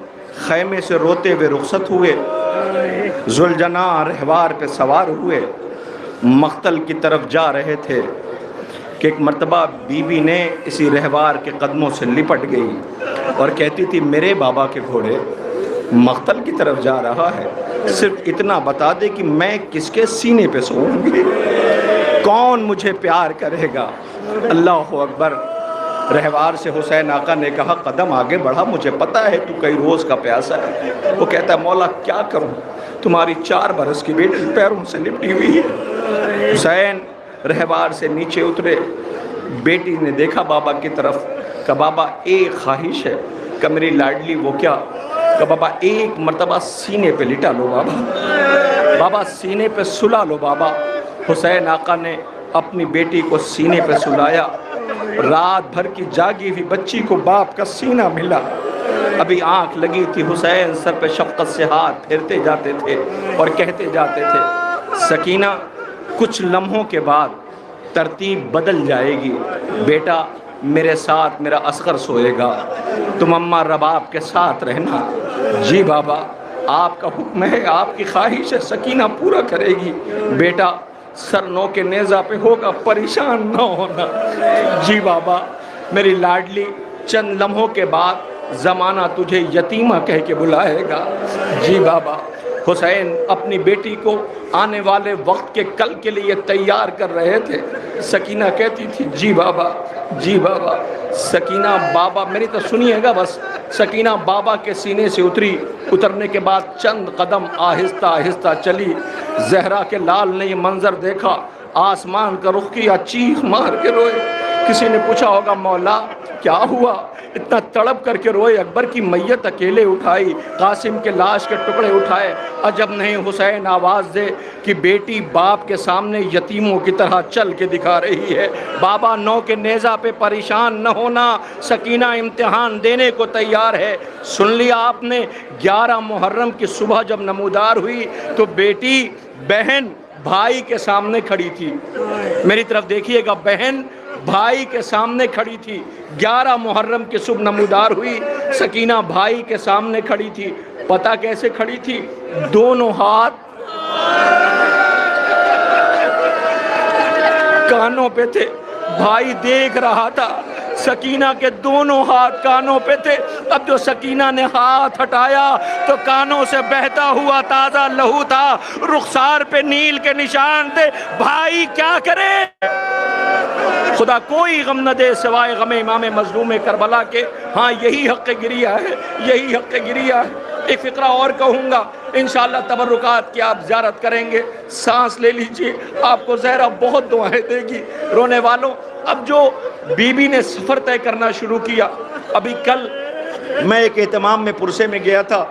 خیمے سے روتے ہوئے رخصت ہوئے، ذوالجناح رہوار پہ سوار ہوئے، مقتل کی طرف جا رہے تھے کہ ایک مرتبہ بی بی نے اسی رہوار کے قدموں سے لپٹ گئی اور کہتی تھی میرے بابا کے گھوڑے مقتل کی طرف جا رہا ہے، صرف اتنا بتا دے کہ میں کس کے سینے پہ سوؤں گی، کون مجھے پیار کرے گا۔ اللہ اکبر۔ رہوار سے حسین آقا نے کہا قدم آگے بڑھا، مجھے پتا ہے تو کئی روز کا پیاسا ہے۔ وہ کہتا ہے مولا کیا کروں، تمہاری 4 برس کی بیٹی پیروں سے لپٹی ہوئی ہے۔ حسین رہوار سے نیچے اترے، بیٹی نے دیکھا بابا کی طرف، کہا بابا ایک خواہش ہے، کہ میری لاڈلی وہ کیا، کہ بابا ایک مرتبہ سینے پہ لٹا لو بابا، بابا سینے پہ سلا لو بابا۔ حسین آقا نے اپنی بیٹی کو سینے پہ سلایا، رات بھر کی جاگی ہوئی بچی کو باپ کا سینہ ملا، ابھی آنکھ لگی تھی، حسین سر پہ شفقت سے ہاتھ پھیرتے جاتے تھے اور کہتے جاتے تھے سکینہ کچھ لمحوں کے بعد ترتیب بدل جائے گی، بیٹا میرے ساتھ میرا اصغر سوئے گا، تم اماں رباب کے ساتھ رہنا۔ جی بابا آپ کا حکم ہے، آپ کی خواہش ہے، سکینہ پورا کرے گی، بیٹا سر نو کے نیزہ پہ ہوگا، پریشان نہ ہونا۔ جی بابا میری لاڈلی چند لمحوں کے بعد زمانہ تجھے یتیمہ کہہ کے بلائے گا۔ جی بابا۔ حسین اپنی بیٹی کو آنے والے وقت کے کل کے لیے تیار کر رہے تھے، سکینہ کہتی تھی جی بابا جی بابا۔ سکینہ بابا میری تو سنیے گا بس، سکینہ بابا کے سینے سے اتری، اترنے کے بعد چند قدم آہستہ آہستہ چلی، زہرا کے لال نے یہ منظر دیکھا، آسمان کا رخ کیا، چیخ مار کے روئے۔ کسی نے پوچھا ہوگا مولا کیا ہوا، اتنا تڑپ کر کے روئے، اکبر کی میت اکیلے اٹھائی، قاسم کے لاش کے ٹکڑے اٹھائے، عجب نہیں حسین آواز دے کہ بیٹی باپ کے سامنے یتیموں کی طرح چل کے دکھا رہی ہے، بابا نو کے نیزہ پہ پریشان نہ ہونا، سکینہ امتحان دینے کو تیار ہے۔ سن لیا آپ نے، 11 محرم کی صبح جب نمودار ہوئی تو بیٹی بہن بھائی کے سامنے کھڑی تھی، میری طرف دیکھیے گا، بہن بھائی کے سامنے کھڑی تھی، 11 محرم کی صبح نمودار ہوئی، سکینہ بھائی کے سامنے کھڑی تھی، پتہ کیسے کھڑی تھی، دونوں ہاتھ کانوں پہ تھے، بھائی دیکھ رہا تھا، سکینہ کے دونوں ہاتھ کانوں پہ تھے۔ اب جو سکینہ نے ہاتھ ہٹایا تو کانوں سے بہتا ہوا تازہ لہو تھا، رخسار پہ نیل کے نشان تھے، بھائی کیا کرے، خدا کوئی غم نہ دے سوائے غم امام مظلوم کربلا کے۔ ہاں یہی حق گریہ ہے، یہی حق گریہ ہے۔ ایک فقرہ اور کہوں گا، انشاءاللہ تبرکات کی آپ زیارت کریں گے، سانس لے لیجئے، آپ کو زہرہ بہت دعائیں دے گی۔ رونے والوں، اب جو بی بی نے سفر طے کرنا شروع کیا، ابھی کل میں ایک اہتمام میں پرسے میں گیا تھا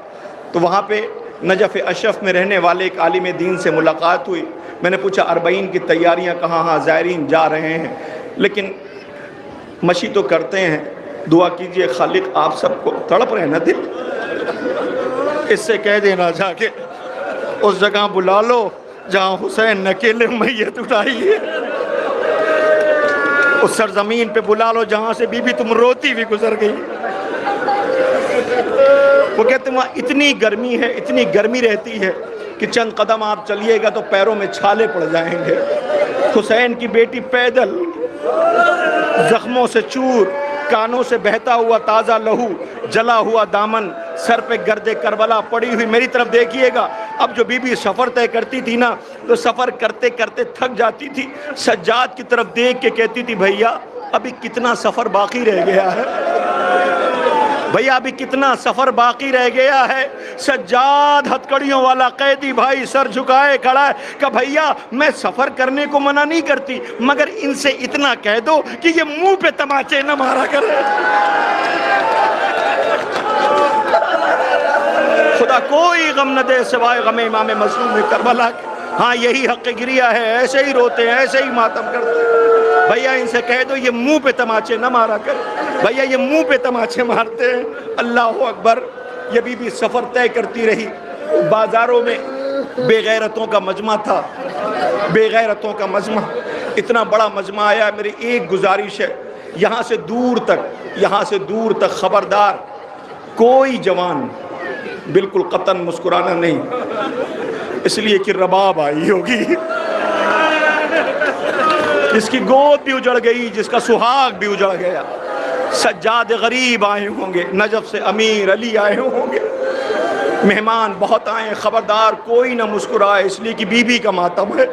تو وہاں پہ نجف اشرف میں رہنے والے ایک عالم دین سے ملاقات ہوئی، میں نے پوچھا 40 کی تیاریاں کہاں، ہاں زائرین جا رہے ہیں، لیکن مشی تو کرتے ہیں، دعا کیجئے خالق آپ سب کو تڑپ رہے نا دل، اس سے کہہ دینا جا کے اس جگہ بلا لو جہاں حسین نے اکیلے میت اٹھائی ہے، اس سرزمین پہ بلا لو جہاں سے بی بی تم روتی بھی گزر گئی۔ وہ کہتے ہیں وہاں اتنی گرمی ہے، اتنی گرمی رہتی ہے کہ چند قدم آپ چلیے گا تو پیروں میں چھالے پڑ جائیں گے۔ حسین کی بیٹی پیدل، زخموں سے چور، کانوں سے بہتا ہوا تازہ لہو، جلا ہوا دامن، سر پہ گرد کربلا پڑی ہوئی، میری طرف دیکھیے گا۔ اب جو بی بی سفر طے کرتی تھی نا تو سفر کرتے کرتے تھک جاتی تھی، سجاد کی طرف دیکھ کے کہتی تھی بھیا ابھی کتنا سفر باقی رہ گیا ہے، بھیا ابھی کتنا سفر باقی رہ گیا ہے۔ سجاد ہتکڑیوں والا قیدی بھائی سر جھکائے کھڑا ہے کہ بھیا میں سفر کرنے کو منع نہیں کرتی، مگر ان سے اتنا کہہ دو کہ یہ منہ پہ تماچے نہ مارا کرے۔ خدا کوئی غم نہ دے سوائے غم امام مظلوم کربلا کے۔ ہاں یہی حق گریہ ہے، ایسے ہی روتے ہیں، ایسے ہی ماتم کرتے ہیں۔ بھیا ان سے کہہ دو یہ منہ پہ تماچے نہ مارا کرے، بھیا یہ منہ پہ تماچے مارتے ہیں۔ اللہ اکبر۔ یہ بی بی سفر طے کرتی رہی، بازاروں میں بے غیرتوں کا مجمع تھا، بے غیرتوں کا مجمع، اتنا بڑا مجمع آیا۔ میری ایک گزارش ہے، یہاں سے دور تک خبردار کوئی جوان بالکل قطن مسکرانا نہیں، اس لیے کہ رباب آئی ہوگی، جس کی گود بھی اجڑ گئی، جس کا سہاگ بھی اجڑ گیا۔ سجاد غریب آئے ہوں گے، نجف سے امیر علی آئے ہوں گے، مہمان بہت آئے، خبردار کوئی نہ مسکرائے، اس لیے کہ بی بی کا ماتم ہے،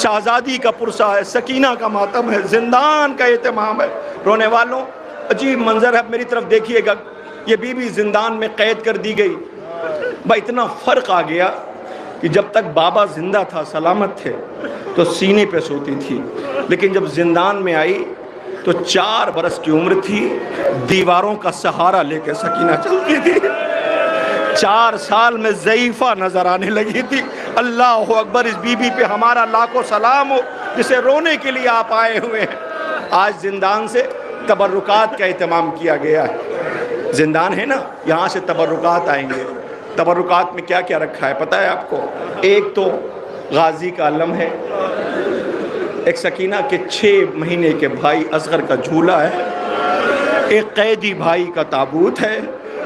شہزادی کا پرسہ ہے، سکینہ کا ماتم ہے، زندان کا اہتمام ہے۔ رونے والوں عجیب منظر ہے، میری طرف دیکھیے گا، یہ بی بی زندان میں قید کر دی گئی۔ بھائی اتنا فرق آ گیا کہ جب تک بابا زندہ تھا، سلامت تھے، تو سینے پہ سوتی تھی، لیکن جب زندان میں آئی تو 4 برس کی عمر تھی، دیواروں کا سہارا لے کے سکینہ چلتی تھی، 4 سال میں ضعیفہ نظر آنے لگی تھی۔ اللہ اکبر۔ اس بی بی پہ ہمارا لاکھوں سلام ہو جسے رونے کے لیے آپ آئے ہوئے ہیں۔ آج زندان سے تبرکات کا اہتمام کیا گیا ہے، زندان ہے نا، یہاں سے تبرکات آئیں گے۔ تبرکات میں کیا کیا رکھا ہے پتہ ہے آپ کو؟ ایک تو غازی کا علم ہے، ایک سکینہ کے 6 مہینے کے بھائی اصغر کا جھولا ہے، ایک قیدی بھائی کا تابوت ہے،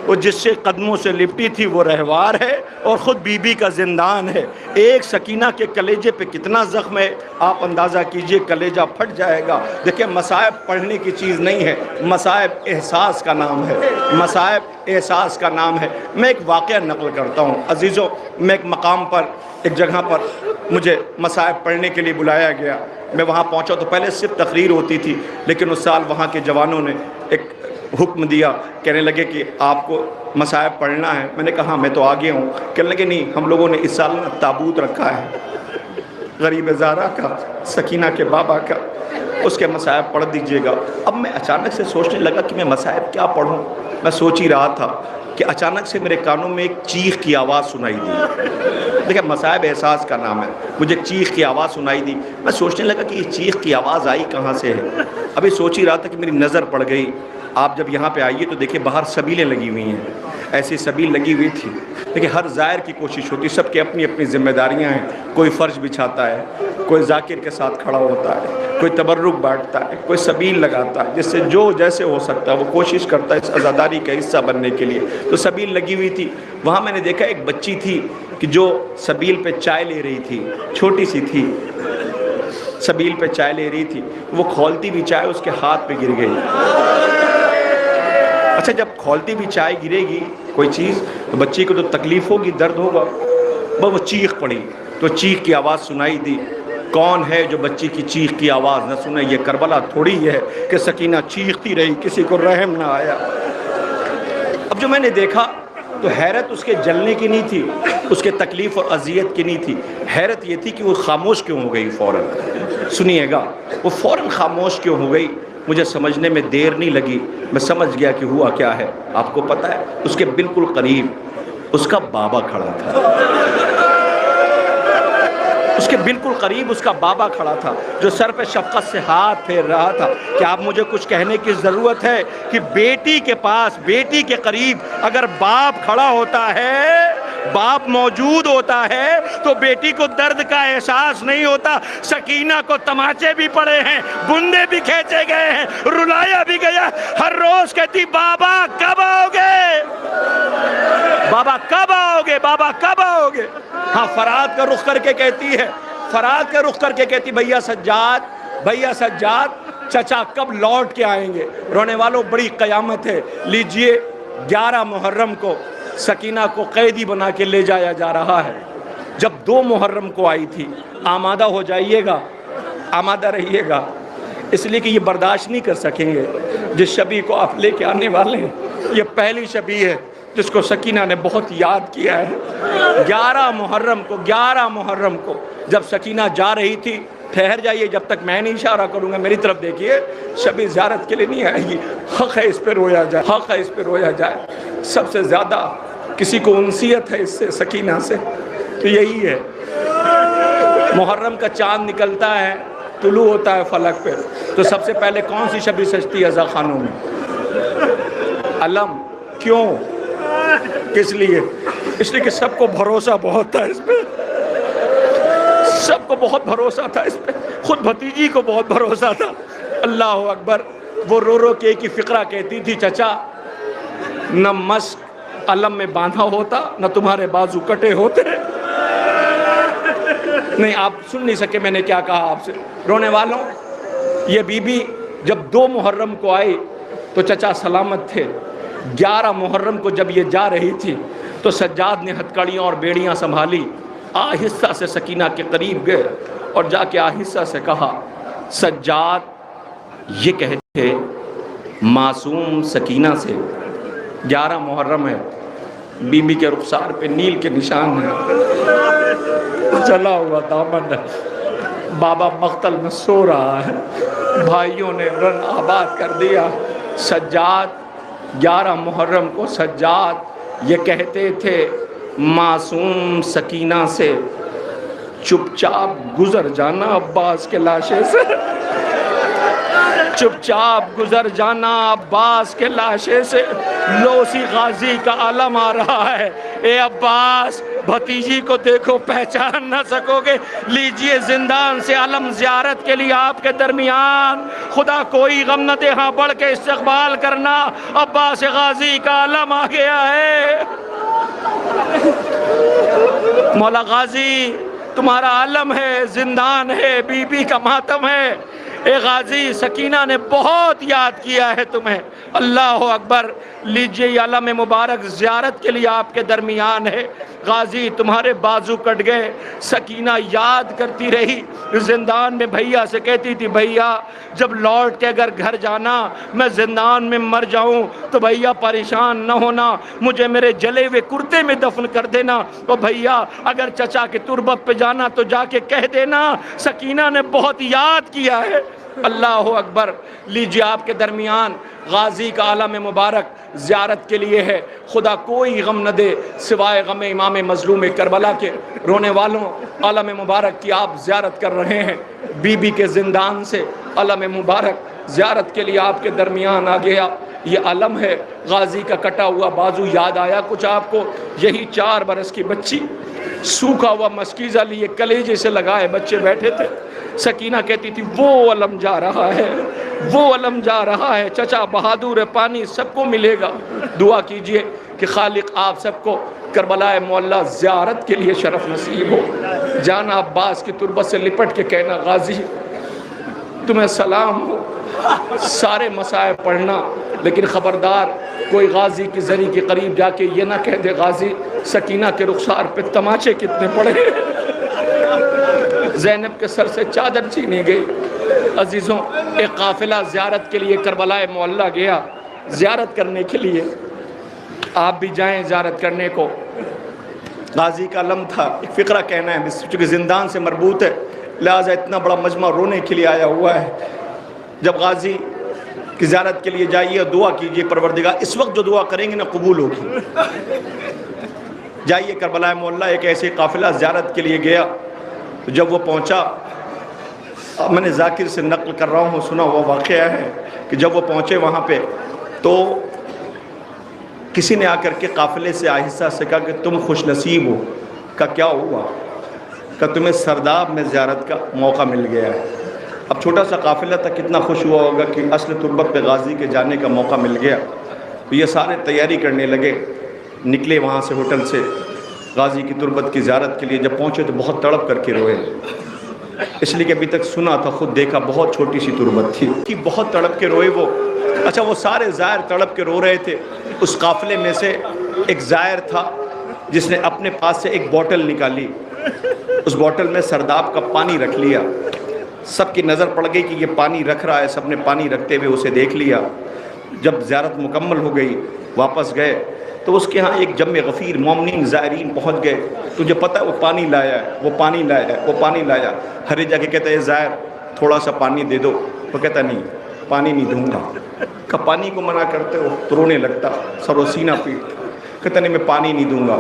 وہ جس سے قدموں سے لپٹی تھی وہ رہوار ہے، اور خود بی بی کا زندان ہے۔ ایک سکینہ کے کلیجے پہ کتنا زخم ہے آپ اندازہ کیجئے، کلیجہ پھٹ جائے گا۔ دیکھیں مصائب پڑھنے کی چیز نہیں ہے، مصائب احساس کا نام ہے، مصائب احساس کا نام ہے۔ میں ایک واقعہ نقل کرتا ہوں عزیزوں، میں ایک مقام پر، ایک جگہ پر مجھے مصائب پڑھنے کے لیے بلایا گیا۔ میں وہاں پہنچا تو پہلے صرف تقریر ہوتی تھی، لیکن اس سال وہاں کے جوانوں نے ایک حکم دیا، کہنے لگے کہ آپ کو مصائب پڑھنا ہے۔ میں نے کہا میں تو آگے ہوں۔ کہنے لگے نہیں، ہم لوگوں نے اس سال تابوت رکھا ہے غریب زارا کا، سکینہ کے بابا کا، اس کے مصائب پڑھ دیجئے گا۔ اب میں اچانک سے سوچنے لگا کہ میں مصائب کیا پڑھوں۔ میں سوچ ہی رہا تھا کہ اچانک سے میرے کانوں میں ایک چیخ کی آواز سنائی دی۔ دیکھیں مصائب احساس کا نام ہے، مجھے چیخ کی آواز سنائی دی۔ میں سوچنے لگا کہ یہ چیخ کی آواز آئی کہاں سے ہے۔ ابھی سوچ ہی رہا تھا کہ میری نظر پڑ گئی۔ آپ جب یہاں پہ آئیے تو دیکھیں باہر سبیلیں لگی ہوئی ہیں، ایسی سبیل لگی ہوئی تھی۔ دیکھیں ہر زائر کی کوشش ہوتی، سب کی اپنی اپنی ذمہ داریاں ہیں۔ کوئی فرش بچھاتا ہے، کوئی ذاکر کے ساتھ کھڑا ہوتا ہے، کوئی تبرک بانٹتا ہے، کوئی سبیل لگاتا ہے، جس سے جو جیسے ہو سکتا ہے وہ کوشش کرتا ہے اس عزاداری کا حصہ بننے کے لیے۔ تو سبیل لگی ہوئی تھی، وہاں میں نے دیکھا ایک بچی تھی کہ جو سبیل پہ چائے لے رہی تھی، چھوٹی سی تھی، سبیل پہ چائے لے رہی تھی، وہ کھولتی بھی چائے اس کے ہاتھ پہ گر گئی۔ اچھا جب کھولتی بھی چائے گرے گی کوئی چیز تو بچی کو تو تکلیف ہوگی، درد ہوگا، وہ چیخ پڑی تو چیخ کی آواز سنائی دی۔ کون ہے جو بچی کی چیخ کی آواز نہ سنے؟ یہ کربلا تھوڑی ہے کہ سکینہ چیختی رہی، کسی کو رحم نہ آیا۔ اب جو میں نے دیکھا تو حیرت اس کے جلنے کی نہیں تھی، اس کے تکلیف اور اذیت کی نہیں تھی، حیرت یہ تھی کہ وہ خاموش کیوں ہو گئی فوراً۔ سنیے گا وہ فوراً خاموش کیوں ہو گئی؟ مجھے سمجھنے میں دیر نہیں لگی، میں سمجھ گیا کہ ہوا کیا ہے۔ آپ کو پتہ ہے اس کے بالکل قریب اس کا بابا کھڑا تھا۔ اس کے بالکل قریب اس کا بابا کھڑا تھا جو سر پہ شفقت سے ہاتھ پھیر رہا تھا کہ آپ مجھے کچھ کہنے کی ضرورت ہے کہ بیٹی کے پاس، بیٹی کے قریب اگر باپ کھڑا ہوتا ہے، باپ موجود ہوتا ہے تو بیٹی کو درد کا احساس نہیں ہوتا۔ سکینہ کو تماچے بھی پڑے ہیں، بندے بھی کھینچے گئے ہیں، رلایا بھی گیا، ہر روز کہتی بابا کب آؤ گے، بابا کب آؤ گے، بابا کب آؤ گے۔ ہاں فرات کا رخ کر کے کہتی ہے، فرات کا رخ کر کے کہتی بھیا سجاد، بھیا سجاد چچا کب لوٹ کے آئیں گے۔ رونے والوں بڑی قیامت ہے، لیجئے 11 محرم کو سکینہ کو قیدی بنا کے لے جایا جا رہا ہے۔ جب 2 محرم کو آئی تھی، آمادہ ہو جائیے گا، آمادہ رہیے گا، اس لیے کہ یہ برداشت نہیں کر سکیں گے جس شبی کو آپ لے کے آنے والے ہیں۔ یہ پہلی شبی ہے جس کو سکینہ نے بہت یاد کیا ہے۔ 11 محرم کو جب سکینہ جا رہی تھی، ٹھہر جائیے جب تک میں نہیں اشارہ کروں گا، میری طرف دیکھیے، شبی زیارت کے لیے نہیں آئے گی، حق ہے اس پہ رویا جائے، حق ہے اس پہ رویا جائے۔ سب سے زیادہ کسی کو انسیت ہے اس سے، سکینہ سے، تو یہی ہے۔ محرم کا چاند نکلتا ہے، طلوع ہوتا ہے فلک پہ، تو سب سے پہلے کون سی شبی سجتی ہے رضا خانوں میں؟ علم۔ کیوں؟ کس لیے؟ اس لیے کہ سب کو بھروسہ بہت تھا اس پہ، سب کو بہت بھروسہ تھا اس پہ، خود بھتیجی کو بہت بھروسہ تھا۔ اللہ اکبر۔ وہ رو رو کے ایک ہی فقرہ کہتی تھی، چچا نہ مشق علم میں باندھا ہوتا، نہ تمہارے بازو کٹے ہوتے۔ نہیں آپ سن نہیں سکے میں نے کیا کہا آپ سے۔ رونے والوں، یہ بی بی جب 2 محرم کو آئی تو چچا سلامت تھے۔ 11 محرم کو جب یہ جا رہی تھی تو سجاد نے ہتھکڑیاں اور بیڑیاں سنبھالی، آہستہ سے سکینہ کے قریب گئے اور جا کے آہستہ سے کہا، سجاد یہ کہتے معصوم سکینہ سے 11 محرم ہے، بی بی کے رخسار پہ نیل کے نشان ہیں، چلا ہوا دامن ہے، بابا مقتل میں سو رہا ہے، بھائیوں نے رن آباد کر دیا۔ سجاد 11 محرم کو سجاد یہ کہتے تھے معصوم سکینہ سے، چپ چاپ گزر جانا عباس کے لاشے سے، چپ چاپ گزر جانا عباس کے لاشے سے، لوسی غازی کا علم آ رہا ہے، اے عباس بھتیجی کو دیکھو پہچان نہ سکو گے، لیجئے زندان سے علم زیارت کے لیے آپ کے درمیان، خدا کوئی غم نہ دے ہاں بڑھ کے استقبال کرنا، عباس غازی کا علم آ گیا ہے۔ مولا غازی تمہارا علم ہے، زندان ہے، بی بی کا ماتم ہے، اے غازی سکینہ نے بہت یاد کیا ہے تمہیں۔ اللہ اکبر۔ لیجئے یہ علم مبارک زیارت کے لیے آپ کے درمیان ہے۔ غازی تمہارے بازو کٹ گئے، سکینہ یاد کرتی رہی، زندان میں بھیا سے کہتی تھی، بھیا جب لوٹ کے اگر گھر جانا میں زندان میں مر جاؤں تو بھیا پریشان نہ ہونا، مجھے میرے جلے ہوئے کرتے میں دفن کر دینا، اور بھیا اگر چچا کی تربت پہ جانا تو جا کے کہہ دینا سکینہ نے بہت یاد کیا ہے۔ اللہ اکبر۔ لیجئے آپ کے درمیان غازی کا عالم مبارک زیارت کے لیے ہے، خدا کوئی غم نہ دے سوائے غم امام مظلوم کربلا کے۔ رونے والوں، عالم مبارک کی آپ زیارت کر رہے ہیں، بی بی کے زندان سے عالم مبارک زیارت کے لیے آپ کے درمیان آ گیا۔ یہ علم ہے، غازی کا کٹا ہوا بازو یاد آیا کچھ آپ کو؟ یہی 4 برس کی بچی سوکھا ہوا مسکیزہ لیے کلیجے سے لگائے بچے بیٹھے تھے۔ سکینہ کہتی تھی وہ علم جا رہا ہے، وہ علم جا رہا ہے، چچا بہادر پانی سب کو ملے گا۔ دعا کیجئے کہ خالق آپ سب کو کربلا معلیٰ زیارت کے لیے شرف نصیب ہو۔ جانا عباس کی تربت سے لپٹ کے کہنا، غازی تمہیں سلام ہو، سارے مسائب پڑھنا، لیکن خبردار کوئی غازی کی زری کے قریب جا کے یہ نہ کہہ دے غازی سکینہ کے رخسار پہ تماچے کتنے پڑے۔ زینب کے سر سے چادر چھینی گئی۔ عزیزوں، ایک قافلہ زیارت کے لیے کربلا معلیٰ گیا، زیارت کرنے کے لیے۔ آپ بھی جائیں زیارت کرنے کو۔ غازی کا علم تھا، ایک فقرہ کہنا ہے چونکہ زندان سے مربوط ہے، لہٰذا اتنا بڑا مجمع رونے کے لیے آیا ہوا ہے۔ جب غازی کی زیارت کے لیے جائیے، دعا کیجئے پروردگار اس وقت جو دعا کریں گے نا قبول ہوگی۔ جائیے کربلا معلیٰ، ایک ایسے قافلہ زیارت کے لیے گیا، تو جب وہ پہنچا، اب میں نے ذاکر سے نقل کر رہا ہوں، سنا ہوا واقعہ ہے کہ جب وہ پہنچے وہاں پہ تو کسی نے آ کر کے قافلے سے آہستہ سے کہا کہ تم خوش نصیب ہو۔ کہا کیا ہوا؟ کہا تمہیں سرداب میں زیارت کا موقع مل گیا ہے۔ اب چھوٹا سا قافلہ تھا، کتنا خوش ہوا ہوگا کہ اصل تربت پہ غازی کے جانے کا موقع مل گیا۔ تو یہ سارے تیاری کرنے لگے، نکلے وہاں سے ہوٹل سے غازی کی تربت کی زیارت کے لیے۔ جب پہنچے تو بہت تڑپ کر کے روئے، اس لیے کہ ابھی تک سنا تھا، خود دیکھا بہت چھوٹی سی تربت تھی کہ بہت تڑپ کے روئے وہ۔ اچھا وہ سارے زائر تڑپ کے رو رہے تھے، اس قافلے میں سے ایک زائر تھا جس نے اپنے پاس سے ایک بوٹل نکالی، اس بوٹل میں سرداب کا پانی رکھ لیا۔ سب کی نظر پڑ گئی کہ یہ پانی رکھ رہا ہے، سب نے پانی رکھتے ہوئے اسے دیکھ لیا۔ جب زیارت مکمل ہو گئی واپس گئے تو اس کے ہاں ایک جمع غفیر مومنین زائرین پہنچ گئے۔ تجھے پتہ ہے وہ پانی لایا ہے، وہ پانی لایا ہے، وہ پانی لایا۔ ہر ایک جا کے کہتا ہے زائر تھوڑا سا پانی دے دو، وہ کہتا نہیں پانی نہیں دوں گا۔ کہ پانی کو منع کرتے ہو تو رونے لگتا، سر و سینہ پیٹ، کہتا نہیں میں پانی نہیں دوں گا۔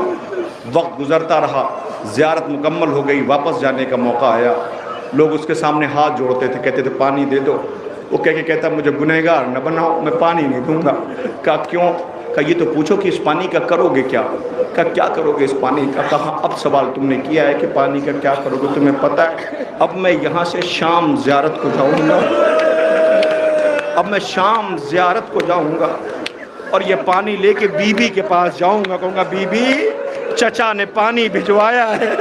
وقت گزرتا رہا، زیارت مکمل ہو گئی، واپس جانے کا موقع آیا۔ لوگ اس کے سامنے ہاتھ جوڑتے تھے، کہتے تھے پانی دے دو۔ وہ کہہ کے کہتا مجھے گنہگار نہ بناؤ، میں پانی نہیں دوں گا۔ کہا کیوں؟ کہا یہ تو پوچھو کہ اس پانی کا کرو گے کیا؟ کہا کیا کرو گے اس پانی کا؟ کہا اب سوال تم نے کیا ہے کہ پانی کا کیا کرو گے، تمہیں پتہ ہے اب میں یہاں سے شام زیارت کو جاؤں گا، اب میں شام زیارت کو جاؤں گا اور یہ پانی لے کے بی بی کے پاس جاؤں گا، کہوں گا بی بی چچا نے پانی بھجوایا ہے،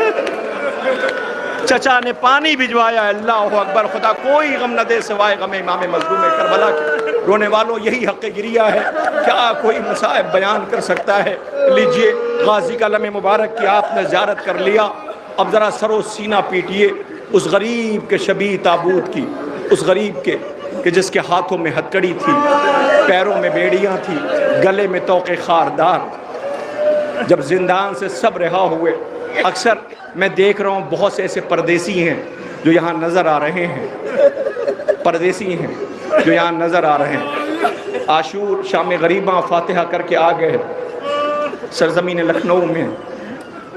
چچا نے پانی بھجوایا ہے۔ اللہ اکبر، خدا کوئی غم نہ دے سوائے غم امام مظلوم کربلا کے۔ رونے والوں یہی حق گریہ ہے، کیا کوئی مصائب بیان کر سکتا ہے؟ لیجئے غازی کا لمحہ مبارک کی آپ نے زیارت کر لیا، اب ذرا سر و سینہ پیٹیے اس غریب کے شبیہ تابوت کی، اس غریب کے کہ جس کے ہاتھوں میں ہتکڑی تھی، پیروں میں بیڑیاں تھی، گلے میں طوق خاردار۔ جب زندان سے سب رہا ہوئے، اکثر میں دیکھ رہا ہوں بہت سے ایسے پردیسی ہیں جو یہاں نظر آ رہے ہیں، پردیسی ہیں جو یہاں نظر آ رہے ہیں۔ عاشور شام غریباں فاتحہ کر کے آ گئے سرزمین لکھنؤ میں۔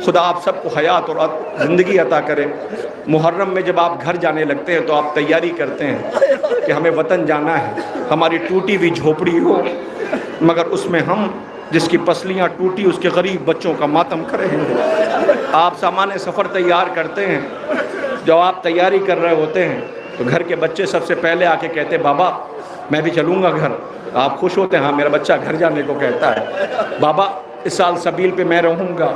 خدا آپ سب کو حیات اور زندگی عطا کرے۔ محرم میں جب آپ گھر جانے لگتے ہیں تو آپ تیاری کرتے ہیں کہ ہمیں وطن جانا ہے، ہماری ٹوٹی ہوئی جھوپڑی ہو، مگر اس میں ہم جس کی پسلیاں ٹوٹی اس کے غریب بچوں کا ماتم کریں گے۔ آپ سامان سفر تیار کرتے ہیں، جب آپ تیاری کر رہے ہوتے ہیں تو گھر کے بچے سب سے پہلے آ کے کہتے بابا میں بھی چلوں گا گھر۔ آپ خوش ہوتے ہیں، ہاں میرا بچہ گھر جانے کو کہتا ہے۔ بابا اس سال سبیل پہ میں رہوں گا،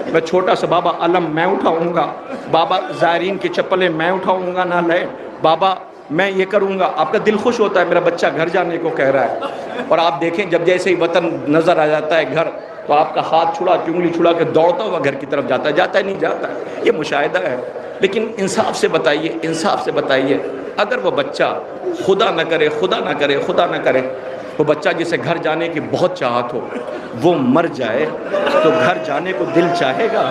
میں چھوٹا سا بابا علم میں اٹھاؤں گا، بابا زائرین کی چپلیں میں اٹھاؤں گا، نہ لے بابا میں یہ کروں گا۔ آپ کا دل خوش ہوتا ہے میرا بچہ گھر جانے کو کہہ رہا ہے۔ اور آپ دیکھیں جب جیسے ہی وطن نظر آ جاتا ہے گھر، تو آپ کا ہاتھ چھڑا کے انگلی چھڑا کے دوڑتا ہوا گھر کی طرف جاتا ہے، جاتا ہے نہیں جاتا ہے، یہ مشاہدہ ہے۔ لیکن انصاف سے بتائیے، انصاف سے بتائیے، اگر وہ بچہ خدا نہ کرے، خدا نہ کرے، خدا نہ کرے، وہ بچہ جسے گھر جانے کی بہت چاہت ہو وہ مر جائے تو گھر جانے کو دل چاہے گا؟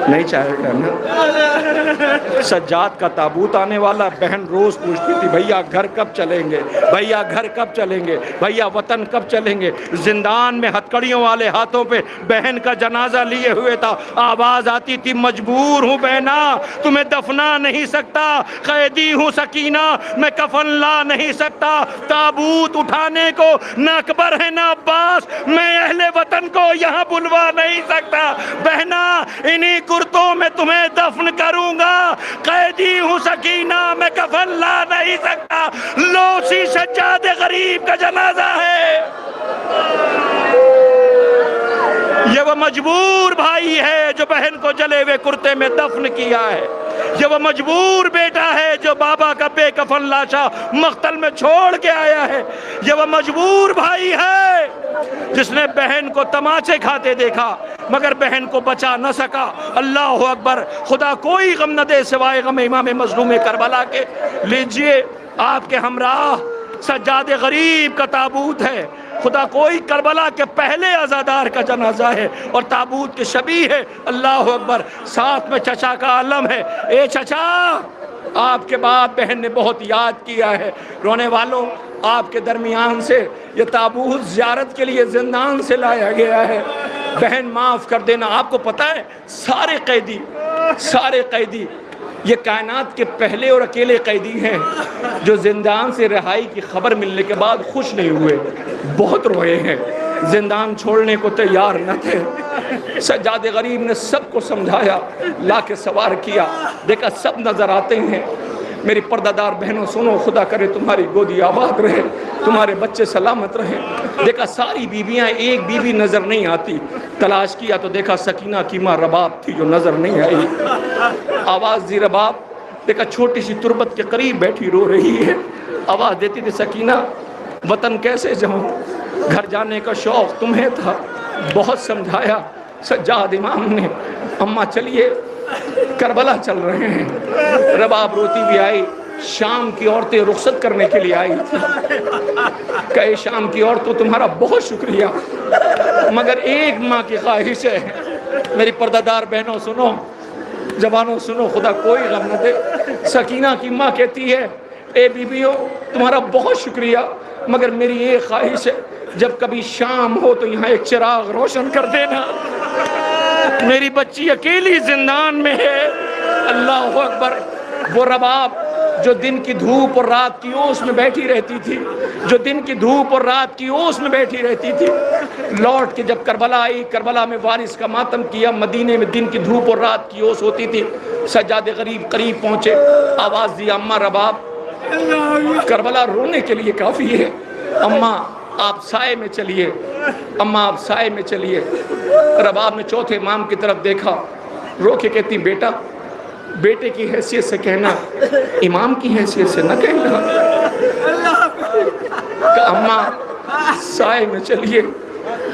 نہیں چاہے گا نا۔ سجاد کا تابوت آنے والا، بہن روز پوچھتی تھی بھیا گھر کب چلیں گے، بھیا گھر کب چلیں گے، بھیا وطن کب چلیں گے۔ زندان میں ہتکڑیوں والے ہاتھوں پہ بہن کا جنازہ لیے ہوئے تھا، آواز آتی تھی مجبور ہوں بہنا تمہیں دفنا نہیں سکتا، قیدی ہوں سکینہ میں کفن لا نہیں سکتا، تابوت اٹھانے کو نہ اکبر ہے نہ عباس، میں اہل وطن کو یہاں بلوا نہیں سکتا، بہنا انہی کرتوں میں تمہیں دفن کروں گا، قیدی ہوں سکینہ میں کفن لا نہیں سکتا۔ لوسی سجاد غریب کا جنازہ ہے، یہ وہ مجبور بھائی ہے جو بہن کو جلے ہوئے کرتے میں دفن کیا ہے، یہ وہ مجبور بیٹا ہے جو بابا کا بے کفن لاشا مقتل میں چھوڑ کے آیا ہے، یہ وہ مجبور بھائی ہے جس نے بہن کو تماچے کھاتے دیکھا مگر بہن کو بچا نہ سکا۔ اللہ اکبر، خدا کوئی غم نہ دے سوائے غم امام مظلوم کربلا کے۔ لیجئے آپ کے ہمراہ سجاد غریب کا تابوت ہے، خدا کوئی کربلا کے پہلے عزادار کا جنازہ ہے اور تابوت کے شبیہ ہے۔ اللہ اکبر، ساتھ میں چچا کا علم ہے، اے چچا آپ کے بعد بہن نے بہت یاد کیا ہے۔ رونے والوں آپ کے درمیان سے یہ تابوت زیارت کے لیے زندان سے لایا گیا ہے، بہن معاف کر دینا. آپ کو پتہ ہے سارے قیدی یہ کائنات کے پہلے اور اکیلے قیدی ہیں جو زندان سے رہائی کی خبر ملنے کے بعد خوش نہیں ہوئے, بہت روئے ہیں, زندان چھوڑنے کو تیار نہ تھے. سجاد غریب نے سب کو سمجھایا, لا کے سوار کیا, دیکھا سب نظر آتے ہیں. میری پردہ دار بہنوں سنو, خدا کرے تمہاری گودی آباد رہے, تمہارے بچے سلامت رہیں. دیکھا ساری بیویاں, ایک بیوی نظر نہیں آتی. تلاش کیا تو دیکھا سکینہ کی ماں رباب تھی جو نظر نہیں آئی. آواز دی رباب, دیکھا چھوٹی سی تربت کے قریب بیٹھی رو رہی ہے. آواز دیتی تھی سکینہ وطن کیسے جاؤں, گھر جانے کا شوق تمہیں تھا. بہت سمجھایا سجاد امام نے, اماں چلیے کربلا چل رہے ہیں. رباب روتی بھی آئی. شام کی عورتیں رخصت کرنے کے لیے آئی تھی. کہے شام کی عورتوں تمہارا بہت شکریہ, مگر ایک ماں کی خواہش ہے. میری پردہ دار بہنوں سنو, جوانوں سنو, خدا کوئی غم نہ دے. سکینہ کی ماں کہتی ہے اے بیویوں تمہارا بہت شکریہ, مگر میری ایک خواہش ہے, جب کبھی شام ہو تو یہاں ایک چراغ روشن کر دینا. میری بچی اکیلی زندان میں ہے. اللہ اکبر. وہ رباب جو دن کی دھوپ اور رات کی اوس میں بیٹھی رہتی تھی, لوٹ کے جب کربلا آئی, کربلا میں وارث کا ماتم کیا. مدینے میں دن کی دھوپ اور رات کی اوس ہوتی تھی. سجاد غریب قریب پہنچے, آواز دی اماں رباب کربلا رونے کے لیے کافی ہے, اماں آپ سائے میں چلیے, اماں آپ سائے میں چلیے. رباب نے چوتھے امام کی طرف دیکھا, رو کے کہتی بیٹا بیٹے کی حیثیت سے کہنا, امام کی حیثیت سے نہ کہنا. کہ اماں سائے میں چلیے.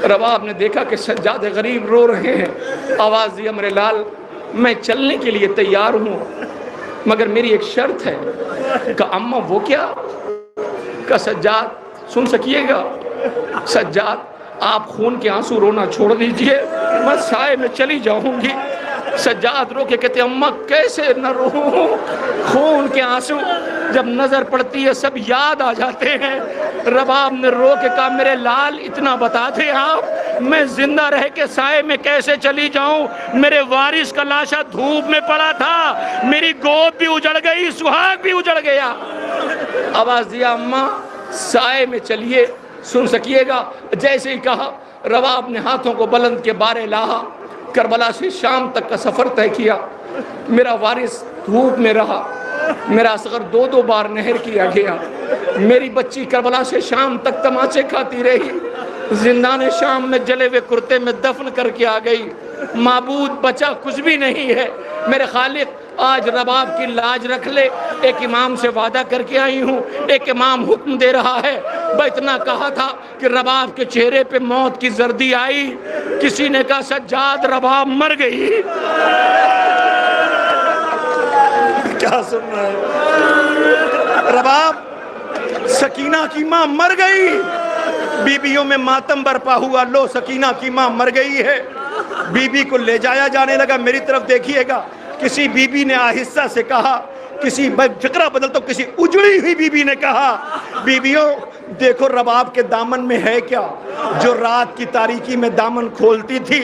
رباب نے دیکھا کہ سجاد غریب رو رہے ہیں. آواز دی امر لال میں چلنے کے لیے تیار ہوں, مگر میری ایک شرط ہے. کہ اماں وہ کیا؟ کہ سجاد سن سکیے گا, سجاد آپ خون کے آنسو رونا چھوڑ دیجئے, میں سائے میں چلی جاؤں گی. سجاد رو کے کہتے اماں کیسے نہ روؤں, خون کے آنسو جب نظر پڑتی ہے سب یاد آ جاتے ہیں. رباب نے رو کے کہا میرے لال اتنا بتا دے آپ, میں زندہ رہ کے سائے میں کیسے چلی جاؤں؟ میرے وارث کا لاشا دھوپ میں پڑا تھا, میری گود بھی اجڑ گئی, سہاگ بھی اجڑ گیا. آواز دیا اماں سائے میں چلیے, سن سکیے گا. جیسے ہی کہا رباب نے ہاتھوں کو بلند کے بارے لاہا. کربلا سے شام تک کا سفر طے کیا. میرا وارث دھوپ میں رہا, میرا اصغر 2 بار نہر کیا گیا. میری بچی کربلا سے شام تک تماچے کھاتی رہی. زندان شام میں جلے ہوئے کرتے میں دفن کر کے آ گئی. معبود بچا کچھ بھی نہیں ہے. میرے خالق آج رباب کی لاج رکھ لے. ایک امام سے وعدہ کر کے آئی ہوں, ایک امام حکم دے رہا ہے. اتنا کہا تھا کہ رباب کے چہرے پہ موت کی زردی آئی. کسی نے کہا سجاد رباب مر گئی. کیا سن رہا ہے؟ رباب سکینہ کی ماں مر گئی. بیویوں میں ماتم برپا ہوا, لو سکینہ کی ماں مر گئی ہے. بیوی کو لے جایا جانے لگا. میری طرف دیکھیے گا, کسی بیوی نے آہستہ سے کہا, کسی فکرہ بدل تو کسی اجڑی ہوئی بیوی نے کہا بیویوں دیکھو رباب کے دامن میں ہے کیا, جو رات کی تاریکی میں دامن کھولتی تھی,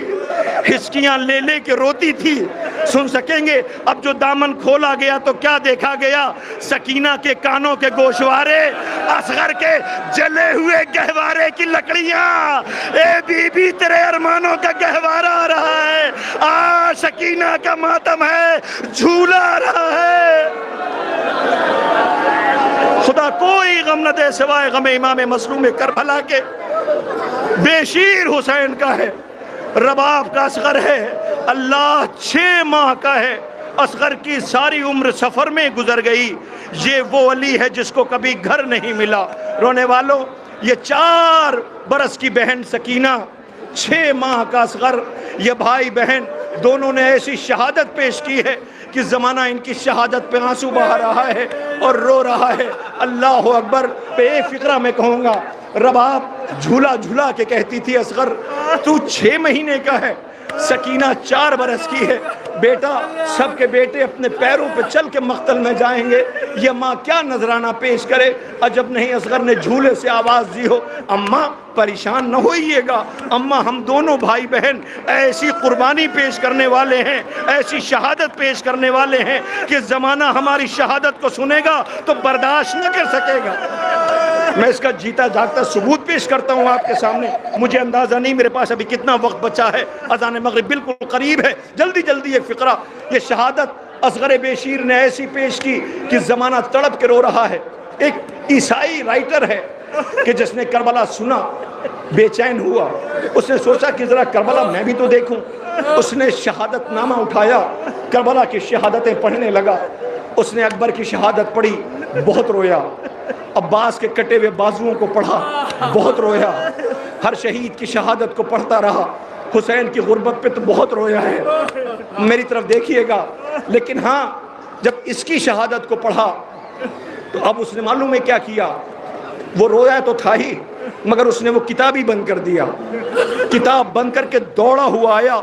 ہچکیاں لے لے کے روتی تھی. سن سکیں گے اب جو دامن کھولا گیا تو کیا دیکھا گیا؟ سکینہ کے کانوں کے گوشوارے, اصغر کے جلے ہوئے گہوارے کی لکڑیاں. اے بی بی تیرے ارمانوں کا گہوارہ آ رہا ہے, آج سکینہ کا ماتم ہے, جھولا آ رہا ہے. خدا کوئی غم نہ دے سوائے غم امام مظلوم کربلا کے. بے شیر حسین کا ہے, رباب کا اصغر ہے, اللہ 6 ماہ کا ہے. اصغر کی ساری عمر سفر میں گزر گئی. یہ وہ علی ہے جس کو کبھی گھر نہیں ملا. رونے والوں, یہ 4 برس کی بہن سکینہ, 6 ماہ کا اصغر, یہ بھائی بہن دونوں نے ایسی شہادت پیش کی ہے کہ زمانہ ان کی شہادت پہ آنسو بہا رہا ہے اور رو رہا ہے. اللہ اکبر. بے فکرہ میں کہوں گا, رباب جھولا جھولا کے کہتی تھی اصغر تو 6 مہینے کا ہے, سکینہ 4 برس کی ہے، بیٹا سب کے بیٹے اپنے پیروں پہ چل کے مقتل میں جائیں گے، یہ ماں کیا نذرانہ پیش کرے؟ عجب نہیں اصغر نے جھولے سے آواز دی ہو، اماں پریشان نہ ہوئیے گا، اماں ہم دونوں بھائی بہن ایسی قربانی پیش کرنے والے ہیں، ایسی شہادت پیش کرنے والے ہیں کہ زمانہ ہماری شہادت کو سنے گا تو برداشت نہ کر سکے گا۔ میں اس کا جیتا جاگتا ثبوت پیش کرتا ہوں آپ کے سامنے، مجھے اندازہ نہیں میرے پاس ابھی کتنا وقت بچا ہے، اذان مغرب بالکل قریب ہے، جلدی جلدی ایک فقرہ۔ یہ شہادت اصغر بے شیر نے ایسی پیش کی کہ زمانہ تڑپ کے رو رہا ہے۔ ایک عیسائی رائٹر ہے کہ جس نے کربلا سنا، بے چین ہوا، اس نے سوچا کہ ذرا کربلا میں بھی تو دیکھوں، اس نے شہادت نامہ اٹھایا، کربلا کی شہادتیں پڑھنے لگا، اس نے اکبر کی شہادت پڑھی، بہت رویا، عباس کے کٹے ہوئے بازوؤں کو پڑھا، بہت رویا، ہر شہید کی شہادت کو پڑھتا رہا، حسین کی غربت پہ تو بہت رویا ہے، میری طرف دیکھیے گا، لیکن ہاں جب اس کی شہادت کو پڑھا تو اب اس نے معلوم ہے کیا کیا، وہ رویا تو تھا ہی مگر اس نے وہ کتاب ہی بند کر دیا، کتاب بند کر کے دوڑا ہوا آیا،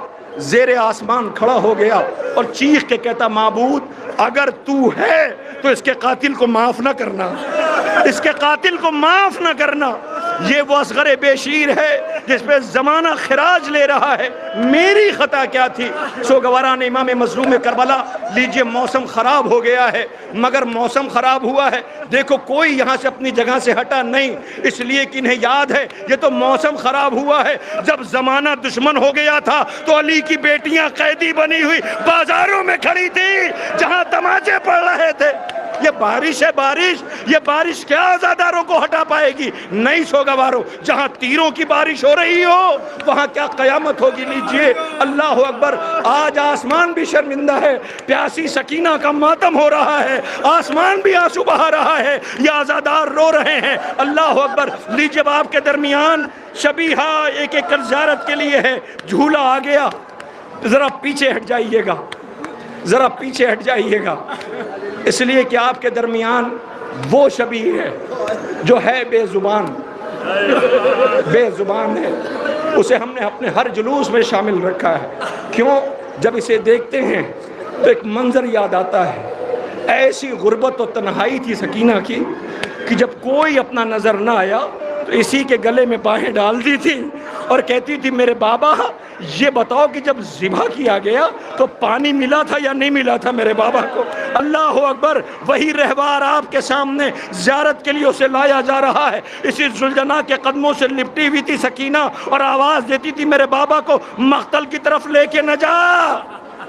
زیر آسمان کھڑا ہو گیا اور چیخ کے کہتا معبود اگر تو ہے تو اس کے قاتل کو معاف نہ کرنا، اس کے قاتل کو معاف نہ کرنا۔ یہ وہ اصغر بے شیر ہے جس پہ زمانہ خراج لے رہا ہے، میری خطا کیا تھی؟ سوگواران امام مظلوم کربلا، لیجئے موسم خراب ہو گیا ہے مگر موسم خراب ہوا ہے، دیکھو کوئی یہاں سے اپنی جگہ سے ہٹا نہیں، اس لیے کہ انہیں یاد ہے یہ تو موسم خراب ہوا ہے، جب زمانہ دشمن ہو گیا تھا تو علی کی بیٹیاں قیدی بنی ہوئی بازاروں میں کھڑی تھی جہاں تماچے پڑ رہے تھے۔ یہ بارش ہے، بارش، یہ بارش کیا آزاداروں کو ہٹا پائے گی؟ نہیں سوگوارو، جہاں تیروں کی بارش ہو رہی ہو وہاں کیا قیامت ہوگی؟ لیجئے اللہ اکبر، آج آسمان بھی شرمندہ ہے، پیاسی سکینہ کا ماتم ہو رہا ہے، آسمان بھی آنسو بہا رہا ہے، یہ آزادار رو رہے ہیں، اللہ اکبر۔ لیجئے آپ کے درمیان شبیہہ ایک ایک کر زیارت کے لیے ہے، جھولا آ گیا، ذرا پیچھے ہٹ جائیے گا، ذرا پیچھے ہٹ جائیے گا، اس لیے کہ آپ کے درمیان وہ شبیہ ہے جو ہے بے زبان، بے زبان ہے، اسے ہم نے اپنے ہر جلوس میں شامل رکھا ہے۔ کیوں؟ جب اسے دیکھتے ہیں تو ایک منظر یاد آتا ہے، ایسی غربت و تنہائی تھی سکینہ کی کہ جب کوئی اپنا نظر نہ آیا تو اسی کے گلے میں باہیں ڈال دی تھی اور کہتی تھی میرے بابا یہ بتاؤ کہ جب ذبح کیا گیا تو پانی ملا تھا یا نہیں ملا تھا میرے بابا کو؟ اللہ اکبر، وہی رہوار آپ کے سامنے زیارت کے لیے اسے لایا جا رہا ہے، اسی ذوالجناح کے قدموں سے لپٹی ہوئی تھی سکینہ اور آواز دیتی تھی میرے بابا کو مقتل کی طرف لے کے نہ جا۔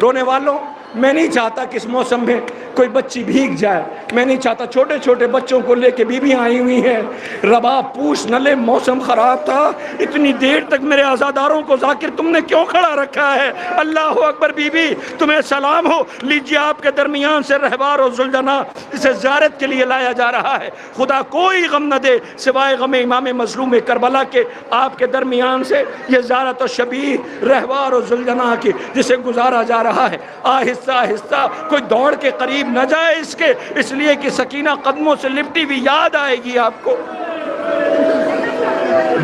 رونے والوں، میں نہیں چاہتا کہ اس موسم میں کوئی بچی بھیگ جائے، میں نہیں چاہتا، چھوٹے چھوٹے بچوں کو لے کے بیویاں آئی ہوئی ہیں، رباب پوچھ نہ لے، موسم خراب تھا، اتنی دیر تک میرے عزاداروں کو ذاکر تم نے کیوں کھڑا رکھا ہے؟ اللہ اکبر، بی بی تمہیں سلام ہو۔ لیجیے آپ کے درمیان سے رہبار و ذوالجناح اسے زیارت کے لیے لایا جا رہا ہے، خدا کوئی غم نہ دے سوائے غم امام مظلوم کربلا کے، آپ کے درمیان سے یہ زیارت و شبیہ رہبار و ذوالجناح کی جسے گزارا جا رہا ہے۔ آہستہ آہستہ کوئی دوڑ کے قریب نہ جائے اس کے، اس لیے کہ سکینہ قدموں سے لپٹی ہوئی یاد آئے گی آپ کو۔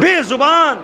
بے زبان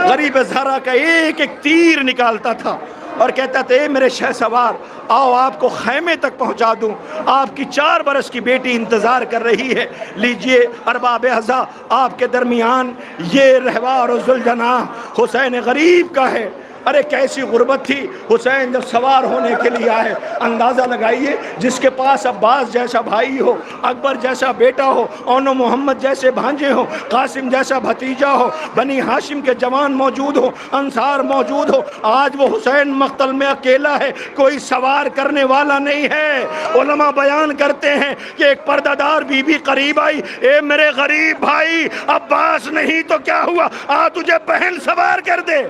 غریب زہرا کا ایک ایک تیر نکالتا تھا اور کہتا تھا اے میرے شہ سوار آؤ آپ کو خیمے تک پہنچا دوں، آپ کی 4 برس کی بیٹی انتظار کر رہی ہے۔ لیجئے ارباب اعضاء، آپ کے درمیان یہ رہوار و ذوالجناح حسین غریب کا ہے۔ ارے کیسی غربت تھی، حسین جب سوار ہونے کے لیے آئے، اندازہ لگائیے جس کے پاس عباس جیسا بھائی ہو، اکبر جیسا بیٹا ہو، اون و محمد جیسے بھانجے ہو، قاسم جیسا بھتیجا ہو، بنی ہاشم کے جوان موجود ہو، انصار موجود ہو، آج وہ حسین مقتل میں اکیلا ہے، کوئی سوار کرنے والا نہیں ہے۔ علماء بیان کرتے ہیں کہ ایک پردہ دار بی بی قریب آئی، اے میرے غریب بھائی عباس نہیں تو کیا ہوا، آ تجھے بہن سوار کر دے۔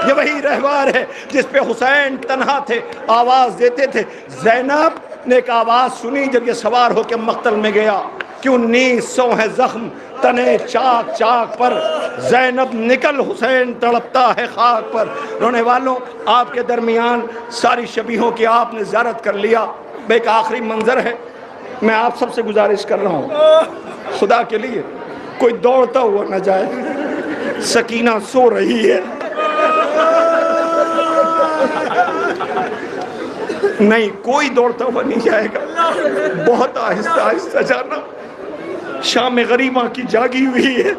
یہ وہی رہوار ہے جس پہ حسین تنہا تھے، آواز دیتے تھے۔ زینب نے ایک آواز سنی جب یہ سوار ہو کے مقتل میں گیا، کیوں نیز سو ہے زخم تنے چاک چاک پر، زینب نکل حسین تڑپتا ہے خاک پر۔ رونے والوں، آپ کے درمیان ساری شبیہوں کی آپ نے زیارت کر لیا۔ ایک آخری منظر ہے، میں آپ سب سے گزارش کر رہا ہوں خدا کے لیے کوئی دوڑتا ہوا نہ جائے، سکینہ سو رہی ہے، نہیں کوئی دوڑتا ہوا نہیں جائے گا، بہت آہستہ آہستہ جانا. شام غریبہ کی جاگی ہوئی ہے،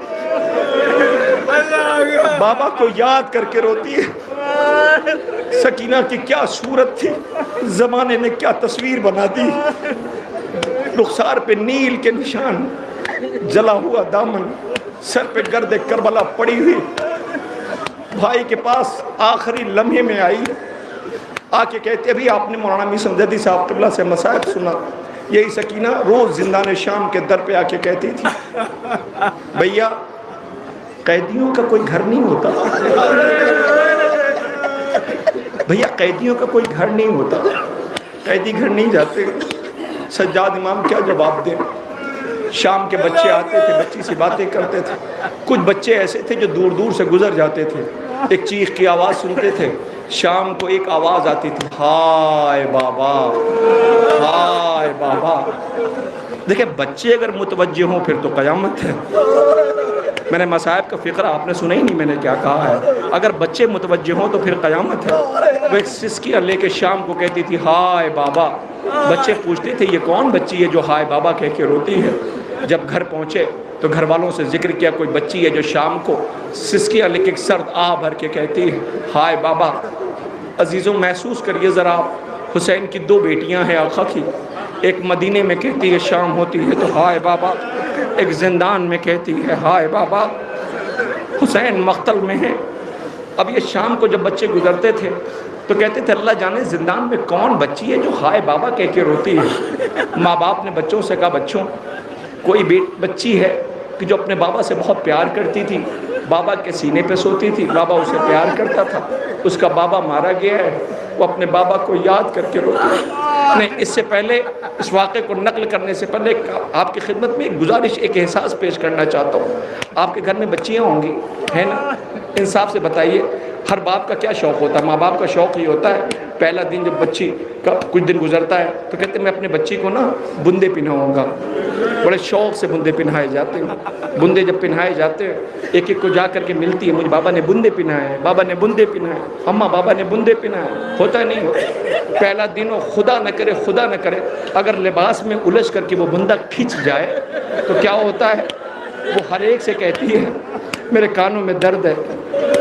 بابا کو یاد کر کے روتی ہے. سکینہ کی کیا صورت تھی، زمانے نے کیا تصویر بنا دی. رخسار پہ نیل کے نشان، جلا ہوا دامن، سر پہ گرد کربلا پڑی ہوئی. بھائی کے پاس آخری لمحے میں آئی، آ کے کہتے ابھی آپ نے مولانا میثم زیدی صاحب قبلہ سے مصائب سنا. یہی سکینہ روز زندان شام کے در پہ آ کے کہتی تھی بھیا قیدیوں کا کوئی گھر نہیں ہوتا، بھیا قیدیوں کا کوئی گھر نہیں ہوتا، قیدی گھر نہیں جاتے. سجاد امام کیا جواب دیں؟ شام کے بچے آتے تھے، بچی سے باتیں کرتے تھے. کچھ بچے ایسے تھے جو دور دور سے گزر جاتے تھے، ایک چیخ کی آواز سنتے تھے. شام کو ایک آواز آتی تھی، ہائے بابا ہائے بابا. دیکھیں بچے اگر متوجہ ہوں پھر تو قیامت ہے. میں نے مصائب کا فقرہ آپ نے سنا ہی نہیں میں نے کیا کہا ہے. اگر بچے متوجہ ہوں تو پھر قیامت ہے. وہ ایک سسکیاں لے کے شام کو کہتی تھی ہائے بابا. بچے پوچھتے تھے یہ کون بچی ہے جو ہائے بابا کہہ کے روتی ہے. جب گھر پہنچے تو گھر والوں سے ذکر کیا کوئی بچی ہے جو شام کو سسکیاں لے کے ایک سرد آہ بھر کے کہتی ہے ہائے بابا. عزیزوں محسوس کریے ذرا، حسین کی 2 بیٹیاں ہیں آقا کی، ایک مدینے میں کہتی ہے شام ہوتی ہے تو ہائے بابا، ایک زندان میں کہتی ہے ہائے بابا. حسین مقتل میں ہے. اب یہ شام کو جب بچے گزرتے تھے تو کہتے تھے اللہ جانے زندان میں کون بچی ہے جو ہائے بابا کہہ کے روتی ہے. ماں باپ نے بچوں سے کہا بچوں کوئی بچی ہے کہ جو اپنے بابا سے بہت پیار کرتی تھی، بابا کے سینے پہ سوتی تھی، بابا اسے پیار کرتا تھا، اس کا بابا مارا گیا ہے، وہ اپنے بابا کو یاد کر کے روتی ہے. نہیں اس سے پہلے اس واقعے کو نقل کرنے سے پہلے آپ کی خدمت میں ایک گزارش ایک احساس پیش کرنا چاہتا ہوں. آپ کے گھر میں بچیاں ہوں گی ہے نا؟ انصاف سے بتائیے ہر باپ کا کیا شوق ہوتا ہے؟ ماں باپ کا شوق یہ ہوتا ہے پہلا دن جب بچی کا کچھ دن گزرتا ہے تو کہتے ہیں میں اپنے بچی کو نا بندے پہناؤں گا. بڑے شوق سے بندے پہنائے جاتے ہیں. بندے جب پہنائے جاتے ہیں ایک ایک کو جا کر کے ملتی ہے مجھے بابا نے بندے پہنائے، بابا نے بندے پہنائے، اماں بابا نے بندے پہنائے. ہوتا نہیں ہوتا. پہلا دن وہ خدا نہ کرے اگر لباس میں الجھ کر کے وہ بندہ کھنچ جائے تو کیا ہوتا ہے؟ وہ ہر ایک سے کہتی ہے میرے کانوں میں درد ہے،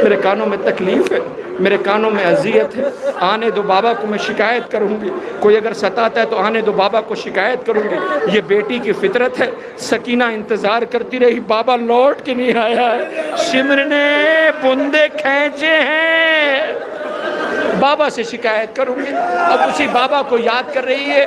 میرے کانوں میں تکلیف ہے، میرے کانوں میں اذیت ہے، آنے دو بابا کو میں شکایت کروں گی. کوئی اگر ستاتا ہے تو آنے دو بابا کو شکایت کروں گی. یہ بیٹی کی فطرت ہے. سکینہ انتظار کرتی رہی، بابا لوٹ کے نہیں آیا ہے. شمر نے بندے کھینچے ہیں، بابا سے شکایت کروں گی. اب اسی بابا کو یاد کر رہی ہے.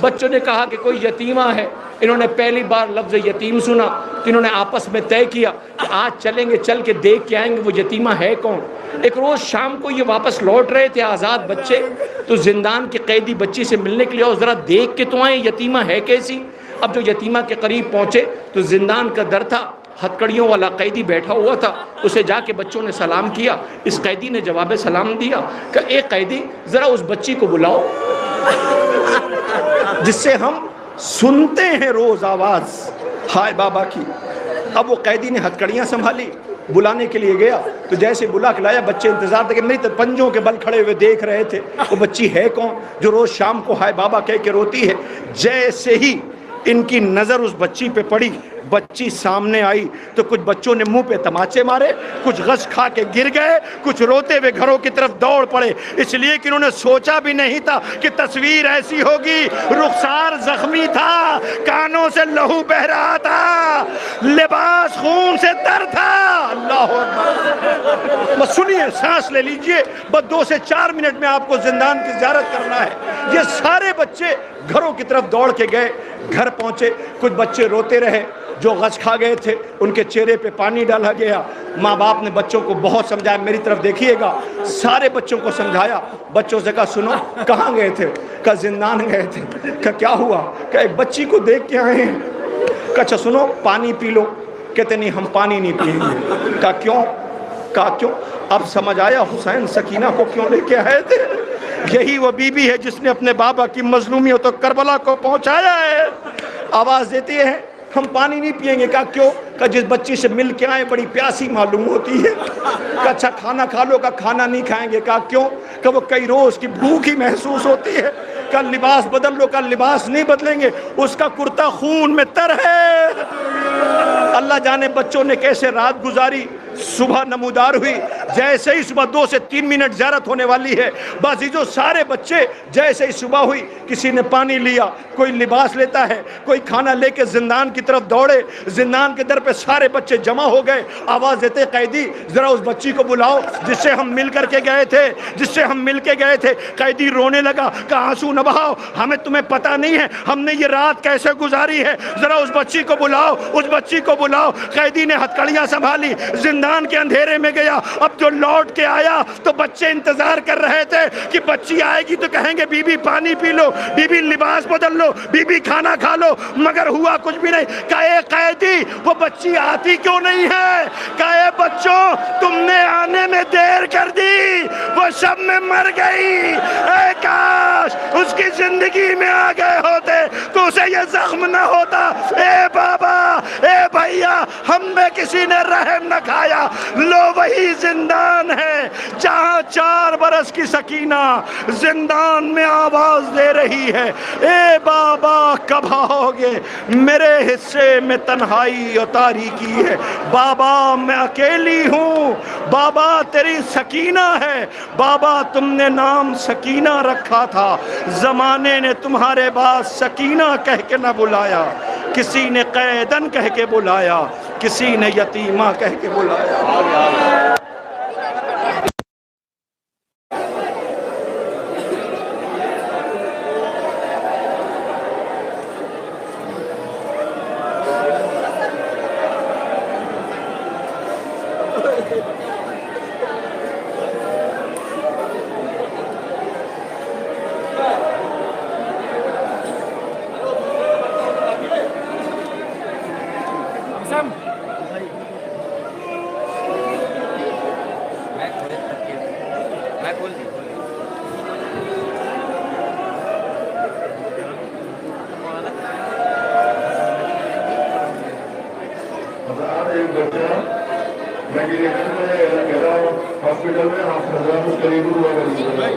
بچوں نے کہا کہ کوئی یتیمہ ہے. انہوں نے پہلی بار لفظ یتیم سنا تو انہوں نے آپس میں طے کیا کہ آج چلیں گے، چل کے دیکھ کے آئیں گے وہ یتیمہ ہے کون. ایک روز شام کو یہ واپس لوٹ رہے تھے آزاد بچے، تو زندان کی قیدی بچی سے ملنے کے لیے اور ذرا دیکھ کے تو آئیں یتیمہ ہے کیسی. اب جو یتیمہ کے قریب پہنچے تو زندان کا در تھا، ہتکڑیوں والا قیدی بیٹھا ہوا تھا. اسے جا کے بچوں نے سلام کیا. اس قیدی نے جواب سلام دیا کہ اے قیدی ذرا اس بچی کو بلاؤ جس سے ہم سنتے ہیں روز آواز ہائے بابا کی. اب وہ قیدی نے ہتکڑیاں سنبھالی، بلانے کے لیے گیا تو جیسے بلا کے لایا بچے انتظار تھے کہ میری پنجوں کے بل کھڑے ہوئے دیکھ رہے تھے وہ بچی ہے کون جو روز شام کو ہائے بابا کہہ کے روتی ہے. جیسے ہی ان کی نظر اس بچی پہ پڑی، بچی سامنے آئی تو کچھ بچوں نے منہ پہ تماچے مارے، کچھ غش کھا کے گر گئے، کچھ روتے ہوئے گھروں کی طرف دوڑ پڑے. اس لیے کہ انہوں نے سوچا بھی نہیں تھا کہ تصویر ایسی ہوگی. رخسار زخمی تھا، کانوں سے لہو بہ رہا تھا، لباس خون سے تر تھا. اللہ اکبر. بس سنیے، سانس لے لیجئے. بس 2 سے 4 منٹ میں آپ کو زندان کی زیارت کرنا ہے. یہ سارے بچے گھروں کی طرف دوڑ کے گئے. گھر پہنچے، کچھ بچے روتے رہے جو غش کھا گئے تھے، ان کے چہرے پہ پانی ڈالا گیا. ماں باپ نے بچوں کو بہت سمجھایا، میری طرف دیکھیے گا. سارے بچوں کو سمجھایا. بچوں سے کہا سنو کہاں گئے تھے؟ کہا زندان گئے تھے. کہا کیا ہوا؟ کہا ایک بچی کو دیکھ کے آئے ہیں. کہا اچھا سنو پانی پی لو. کہتے نہیں ہم پانی نہیں پیئیں گے. کہا کیوں؟ کہا کیوں؟ اب سمجھ آیا حسین سکینہ کو کیوں لے کے آئے تھے. یہی وہ بی بی ہے جس نے اپنے بابا کی مظلومیت تو کربلا کو پہنچایا ہے. آواز دیتی ہے ہم پانی نہیں پئیں گے. کہا کیوں؟ کہ جس بچی سے مل کے آئے بڑی پیاسی معلوم ہوتی ہے. کہ اچھا کھانا کھا لو. کہ کھانا نہیں کھائیں گے. کہا کیوں؟ کہ وہ کئی روز کی بھوک ہی محسوس ہوتی ہے. کہ لباس بدل لو. کہ لباس نہیں بدلیں گے, اس کا کرتا خون میں تر ہے. اللہ جانے بچوں نے کیسے رات گزاری. صبح نمودار ہوئی, جیسے ہی صبح 2 سے 3 منٹ زیارت ہونے والی ہے. بعضیزوں سارے بچے جیسے ہی صبح ہوئی, کسی نے پانی لیا, کوئی لباس لیتا ہے, کوئی کھانا لے کے زندان کی طرف دوڑے. زندان کے در پہ سارے بچے جمع ہو گئے. آواز دیتے قیدی ذرا اس بچی کو بلاؤ جس سے ہم مل کر کے گئے تھے. قیدی رونے لگا کہ آنسو نہ بہاؤ, ہمیں تمہیں پتہ نہیں ہے ہم نے یہ رات کیسے گزاری ہے, ذرا اس بچی کو بلاؤ. قیدی نے ہتھکڑیاں سنبھالی, زندان کے اندھیرے میں گیا. اب جو لوٹ کے آیا تو بچے انتظار کر رہے تھے کہ بچی آئے گی تو کہیں گے بی بی پانی پی لو, بی بی لباس بدل لو, بی بی کھانا کھا لو, مگر ہوا کچھ بھی نہیں. کہے قیدی وہ بچی آتی کیوں نہیں ہے؟ کہے بچوں تم نے آنے میں دیر کر دی, وہ شب میں مر گئی. اے کاش اس کی زندگی میں آ گئے ہوتے تو اسے یہ زخم نہ ہوتا. اے بابا, اے بھیا, ہم میں کسی نے رحم نہ کھایا. لو وہی زندان ہے جہاں 4 برس کی سکینہ زندان میں آواز دے رہی ہے, اے بابا کب آؤ گے؟ میرے حصے میں تنہائی اور تاریکی ہے. بابا میں اکیلی ہوں. بابا تیری سکینہ ہے. بابا تم نے نام سکینہ رکھا تھا, زمانے نے تمہارے بعد سکینہ کہہ کے نہ بلایا. کسی نے قیدن کہہ کے بلایا, کسی نے یتیمہ کہہ کے بلایا. ہاسپٹل میں قریب ہوا گزارش ہے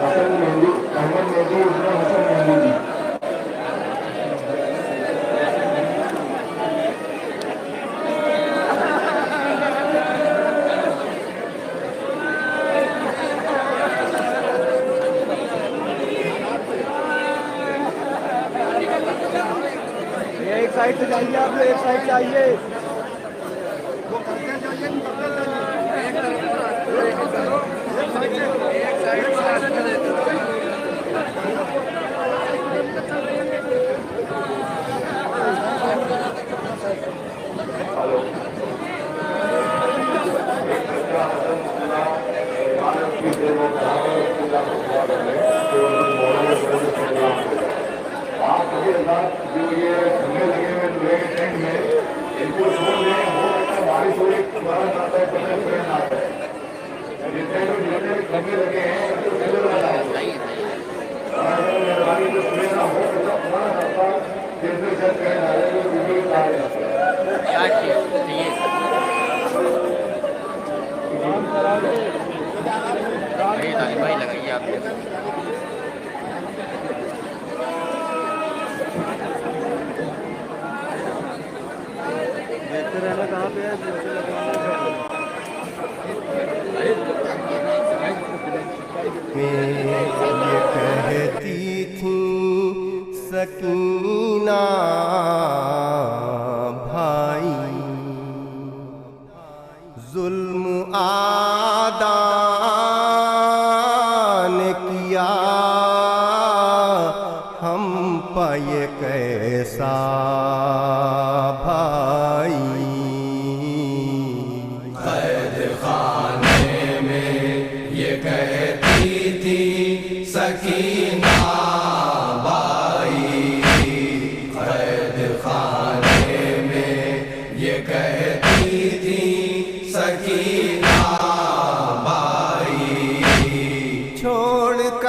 حسن مہندی احمد مہندی حسن مہندی جی. ایک سائڈ سے جائیے, آپ ایک سائڈ سے آئیے. آپ جو یہ جھولے لگے ہوئے لوہے کے ٹینٹ میں ان کو چھوڑ دیں, ہو بارش ہو رہی تمہارا آتا ہے پتہ فرینڈ آتا ہے. جس ٹینٹ میں جتنے بھی کھمبے لگے ہیں ان کو پہلے لگانا ہے. مہربانی جو سنے نہ ہو تمہارا کرتا جس میں سر کہیں آ جائے گا ویڈیو اتار جاتا ہے. بھائی لگائیے آپ کہاں پہ یہ کہتی تھی سکینہ بھائی ظلم آدھا نے کیا ہم پہ یہ کیسا بھائی. قید خانے میں یہ کہتی تھی سکینہ بائی, قید خانے میں یہ کہتی تھی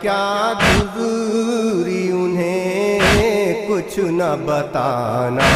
کیا گزری انہیں کچھ نہ بتانا.